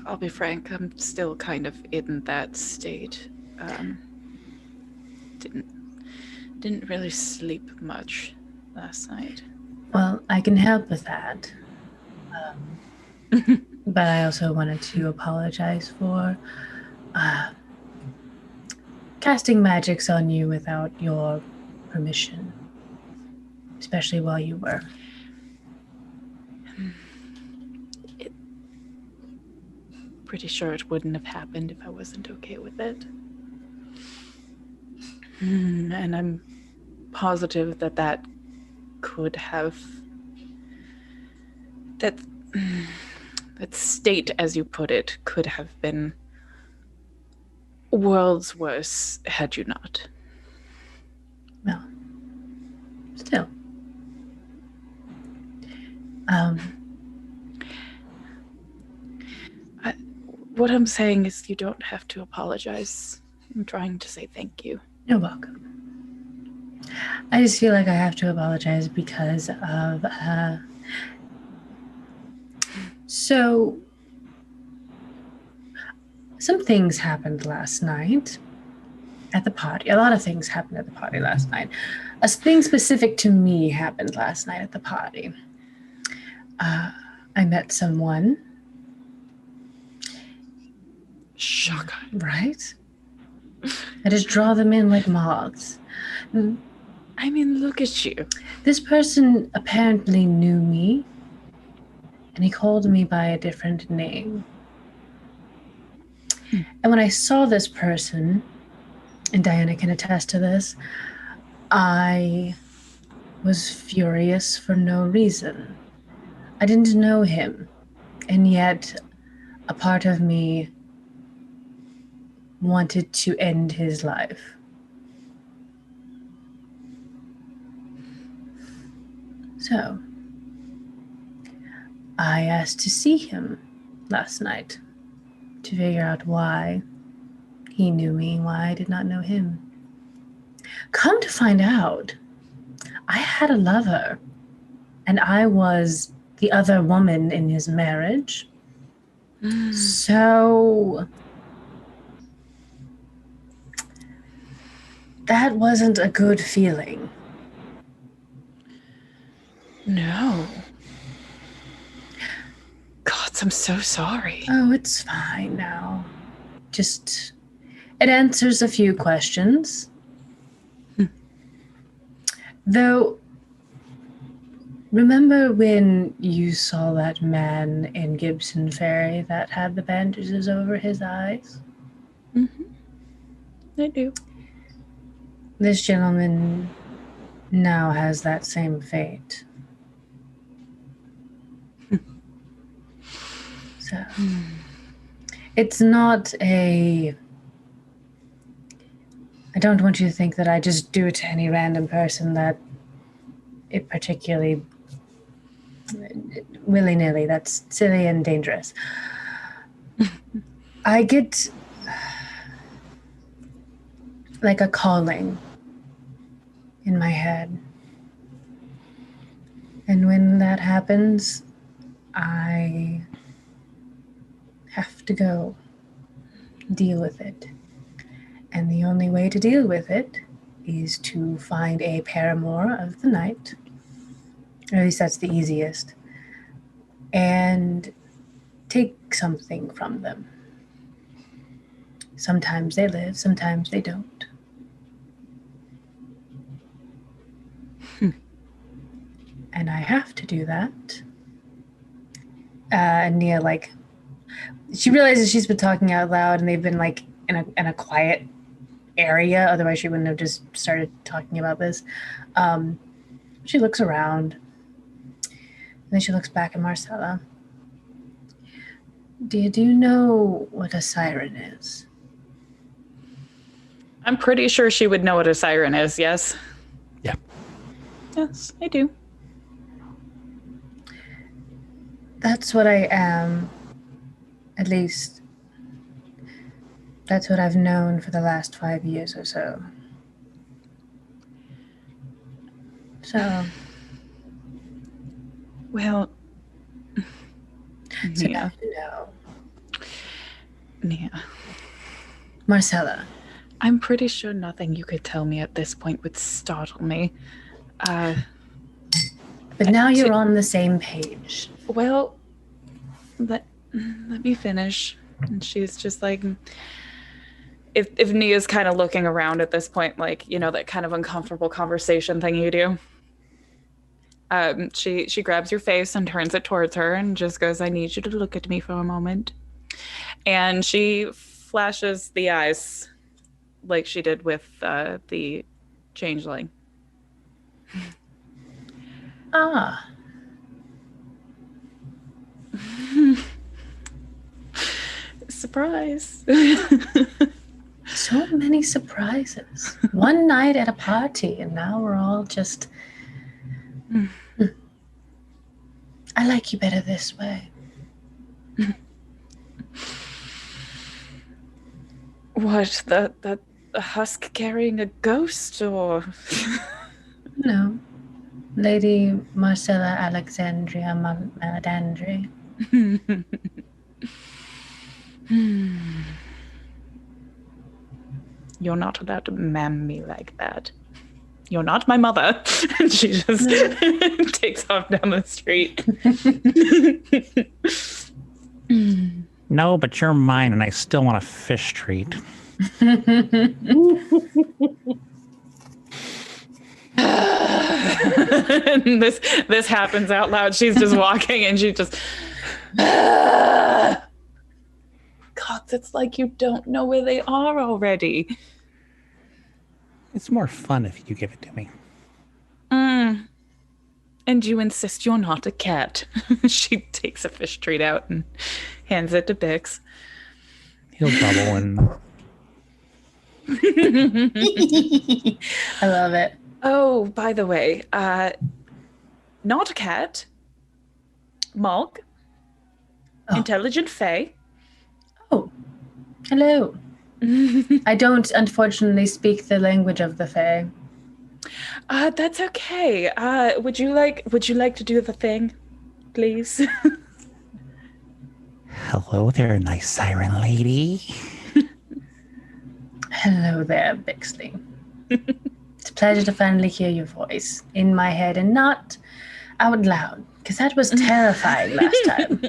I'll be frank, I'm still kind of in that state. Didn't really sleep much last night. Well, I can help with that. But I also wanted to apologize for casting magics on you without your permission, especially while you were. Pretty sure it wouldn't have happened if I wasn't okay with it. And I'm positive that could have that state, as you put it, could have been worlds worse had you not. Well, still. What I'm saying is you don't have to apologize. I'm trying to say thank you. You're welcome. I just feel like I have to apologize because of so some things happened last night at the party. A lot of things happened at the party last night. A thing specific to me happened last night at the party. I met someone. Shocker. Right? I just draw them in like moths. I mean, look at you. This person apparently knew me, and he called me by a different name. And when I saw this person, and Diana can attest to this, I was furious for no reason. I didn't know him, and yet a part of me wanted to end his life. So, I asked to see him last night. to figure out why he knew me, why I did not know him. Come to find out, I had a lover, and I was the other woman in his marriage. So that wasn't a good feeling. No. Gods, I'm so sorry. Oh, it's fine now. Just, it answers a few questions. Though, remember when you saw that man in Gibson Ferry that had the bandages over his eyes? I do. This gentleman now has that same fate. So, it's not a... I don't want you to think that I just do it to any random person that it particularly willy-nilly. That's silly and dangerous. I get like a calling in my head. And when that happens, I have to go deal with it. And the only way to deal with it is to find a paramour of the night. Or at least that's the easiest. And take something from them. Sometimes they live, sometimes they don't. And I have to do that. And Nia, like, she realizes she's been talking out loud and they've been like in a quiet area, otherwise she wouldn't have just started talking about this. She looks around, and then she looks back at Marcella. Do you know what a siren is? I'm pretty sure she would know what a siren is, yes? Yeah. Yes, I do. That's what I am. At least, that's what I've known for the last 5 years or so. So, Well, so Nia. now you know. Nia. Marcella, I'm pretty sure nothing you could tell me at this point would startle me. but now you're on the same page. Well, let me finish. And she's just like, if Nia's kind of looking around at this point, like, you know, that kind of uncomfortable conversation thing you do. She grabs your face and turns it towards her and just goes, I need you to look at me for a moment. And she flashes the eyes like she did with the changeling. Ah. Surprise. So many surprises. One night at a party, and now we're all just... I like you better this way. What, that husk carrying a ghost, or? No. Lady Marcella Alexandria Maladandri. You're not allowed to ma'am me like that. You're not my mother. And she just takes off down the street. No, but you're mine, and I still want a fish treat. And this happens out loud. She's just walking, and she just. God, it's like you don't know where they are already. It's more fun if you give it to me. And you insist you're not a cat. She takes a fish treat out and hands it to Bix. He'll bubble and... I love it. Oh, by the way, not a cat. Malk. Oh. Intelligent Fae. Oh. Hello. I don't, unfortunately, speak the language of the Fae. That's okay. Would you like to do the thing, please? Hello there, nice siren lady. Hello there, Bixley. It's a pleasure to finally hear your voice in my head and not out loud, because that was terrifying last time.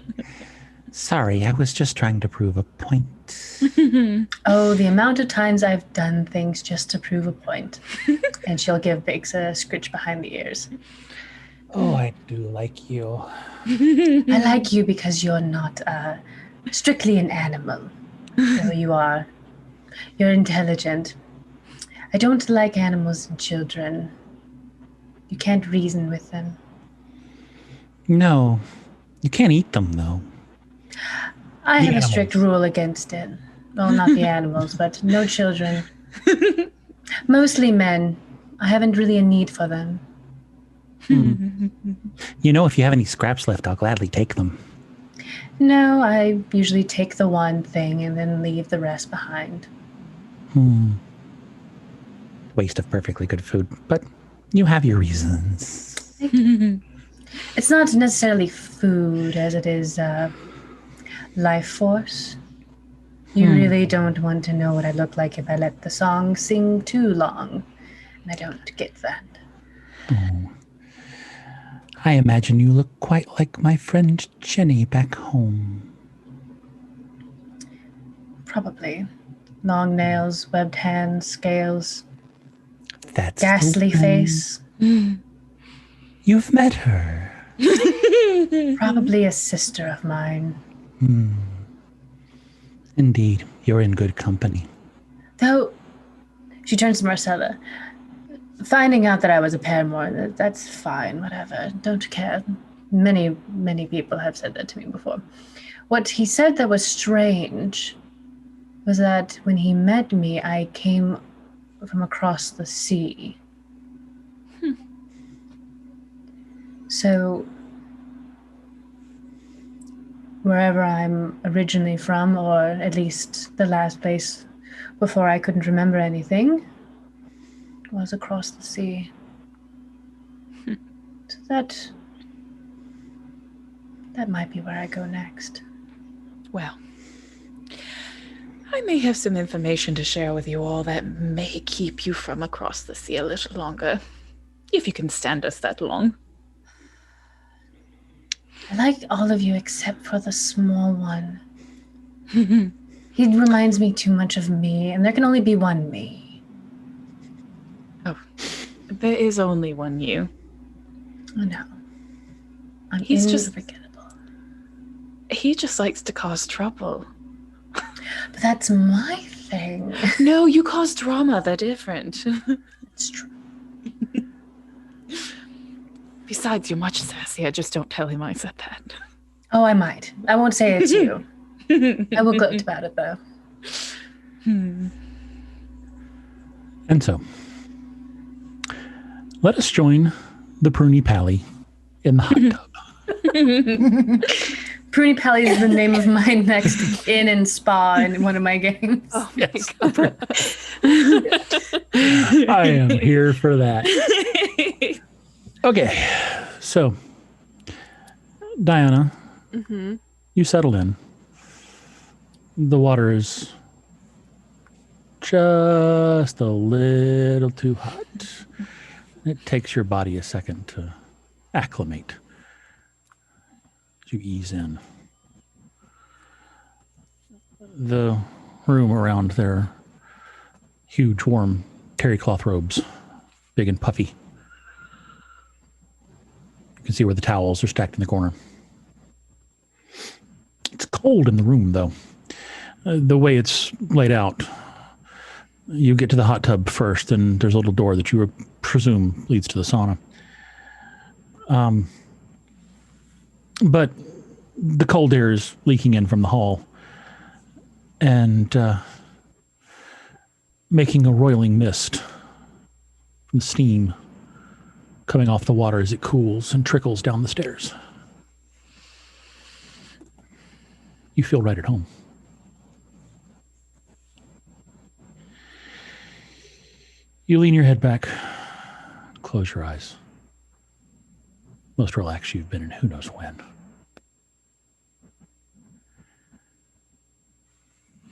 Sorry, I was just trying to prove a point. Oh, the amount of times I've done things just to prove a point. And she'll give Biggs a scritch behind the ears. Oh, I do like you. I like you because you're not strictly an animal, though you are. You're intelligent. I don't like animals and children. You can't reason with them. No, you can't eat them, though. I The have animals. a strict rule against it. Well, not the animals, but no children. Mostly men. I haven't really a need for them. You know, if you have any scraps left, I'll gladly take them. No, I usually take the one thing and then leave the rest behind. Waste of perfectly good food, but you have your reasons. It's not necessarily food as it is life force. You really don't want to know what I look like if I let the song sing too long. And I don't get that. I imagine you look quite like my friend Jenny back home. Probably. Long nails, webbed hands, scales, That's ghastly the one. face. You've met her. Probably a sister of mine. Indeed, you're in good company. Though, she turns to Marcella. Finding out that I was a paramour, that's fine, whatever. Don't care. Many, many people have said that to me before. What he said that was strange was that when he met me, I came from across the sea. So, wherever I'm originally from, or at least the last place before I couldn't remember anything, was across the sea. So that might be where I go next. Well, I may have some information to share with you all that may keep you from across the sea a little longer, if you can stand us that long. I like all of you except for the small one. He reminds me too much of me, and there can only be one me. Oh, there is only one you. Oh no. I'm He's just- unforgettable. He just likes to cause trouble. But that's my thing. No, you cause drama. They're different. It's true. Besides, you're much sassier. Just don't tell him I said that. Oh, I might. I won't say it's you. I will gloat about it, though. And so, let us join the Pruny Pally in the hot tub. Pruny Pally is the name of my next inn and spa in one of my games. Oh Yes. my god. I am here for that. Okay, so Diana, you settled in. The water is just a little too hot. It takes your body a second to acclimate as you ease in. The room around their huge, warm terry cloth robes, big and puffy. You can see where the towels are stacked in the corner. It's cold in the room, though. The way it's laid out, you get to the hot tub first, and there's a little door that you would presume leads to the sauna. But the cold air is leaking in from the hall and making a roiling mist from steam coming off the water as it cools and trickles down the stairs. You feel right at home. You lean your head back, close your eyes. Most relaxed you've been in who knows when.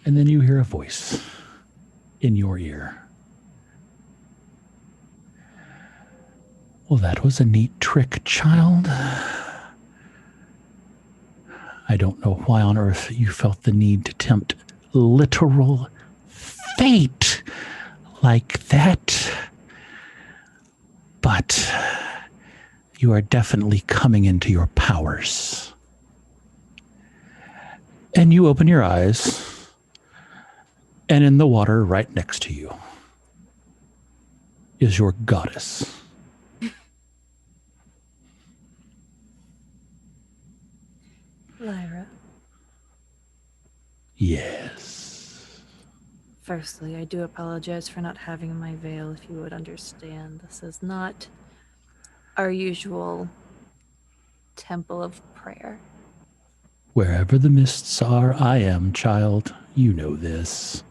And then you hear a voice in your ear. Well, that was a neat trick, child. I don't know why on earth you felt the need to tempt literal fate like that. But you are definitely coming into your powers. And you open your eyes, and in the water right next to you is your goddess. Lyra. Yes. Firstly, I do apologize for not having my veil, if you would understand. This is not our usual temple of prayer. Wherever the mists are, I am, child. You know this.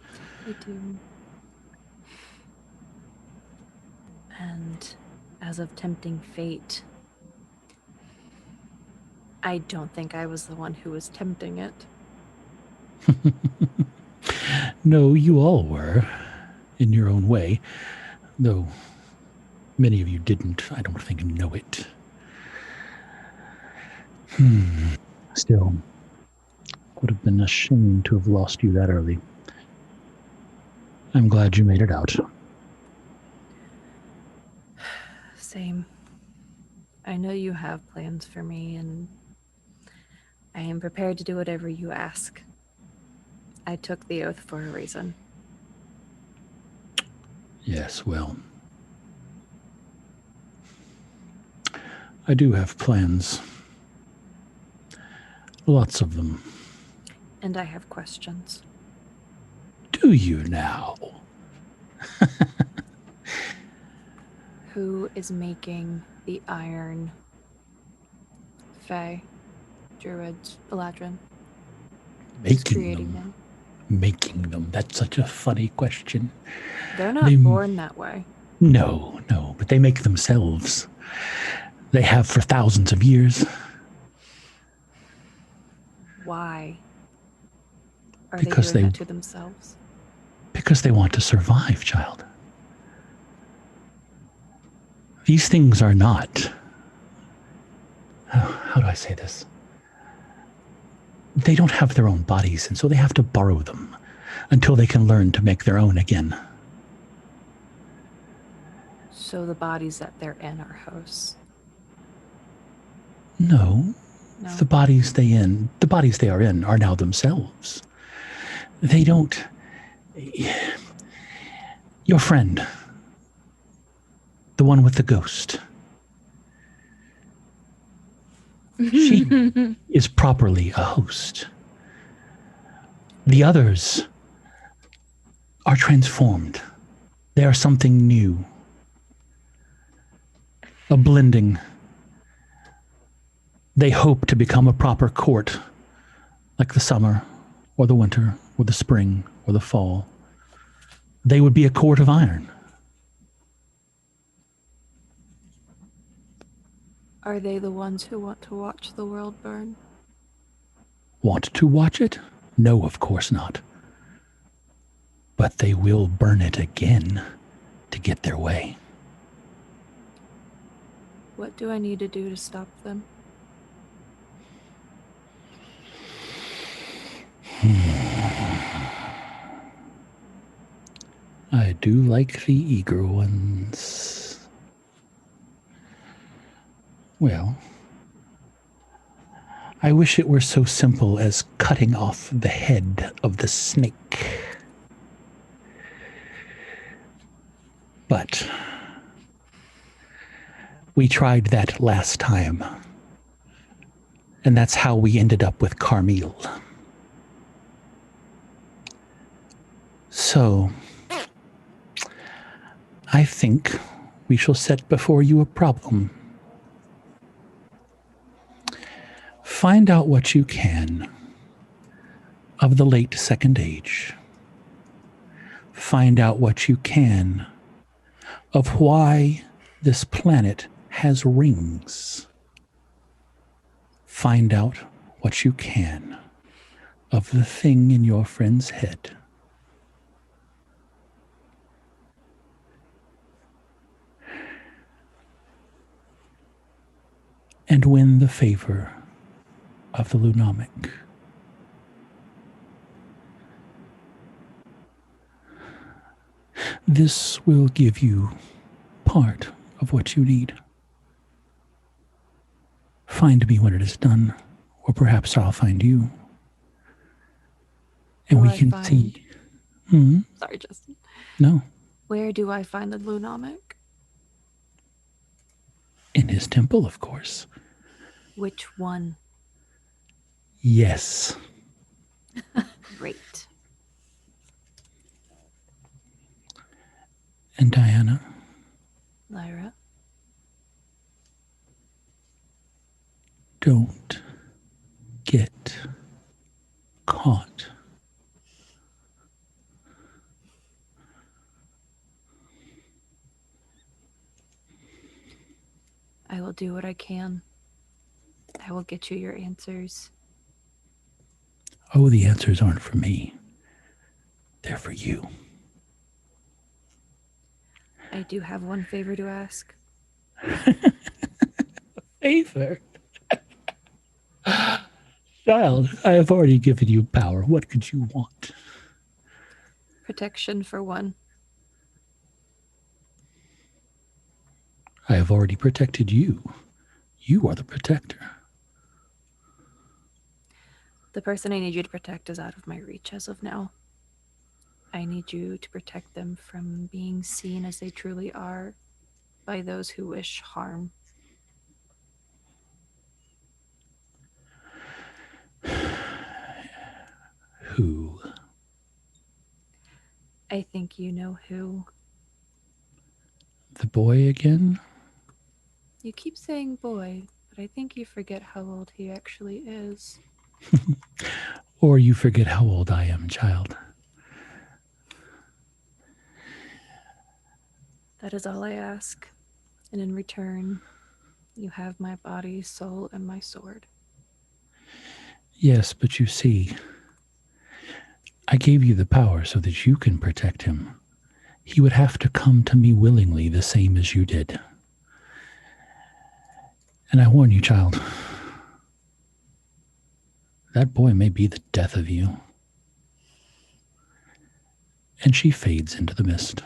I do. And as of tempting fate, I don't think I was the one who was tempting it. No, you all were, in your own way, though many of you didn't, I don't think, know it. Still, would have been a shame to have lost you that early. I'm glad you made it out. Same. I know you have plans for me, and I am prepared to do whatever you ask. I took the oath for a reason. Yes, well, I do have plans. Lots of them. And I have questions. Do you now? Who is making the iron? Fey, Druids, Eladrin? Who's creating them? Making them. That's such a funny question. They're not born that way. No, but they make themselves. They have for thousands of years. Why are Because they doing that to themselves? Because they want to survive, child. These things are not... How do I say this? They don't have their own bodies, and so they have to borrow them until they can learn to make their own again. So the bodies that they're in are hosts? No. No. The bodies they are in are now themselves. They don't... Your friend, the one with the ghost, she is properly a host. The others are transformed. They are something new. A blending. They hope to become a proper court, like the summer, or the winter, or the spring, or the fall. They would be a court of iron. Are they the ones who want to watch the world burn? Want to watch it? No, of course not. But they will burn it again to get their way. What do I need to do to stop them? I do like the eager ones. Well, I wish it were so simple as cutting off the head of the snake. But we tried that last time, and that's how we ended up with Carmel. So, I think we shall set before you a problem. Find out what you can of the late Second Age. Find out what you can of why this planet has rings. Find out what you can of the thing in your friend's head. And win the favor of the Lunomic. This will give you part of what you need. Find me when it is done, or perhaps I'll find you. And we can see. Sorry, Justin. No. Where do I find the Lunomic? In his temple, of course. Which one? Yes. Great. And Diana? Lyra? Don't get caught. I will do what I can. I will get you your answers. Oh, the answers aren't for me. They're for you. I do have one favor to ask. Favor? Child, I have already given you power. What could you want? Protection for one. I have already protected you. You are the protector. The person I need you to protect is out of my reach as of now. I need you to protect them from being seen as they truly are by those who wish harm. Who? I think you know who. The boy again? You keep saying boy, but I think you forget how old he actually is. Or you forget how old I am, child. That is all I ask. And in return, you have my body, soul, and my sword. Yes, but you see, I gave you the power so that you can protect him. He would have to come to me willingly, the same as you did. And I warn you, child, that boy may be the death of you. And she fades into the mist.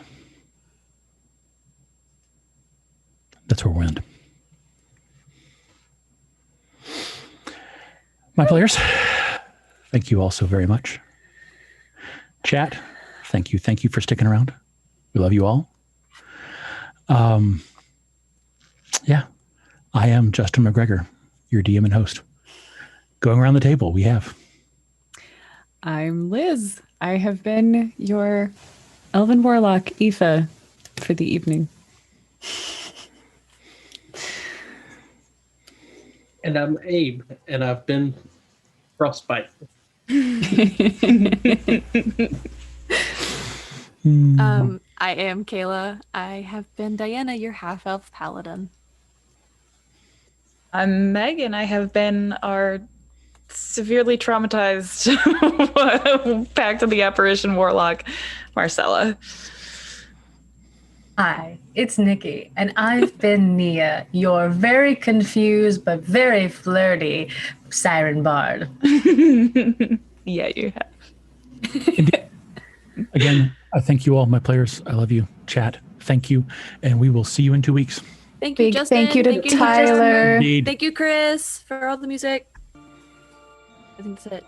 That's where we'll end. My players, thank you all so very much. Chat, thank you. Thank you for sticking around. We love you all. Yeah, I am Justin McGregor, your DM and host. Going around the table, we have. I'm Liz. I have been your Elven Warlock, Aoife, for the evening. And I'm Abe, and I've been Frostbite. I am Kayla. I have been Diana, your half-elf paladin. I'm Megan. I have been our severely traumatized Pact of the Apparition Warlock, Marcella. Hi, it's Nikki, and I've been Nia, your very confused but very flirty Siren Bard. Yeah, you have. Again, I thank you all, my players. I love you. Chat, thank you. And we will see you in 2 weeks. Thank you, Big Justin. thank you to Justin. Tyler. Indeed. Thank you, Chris, for all the music. I think that's it.